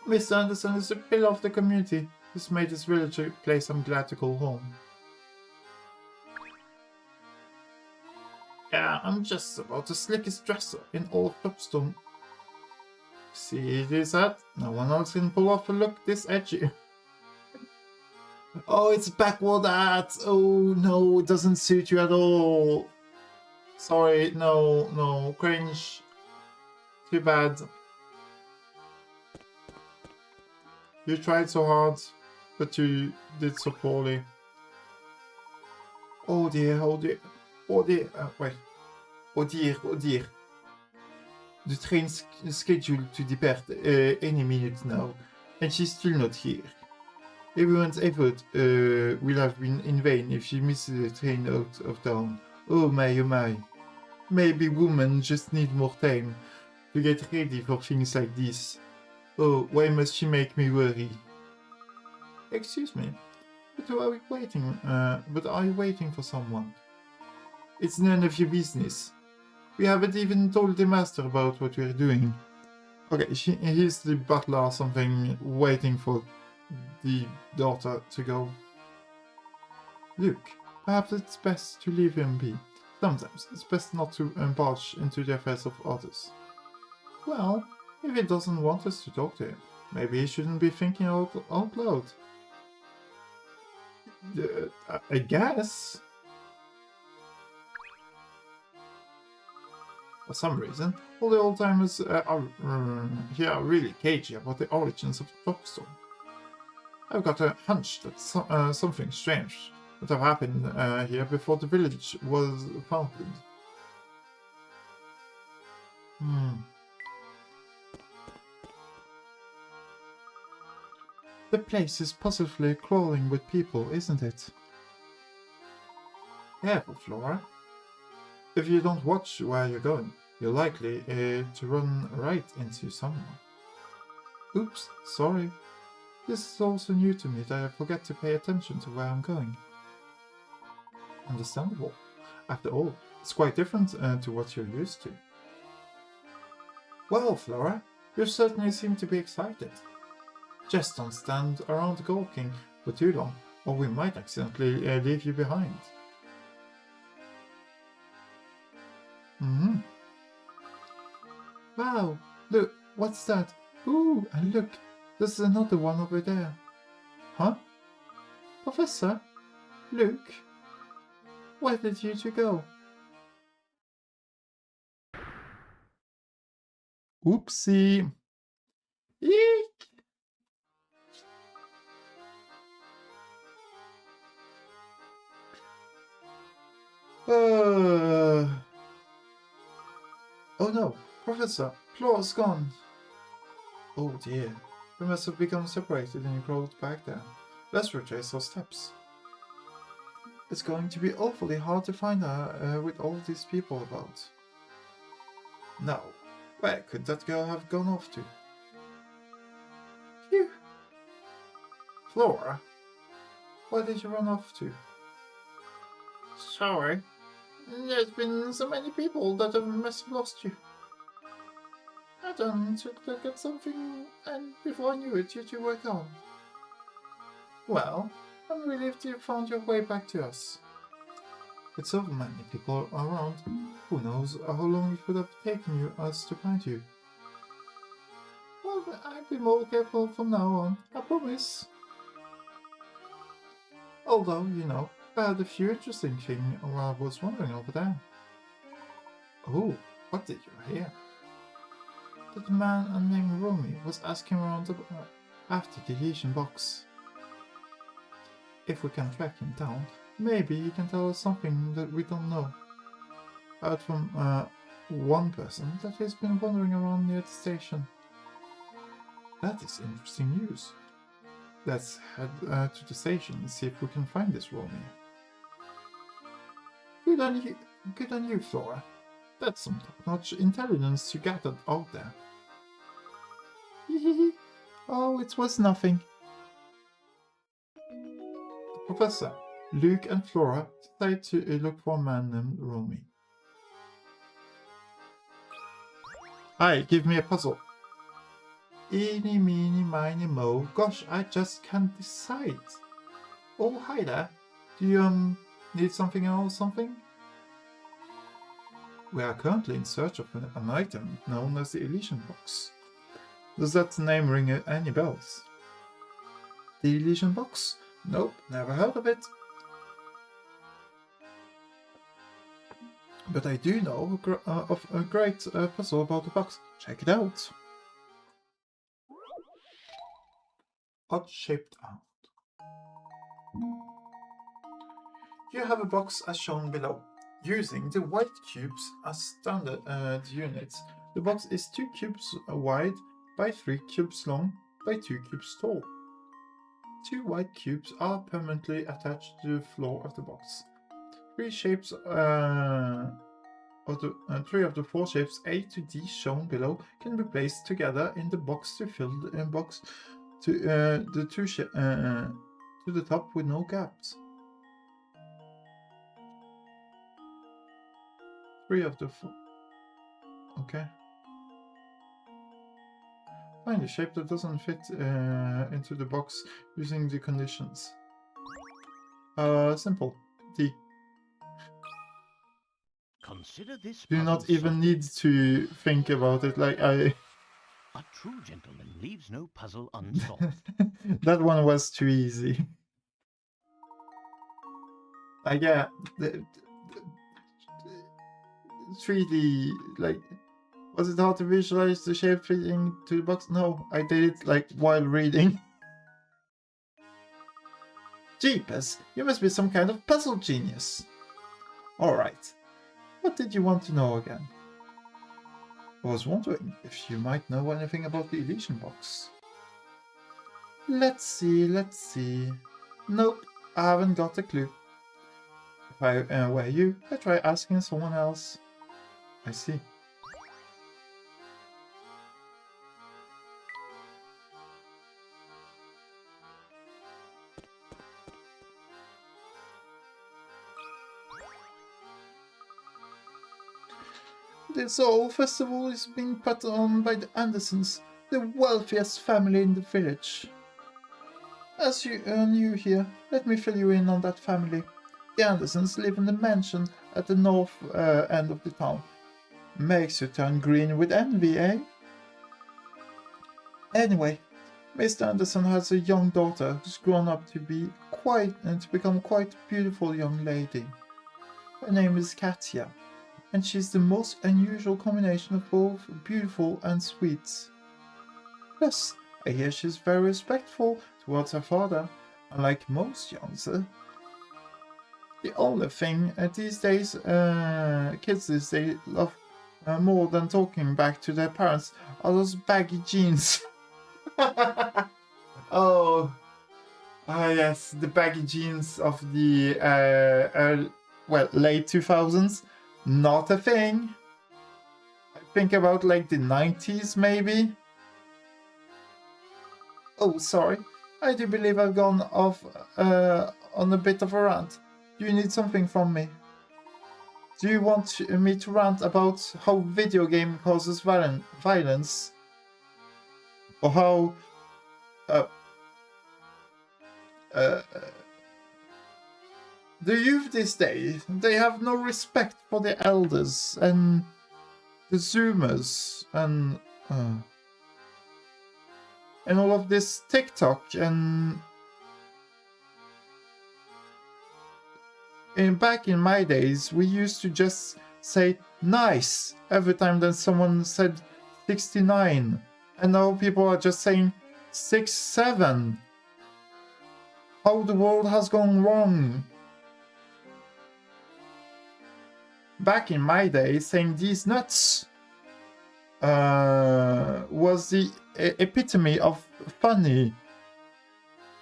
Mr. Anderson is a pillar of the community. This made this village a place I'm glad to call home. Yeah, I'm just about the slickest dresser in all of Topstone. See this hat? No one else can pull off a look this edgy. Oh, it's a backward hat! Oh no, it doesn't suit you at all. Sorry, no, cringe. Too bad. You tried so hard, but you did so poorly. Oh dear, oh dear, oh dear, wait. Oh dear, oh dear. The train scheduled to depart any minute now, and she's still not here. Everyone's effort will have been in vain if she misses the train out of town. Oh my, oh my. Maybe women just need more time to get ready for things like this. Oh, why must she make me worry? Excuse me, but are you waiting for someone? It's none of your business. We haven't even told the master about what we're doing. Okay, he's the butler or something, waiting for the daughter to go. Luke, perhaps it's best to leave him be. Sometimes it's best not to barge into the affairs of others. Well, if he doesn't want us to talk to him, maybe he shouldn't be thinking out loud. I guess. For some reason, all the old-timers here are really cagey about the origins of the Dogstone. I've got a hunch that something strange would have happened here before the village was founded. The place is positively crawling with people, isn't it? Careful, Flora. If you don't watch where you're going, you're likely to run right into someone. Oops, sorry. This is also new to me that I forget to pay attention to where I'm going. Understandable. After all, it's quite different to what you're used to. Well, Flora, you certainly seem to be excited. Just don't stand around gawking for too long, or we might accidentally leave you behind. Wow, look, what's that? Ooh, and look, there's another one over there. Huh? Professor? Luke? Where did you two go? Oopsie. Eek! Oh no, Professor, Flora's gone. Oh dear, we must have become separated and you crawled back there. Let's retrace our steps. It's going to be awfully hard to find her with all these people about. Now, where could that girl have gone off to? Phew! Flora? Where did you run off to? Sorry. There's been so many people that I must have lost you. I took a look at something, and before I knew it, you two were gone. Well, I'm relieved you found your way back to us. With so many people around, who knows how long it would have taken us to find you. Well, I'll be more careful from now on, I promise. Although, you know, I had a few interesting things while I was wandering over there. Oh, what did you hear? That man named Romy was asking around after the Legion box. If we can track him down, maybe he can tell us something that we don't know. I heard from one person that he's been wandering around near the station. That is interesting news. Let's head to the station and see if we can find this Romy. Good on you, Flora. That's some top-notch intelligence you gathered out there. Oh, it was nothing. The Professor, Luke and Flora decided to look for a man named Romy. Hi, give me a puzzle. Eeny, meeny, miny, mo. Gosh, I just can't decide. Oh, hi there. Do you, need something else, something? We are currently in search of an item known as the Elysian Box. Does that name ring any bells? The Elysian Box? Nope, never heard of it. But I do know of a great puzzle about the box. Check it out. Odd-shaped out. You have a box as shown below. Using the white cubes as standard units, the box is 2 cubes wide by 3 cubes long by 2 cubes tall. 2 white cubes are permanently attached to the floor of the box. 3 of the 4 shapes A to D shown below can be placed together in the box to fill the box to the top with no gaps. 3 of the 4. Okay. Find a shape that doesn't fit into the box using the conditions. Simple. D. Consider this Do puzzle not even solved. need to think about it. Like I. A true gentleman leaves no puzzle unsolved. That one was too easy. Yeah, the 3D, like, was it hard to visualize the shape fitting to the box? No, I did it like while reading. Jeepers, you must be some kind of puzzle genius. Alright, what did you want to know again? I was wondering if you might know anything about the illusion box. Let's see. Nope, I haven't got a clue. If I were you, I'd try asking someone else. I see. This whole festival is being put on by the Andersons, the wealthiest family in the village. As you are new here, let me fill you in on that family. The Andersons live in the mansion at the north end of the town. Makes you turn green with envy, eh? Anyway, Mr. Anderson has a young daughter who's grown up to become quite a beautiful young lady. Her name is Katya, and she's the most unusual combination of both beautiful and sweet. Plus, I hear she's very respectful towards her father, unlike most youngsters. The only thing these days, kids these days love more than talking back to their parents are those baggy jeans. Oh, yes, the baggy jeans of the late 2000s. Not a thing. I think about like the 90s maybe. Oh, sorry. I do believe I've gone off on a bit of a rant. Do you need something from me? Do you want me to rant about how video game causes violence? Or how the youth this day, they have no respect for the elders and the Zoomers and all of this TikTok and back in my days, we used to just say nice every time that someone said 69. And now people are just saying 67. How the world has gone wrong. Back in my day, saying these nuts was the epitome of funny.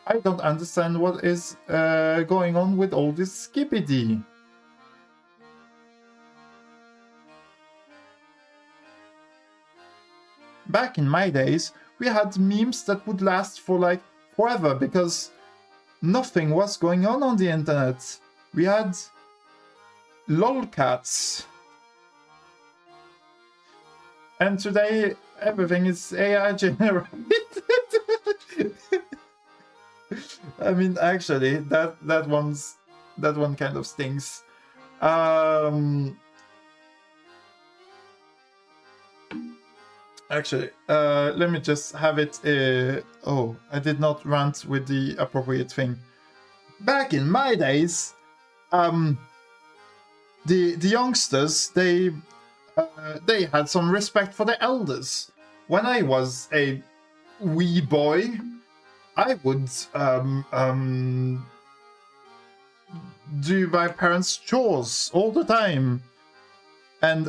I don't understand what is going on with all this skibbity. Back in my days, we had memes that would last for like forever because nothing was going on the internet. We had lolcats. And today, everything is AI generated. I mean, actually, that one kind of stings. Actually, let me just have it. Oh, I did not rant with the appropriate thing. Back in my days, the youngsters they had some respect for the elders. When I was a wee boy, I would do my parents' chores all the time, and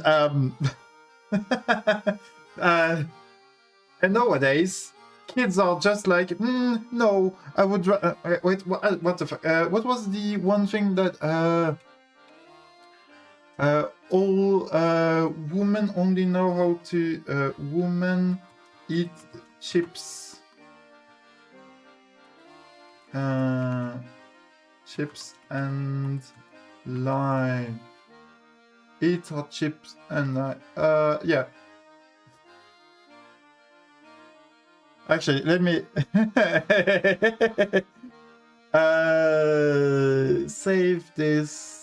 and nowadays kids are just like, no, I would wait. What the fuck? What was the one thing that all women only know how to women eat chips. Chips and lime. Eat hot chips and lime. Yeah. Actually, let me Save this.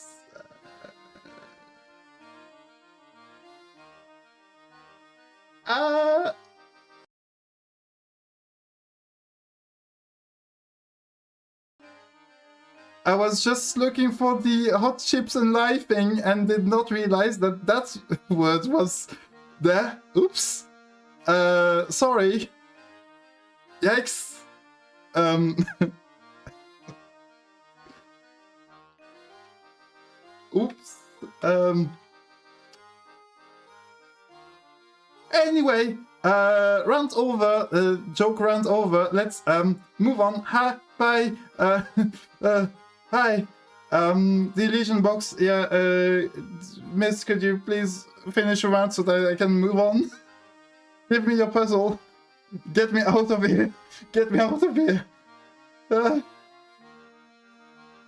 I was just looking for the hot chips and live thing and did not realize that that word was there. Oops. Sorry. Yikes. Oops. Anyway, rant over, joke rant over. Let's move on. Hi, bye. Hi. The Elysian box. Yeah, Miss, could you please finish your rant so that I can move on? Give me your puzzle. Get me out of here. Get me out of here.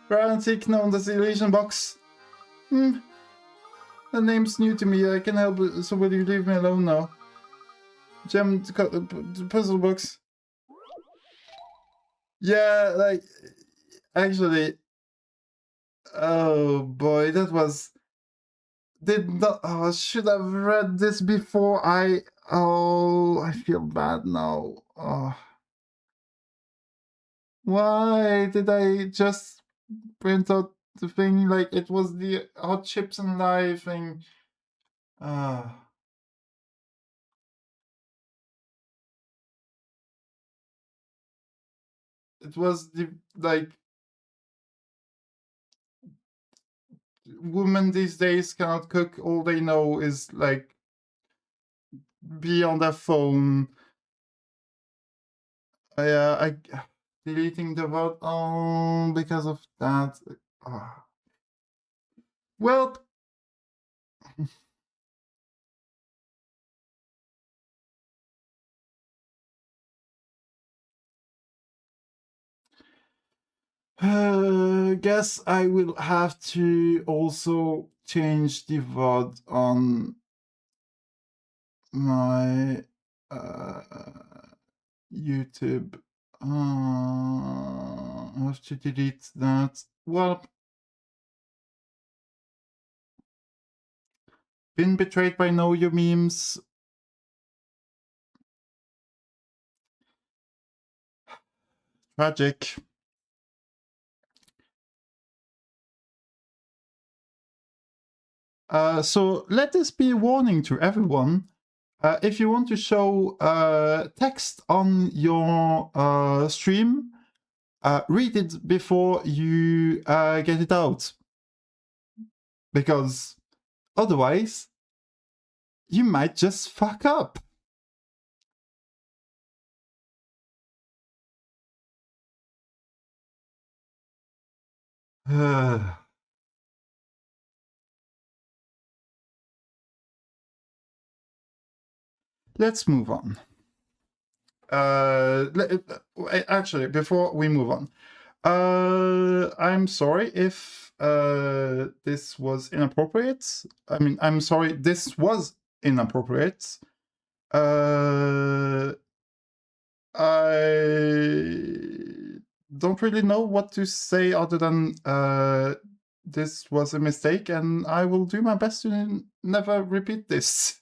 Rantic known as the Elysian box. The name's new to me. I can help, so will you leave me alone now? Gem puzzle box. Yeah, like, actually, oh boy, that was, did not, oh, I should have read this before I feel bad now. Oh. Why did I just print out the thing like it was the hot chips and live thing? It was the, like, women these days cannot cook. All they know is, like, be on their phone. I deleting the vote because of that. Well, guess I will have to also change the VOD on my YouTube. I have to delete that. Well, been betrayed by Know Your Memes. Tragic. So let this be a warning to everyone. If you want to show text on your stream, read it before you get it out. Because otherwise, you might just fuck up. Let's move on. Actually, before we move on, I'm sorry if this was inappropriate. I mean, I'm sorry this was inappropriate. I don't really know what to say other than this was a mistake, and I will do my best to never repeat this.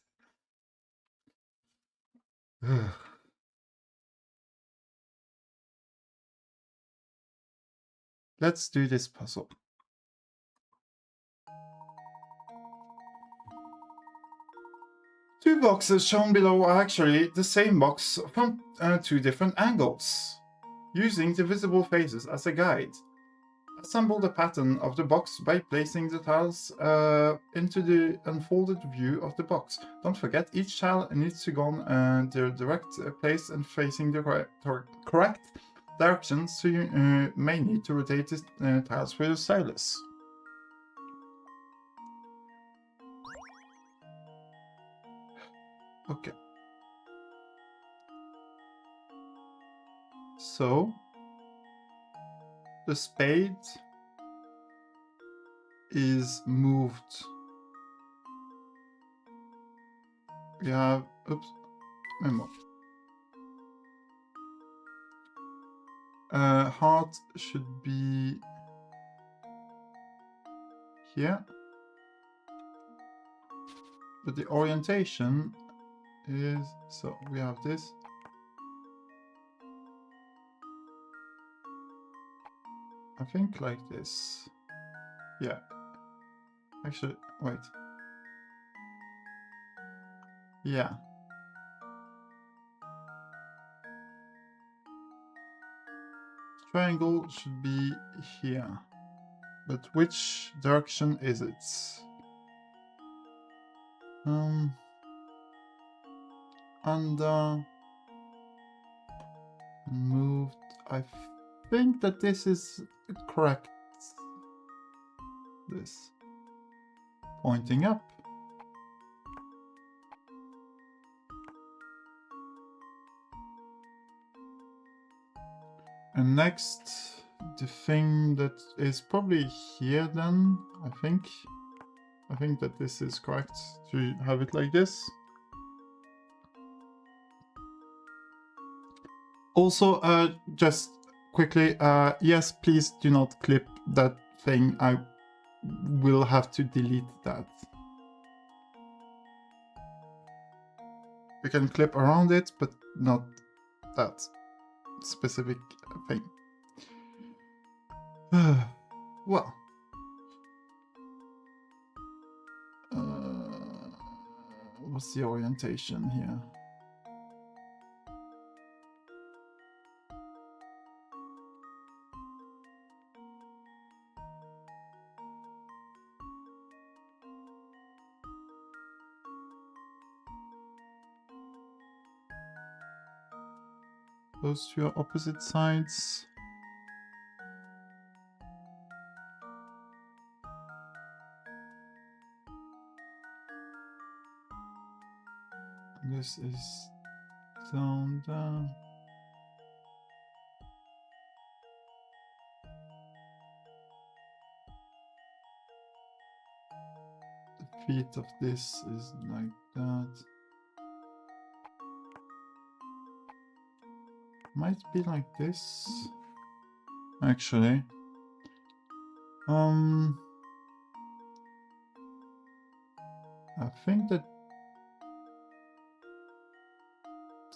Let's do this puzzle. Two boxes shown below are actually the same box from two different angles. Using the visible faces as a guide, assemble the pattern of the box by placing the tiles into the unfolded view of the box. Don't forget, each tile needs to go on their direct place and facing the correct direction, so you may need to rotate the tiles with a stylus. Okay. So, the spade is moved. We have, oops, memo. Heart should be here. But the orientation is... So we have this. I think like this. Yeah. Actually, wait. Yeah. Triangle should be here. But which direction is it? Under... Moved. I think that this is correct. This. Pointing up. And next, the thing that is probably here then, I think. I think that this is correct to have it like this. Also, just quickly, yes, please do not clip that thing. I will have to delete that. You can clip around it, but not that specific thing. Well. What's the orientation here? Those two are opposite sides. This is down, down. The feet of this is like that. Might be like this. Actually. I think that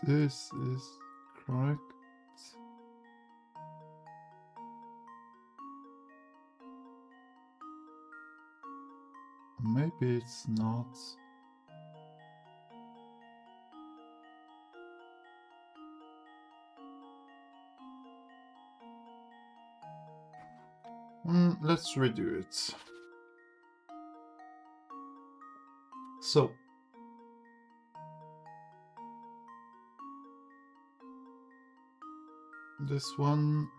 this is correct. Maybe it's not. Let's redo it. So. This one.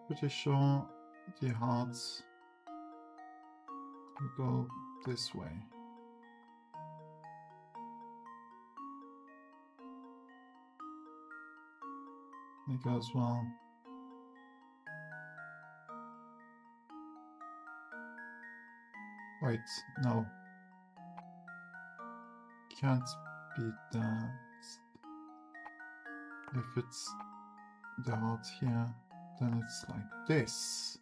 Pretty sure the hearts will go this way. It goes well. Wait, no. Can't be that. If it's the heart here, then it's like this.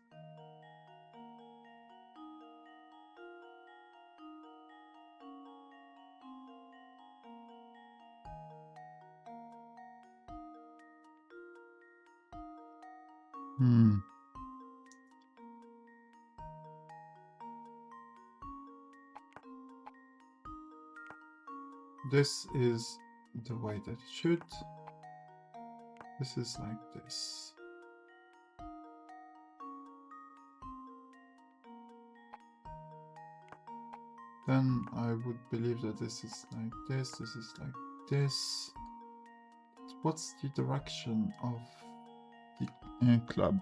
This is the way that it should. This is like this. Then I would believe that this is like this is like this. What's the direction of the club?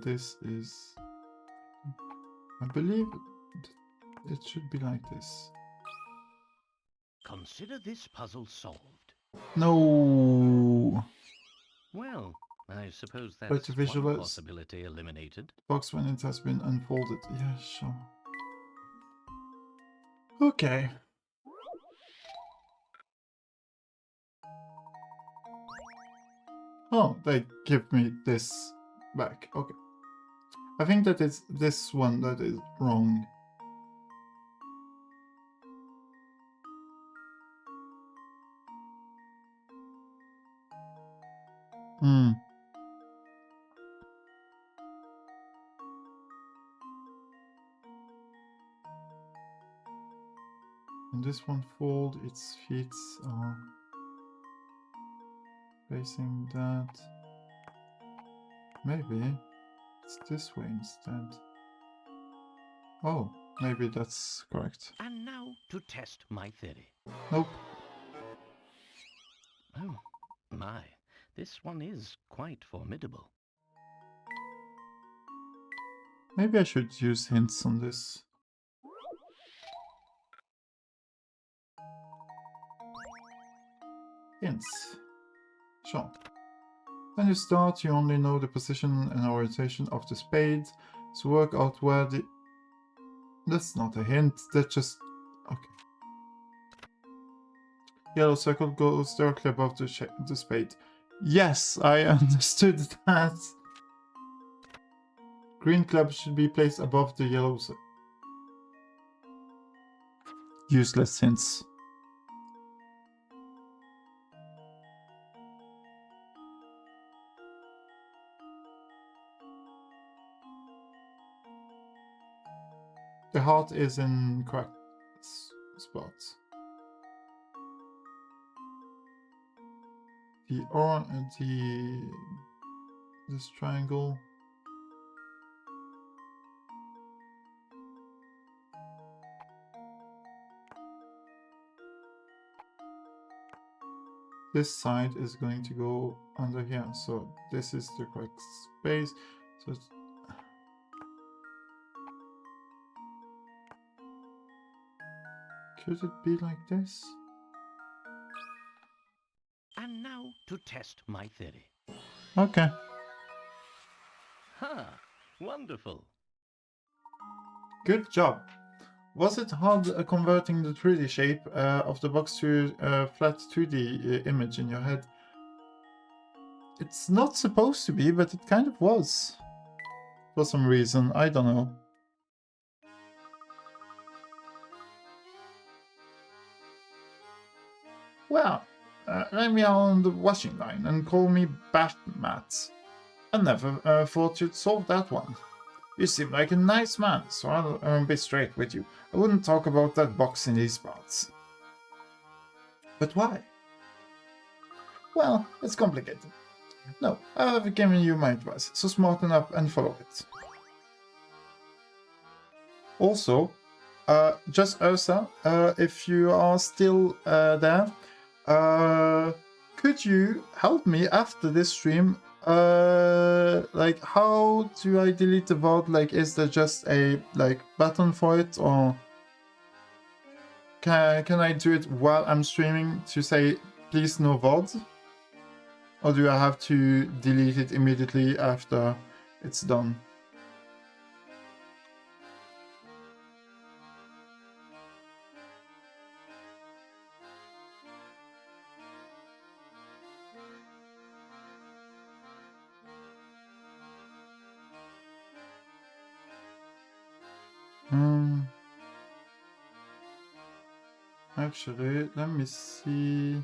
This is... I believe it should be like this. Consider this puzzle solved. No! Well, I suppose Try that's to one visualize possibility eliminated. box when it has been unfolded. Yeah, sure. Okay. Oh, they give me this back. Okay. I think that it's this one that is wrong. Hmm. And this one fold, its feet are facing that. Maybe it's this way instead. Oh, maybe that's correct. And now to test my theory. Nope. Oh, my. This one is quite formidable. Maybe I should use hints on this. Hints. Sure. When you start, you only know the position and orientation of the spade, so work out where the... That's not a hint, that's just... Okay. Yellow circle goes directly above the spade. Yes, I understood that. Green club should be placed above the yellow circle. Useless hints. The heart is in correct spots. This triangle. This side is going to go under here, so this is the correct space. So it's... Could it be like this? And now to test my theory. Okay. Ha! Wonderful. Good job. Was it hard converting the 3D shape of the box to a flat 2D image in your head? It's not supposed to be, but it kind of was. For some reason, I don't know. Well, lay me on the washing line and call me bath mats. I never thought you'd solve that one. You seem like a nice man, so I'll be straight with you. I wouldn't talk about that box in these parts. But why? Well, it's complicated. No, I've given you my advice, so smarten up and follow it. Also, just Ursa, if you are still there, could you help me after this stream? Like, how do I delete the VOD? Like, is there just a button for it, or can I do it while I'm streaming to say please no VOD? Or do I have to delete it immediately after it's done? Actually, let me see.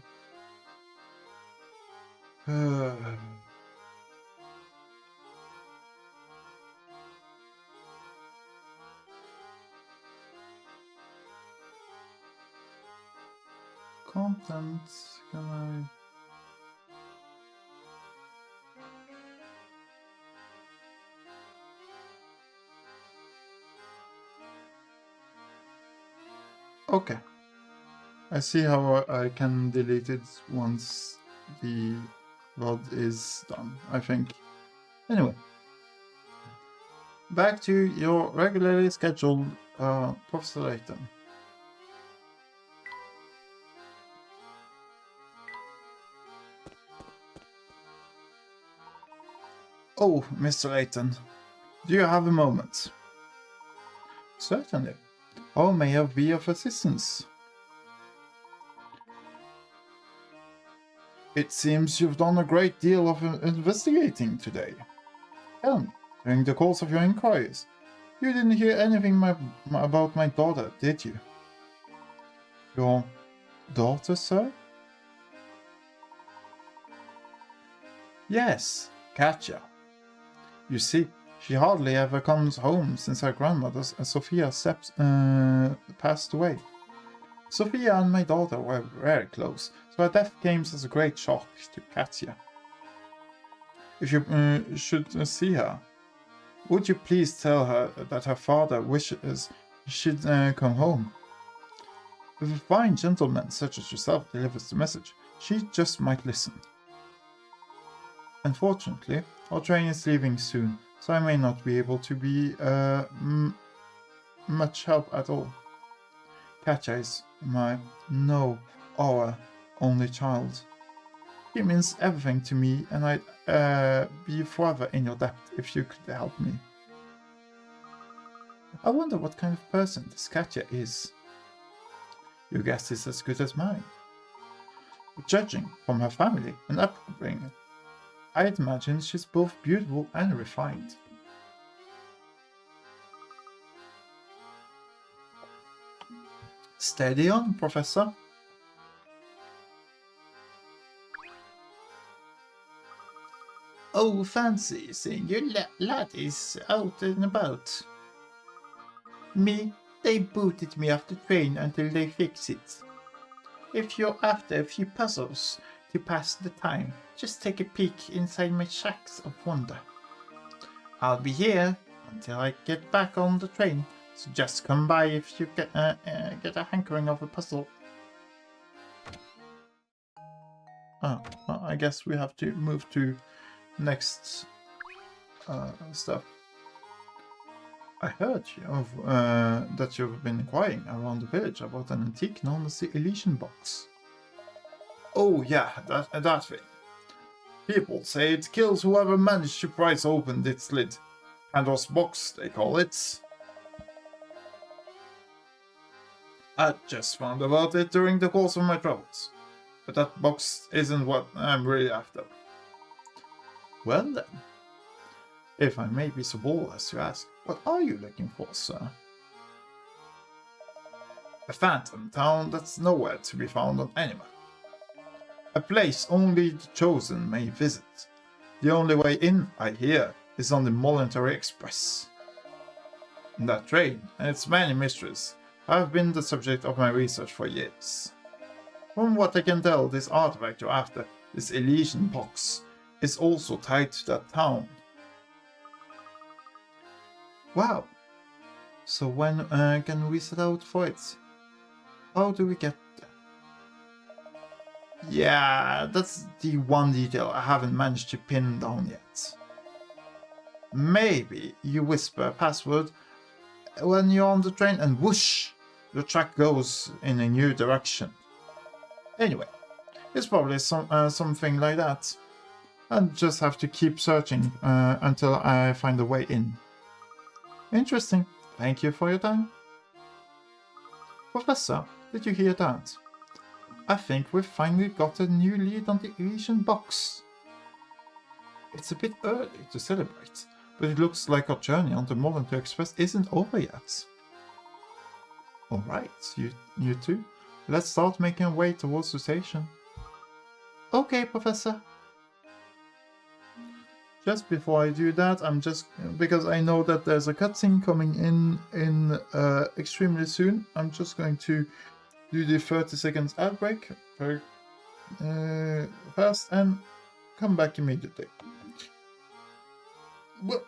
Content, can Okay. I see how I can delete it once the VOD is done, I think. Anyway. Back to your regularly scheduled Professor Layton. Oh, Mr. Layton, do you have a moment? Certainly. How may I be of assistance? It seems you've done a great deal of investigating today. Tell me, during the course of your inquiries, you didn't hear anything about my daughter, did you? Your daughter, sir? Yes, Katja. You see, she hardly ever comes home since her grandmother, Sophia, passed away. Sophia and my daughter were very close, so her death came as a great shock to Katja. If you should see her, would you please tell her that her father wishes she'd come home? If a fine gentleman such as yourself delivers the message, she just might listen. Unfortunately, our train is leaving soon, so I may not be able to be much help at all. Katja is our only child. She means everything to me, and I'd be forever in your debt if you could help me. I wonder what kind of person this Katja is. Your guess is as good as mine. Judging from her family and upbringing, I'd imagine she's both beautiful and refined. Steady on, Professor. Oh, fancy seeing you laddies out and about. Me, they booted me off the train until they fix it. If you're after a few puzzles to pass the time, just take a peek inside my shacks of wonder. I'll be here until I get back on the train, so just come by if you get a hankering of a puzzle. Oh, well, I guess we have to move to next stuff. I heard that you've been inquiring around the village about an antique known as the Elysian Box. Oh yeah, that thing. People say it kills whoever managed to prise open its lid. Pandora's box, they call it. I just found about it during the course of my travels. But that box isn't what I'm really after. Well then, if I may be so bold as to ask, what are you looking for, sir? A phantom town that's nowhere to be found on any map. A place only the chosen may visit. The only way in, I hear, is on the Momentary Express. That train and its many mysteries have been the subject of my research for years. From what I can tell, this artifact you're after, this Elysian box, is also tied to that town. Wow! So when can we set out for it? How do we get there? Yeah, that's the one detail I haven't managed to pin down yet. Maybe you whisper a password when you're on the train and whoosh, your track goes in a new direction. Anyway, it's probably something like that. I'll just have to keep searching until I find a way in. Interesting. Thank you for your time. Professor, did you hear that? I think we've finally got a new lead on the Elysian Box. It's a bit early to celebrate, but it looks like our journey on the Momentary Express isn't over yet. Alright, you two, let's start making our way towards the station. Okay, Professor. Just before I do that, because I know that there's a cutscene coming in extremely soon, I'm just going to do the 30 seconds ad break very fast and come back immediately. Well,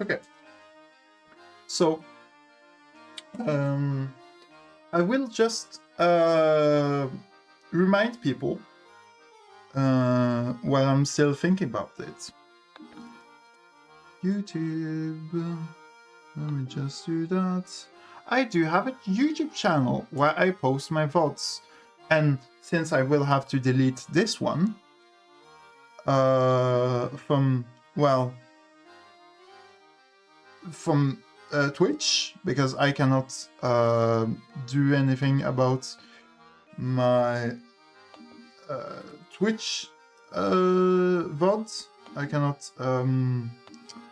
Okay. So, I will just remind people while I'm still thinking about it. YouTube. Let me just do that. I do have a YouTube channel where I post my VODs. And since I will have to delete this one from Twitch, because I cannot do anything about my Twitch VOD. I cannot,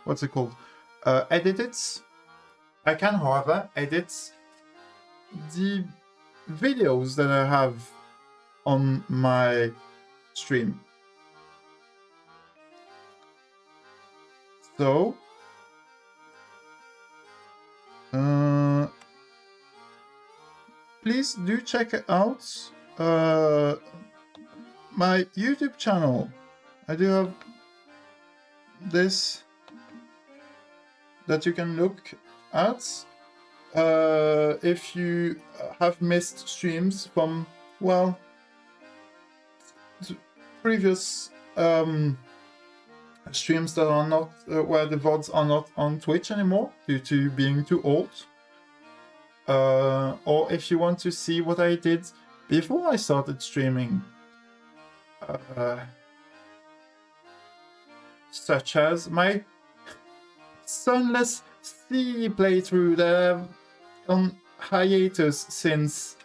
what's it called? Edit it. I can, however, edit the videos that I have on my stream. So, please do check out my YouTube channel. I do have this that you can look at if you have missed streams from, well, previous streams that are not where the VODs are not on Twitch anymore due to being too old. Or if you want to see what I did before I started streaming, such as my Sunless Sea playthrough that I'm on hiatus since.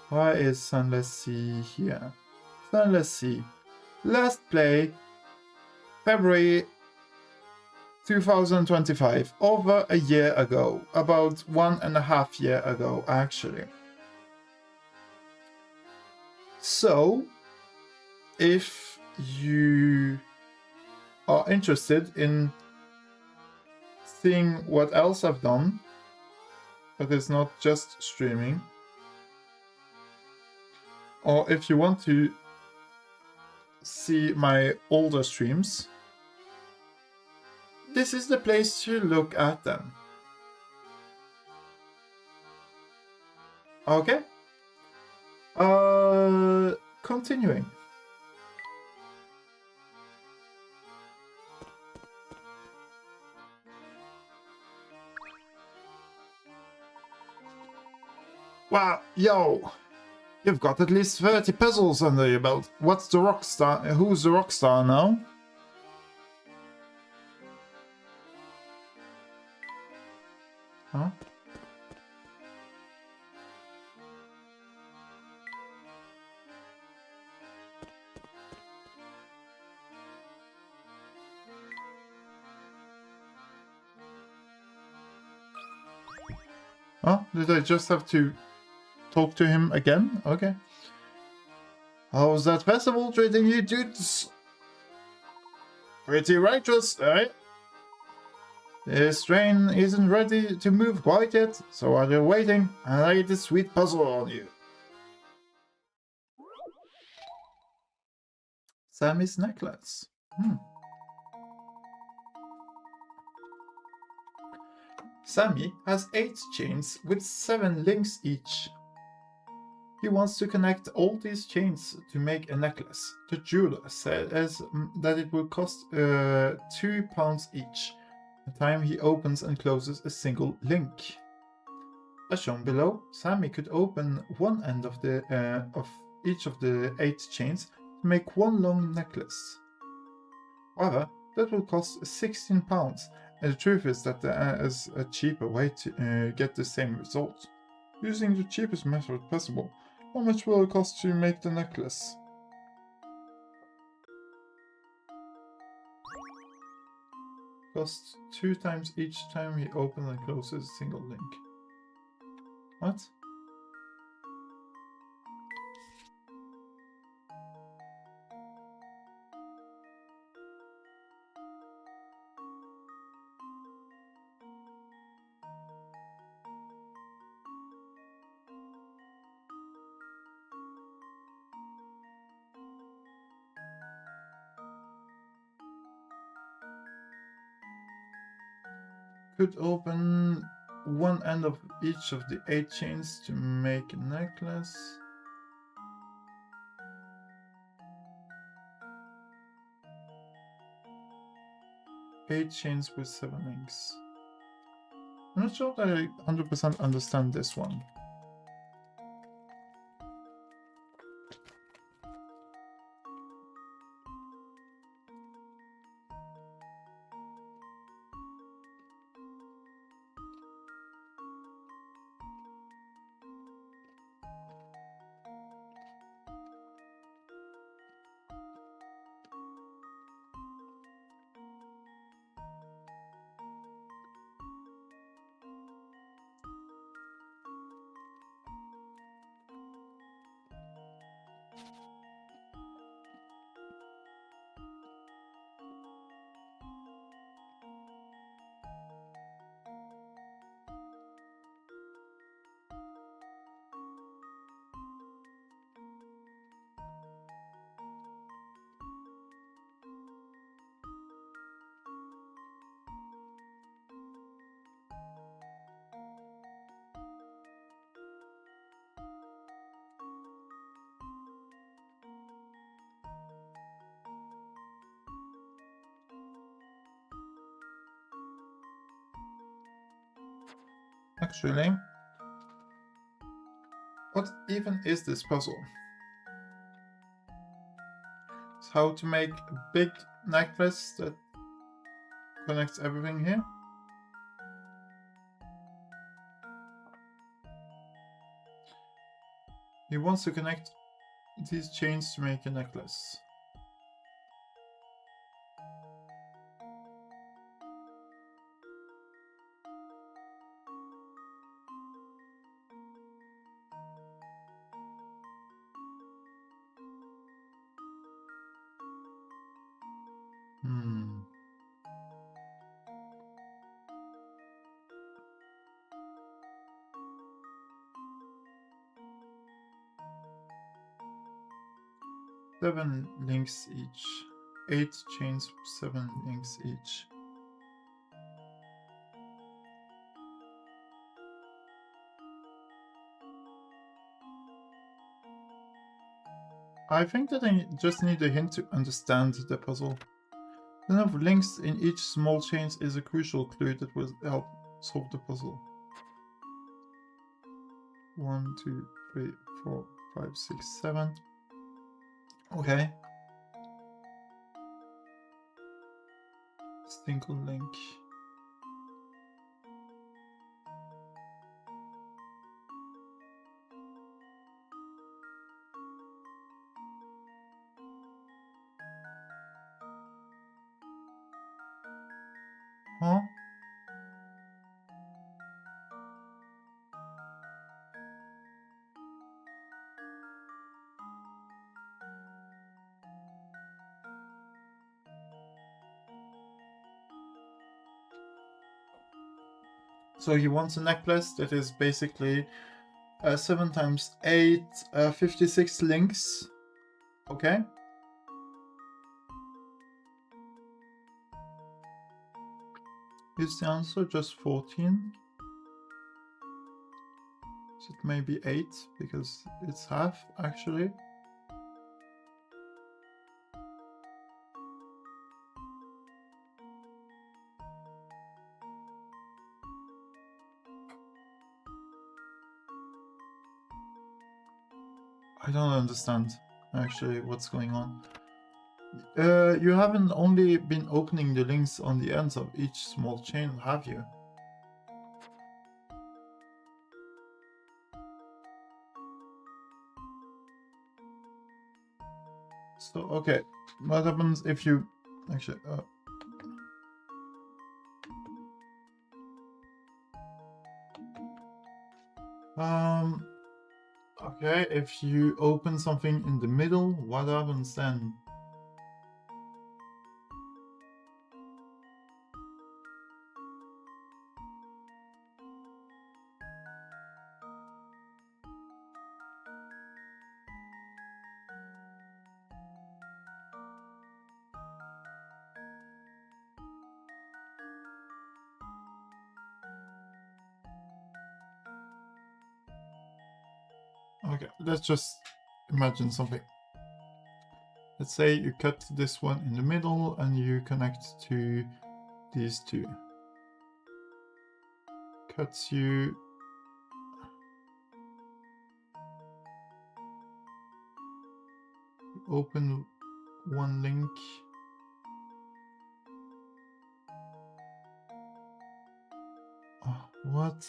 Why is Sunless Sea here? Sunless Sea. Last play, February 2025, over a year ago, about 1.5 years ago, actually. So, if you are interested in seeing what else I've done, but it's not just streaming, or if you want to see my older streams, this is the place to look at them. Okay? Continuing. Wow, yo! You've got at least 30 puzzles under your belt. What's the rock star? Who's the rock star now? Huh? Oh, did I just have to talk to him again? Okay. How's that festival treating you dudes? Pretty righteous, eh? This train isn't ready to move quite yet, so while you're waiting, I laid this sweet puzzle on you. Sammy's necklace. Sammy has 8 chains with 7 links each. He wants to connect all these chains to make a necklace. The jeweler says that it will cost £2 each, the time he opens and closes a single link. As shown below, Sammy could open one end of each of the 8 chains to make one long necklace. However, that will cost £16, and the truth is that there is a cheaper way to get the same result. Using the cheapest method possible, how much will it cost to make the necklace? Costs 2 times each time he opens and closes a single link. What? could open one end of each of the 8 chains to make a necklace. Eight chains with 7 links. I'm not sure that I 100% understand this one. Actually, what even is this puzzle? It's how to make a big necklace that connects everything here. He wants to connect these chains to make a necklace. Hmm. Seven links each. 8 chains, 7 links each. I think that I just need a hint to understand the puzzle. The number of links in each small chain is a crucial clue that will help solve the puzzle. 1, 2, 3, 4, 5, 6, 7. Okay. Single link. Huh? So he wants a necklace that is basically 7 times 8, 56 links. Okay. Is the answer just 14? So it may be 8 because it's half actually. I don't understand actually what's going on. You haven't only been opening the links on the ends of each small chain, have you? So, okay, what happens if you actually okay, if you open something in the middle, what happens then? Okay, let's just imagine something. Let's say you cut this one in the middle and you connect to these two. Cuts you. Open one link. Oh, what?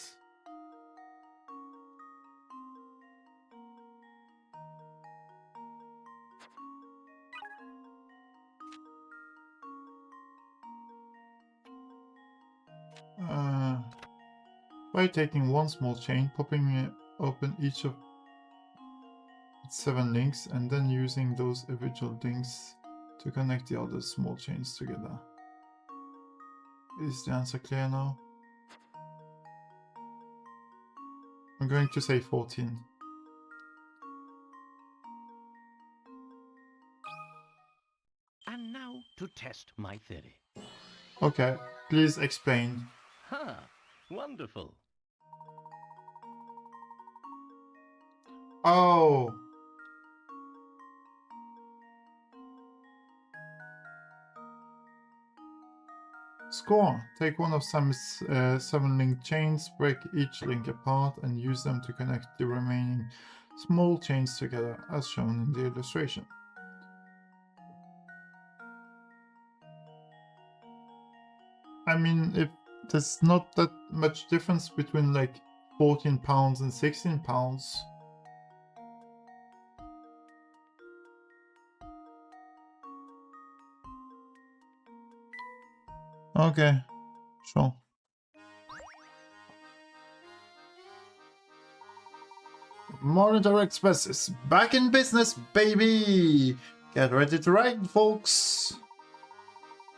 By taking one small chain, popping open each of its 7 links, and then using those individual links to connect the other small chains together. Is the answer clear now? I'm going to say 14. And now to test my theory. Okay, please explain. Ha! Wonderful. Oh! Score! Take one of Sam's 7 link chains, break each link apart, and use them to connect the remaining small chains together, as shown in the illustration. I mean, if there's not that much difference between like 14 pounds and 16 pounds. Okay, sure. Monitor Express is back in business, baby! Get ready to ride, folks!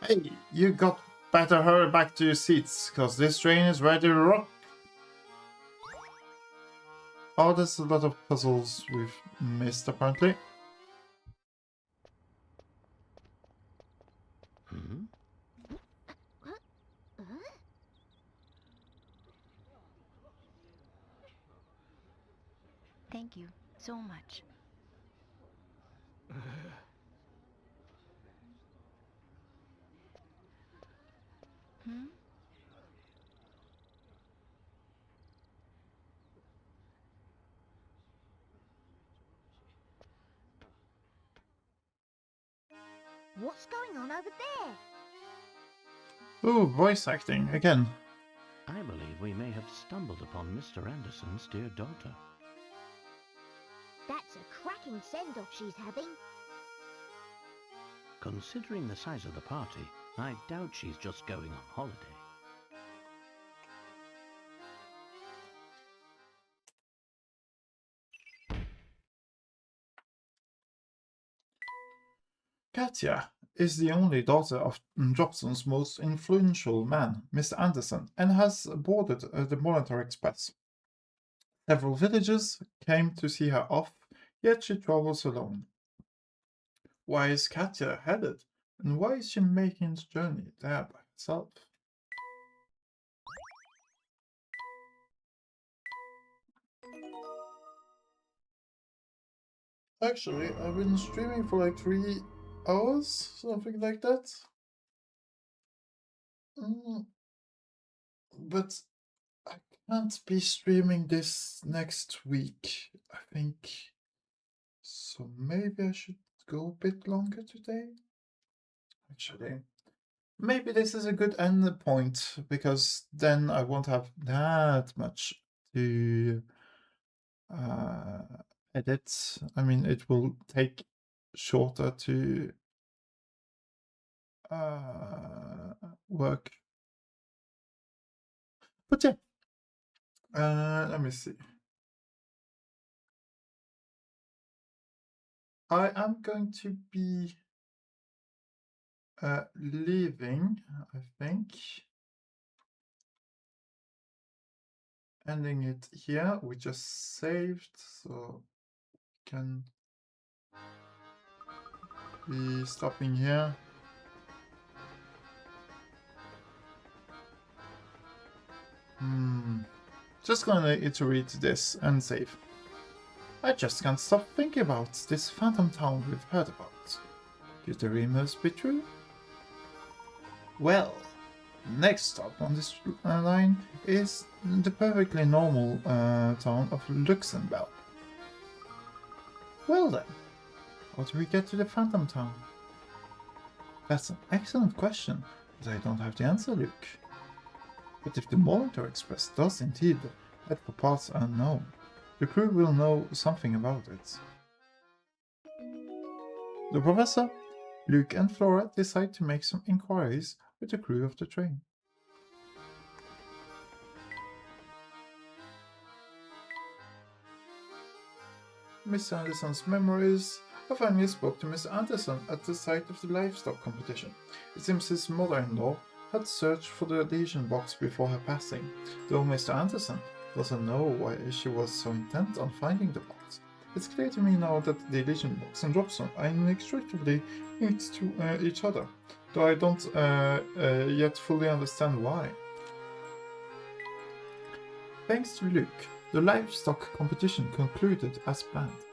Hey, you got better hurry back to your seats, cause this train is ready to rock. Oh, there's a lot of puzzles we've missed, apparently. Hmm? Thank you so much. Hmm? What's going on over there? Ooh, voice acting, again. I believe we may have stumbled upon Mr. Anderson's dear daughter. That's a cracking send-off she's having. Considering the size of the party, I doubt she's just going on holiday. Katya is the only daughter of Jobson's most influential man, Mr. Anderson, and has boarded the Monitor Express. Several villagers came to see her off, yet she travels alone. Why is Katya headed, and why is she making the journey there by herself? Actually, I've been streaming for like 3 hours, something like that. But I can't be streaming this next week, I think. So maybe I should go a bit longer today? Actually, maybe this is a good end point, because then I won't have that much to edit. I mean, it will take shorter to work. But yeah, let me see. I am going to be leaving, I think. Ending it here. We just saved, so can be stopping here. Just gonna iterate this and save. I just can't stop thinking about this phantom town we've heard about. Could the rumors be true? Well, next stop on this line is the perfectly normal town of Luxembourg. Well then, how do we get to the phantom town? That's an excellent question, but I don't have the answer, Luke. But if the Molitor Express does indeed head for parts unknown, the crew will know something about it. The Professor, Luke and Flora decide to make some inquiries with the crew of the train. Mr. Anderson's memories. I finally spoke to Mr. Anderson at the site of the livestock competition. It seems his mother-in-law had searched for the Legion box before her passing, though Mr. Anderson doesn't know why she was so intent on finding the box. It's clear to me now that the Legion box and Dropzone are inextricably linked to each other, though I don't yet fully understand why. Thanks to Luke, the livestock competition concluded as planned.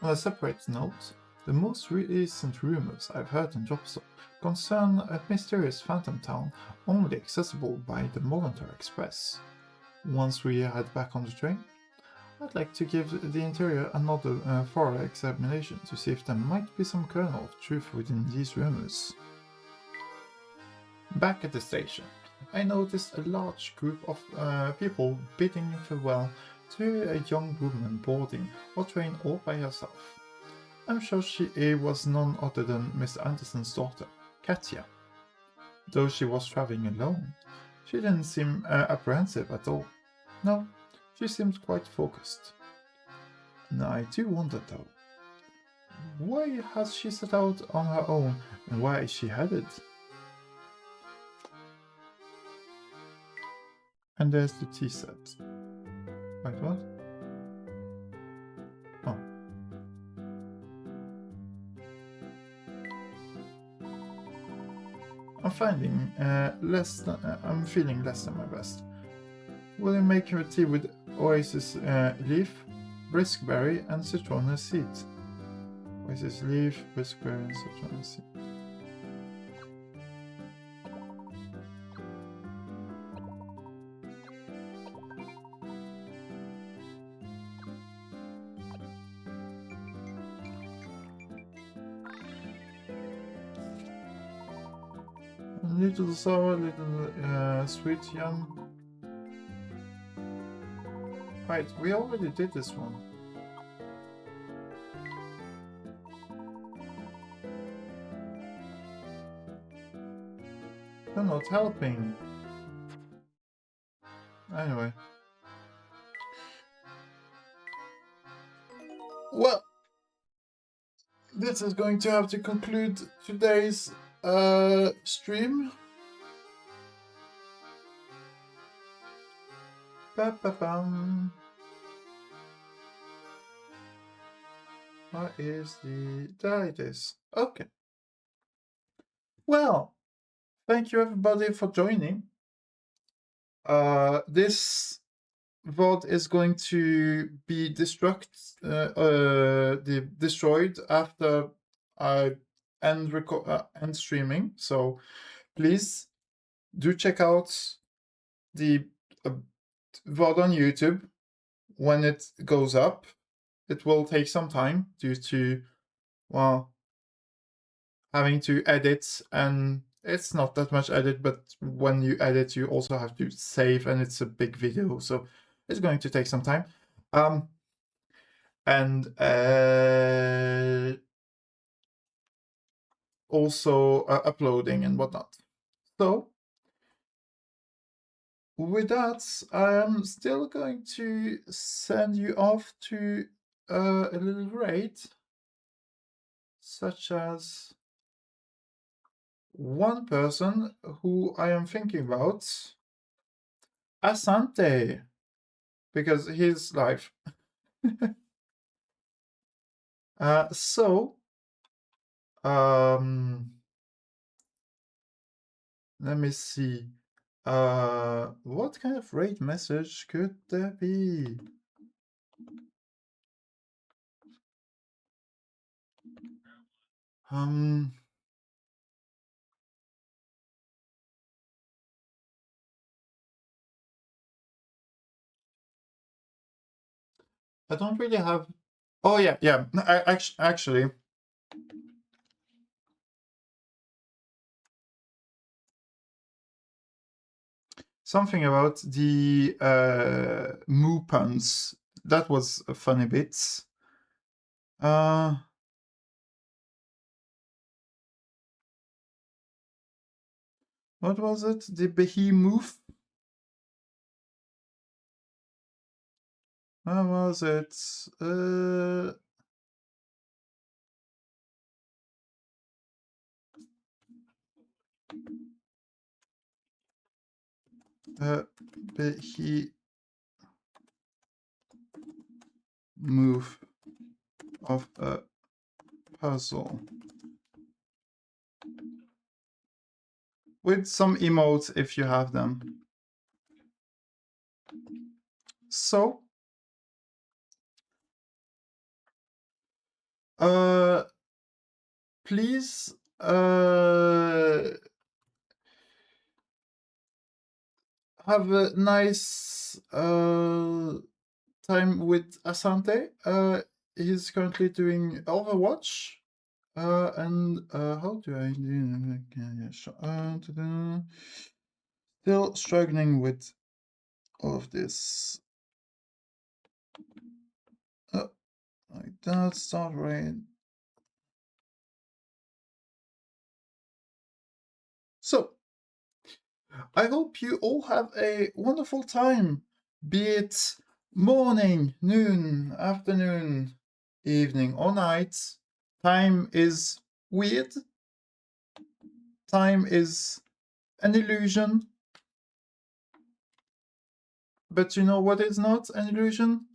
On a separate note, the most recent rumors I've heard in Dropzone concern a mysterious phantom town only accessible by the Molitor Express. Once we head back on the train, I'd like to give the interior another thorough examination to see if there might be some kernel of truth within these rumors. Back at the station, I noticed a large group of people bidding farewell to a young woman boarding our train all by herself. I'm sure she was none other than Mr. Anderson's daughter, Katya. Though she was traveling alone, she didn't seem apprehensive at all. No, she seemed quite focused. And I do wonder though, why has she set out on her own and where is she headed? And there's the tea set. Wait, what? Oh. I'm feeling less than my best. Will you make your tea with oasis leaf, briskberry, and citronella seed? Oasis leaf, briskberry, and citronella seed. Little sour, little sweet, yum. Right, we already did this one. You're not helping. Anyway. Well, this is going to have to conclude today's stream. Ba-ba-bum. Where is the... There it is. Okay. Well, thank you everybody for joining. This VOD is going to be destroyed after I end streaming. So please do check out the VOD on YouTube when it goes up. It will take some time due to, well, having to edit, and it's not that much edit, but when you edit you also have to save, and it's a big video, so it's going to take some time. And also uploading and whatnot. So with that, I am still going to send you off to a little raid, such as one person who I am thinking about, Asante, because he's live. Let me see. What kind of raid message could there be? I don't really have. Oh yeah, yeah. Actually, something about the moo puns. That was a funny bit. What was it? The behemoth? What was it? Behemoth of a puzzle. With some emotes if you have them. So, please have a nice time with Asante. He's currently doing Overwatch. And how do I do? Still struggling with all of this. Like that, start right. So, I hope you all have a wonderful time, be it morning, noon, afternoon, evening, or night. Time is weird. Time is an illusion. But you know what is not an illusion?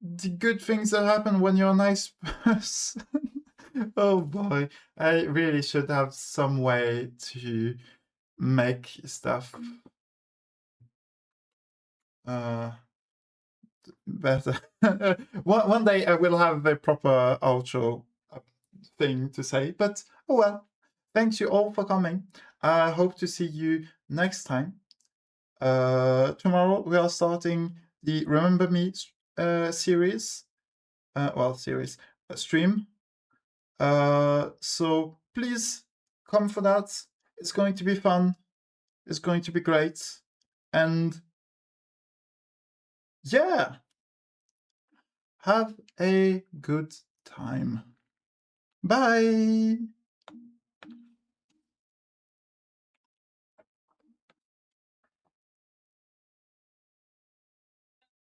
The good things that happen when you're a nice person. Oh boy, I really should have some way to make stuff better. One day I will have a proper outro thing to say, but oh well. Thanks you all for coming. I hope to see you next time. Tomorrow we are starting the Remember Me series. Stream. So please come for that. It's going to be fun. It's going to be great. And yeah, have a good time. Bye.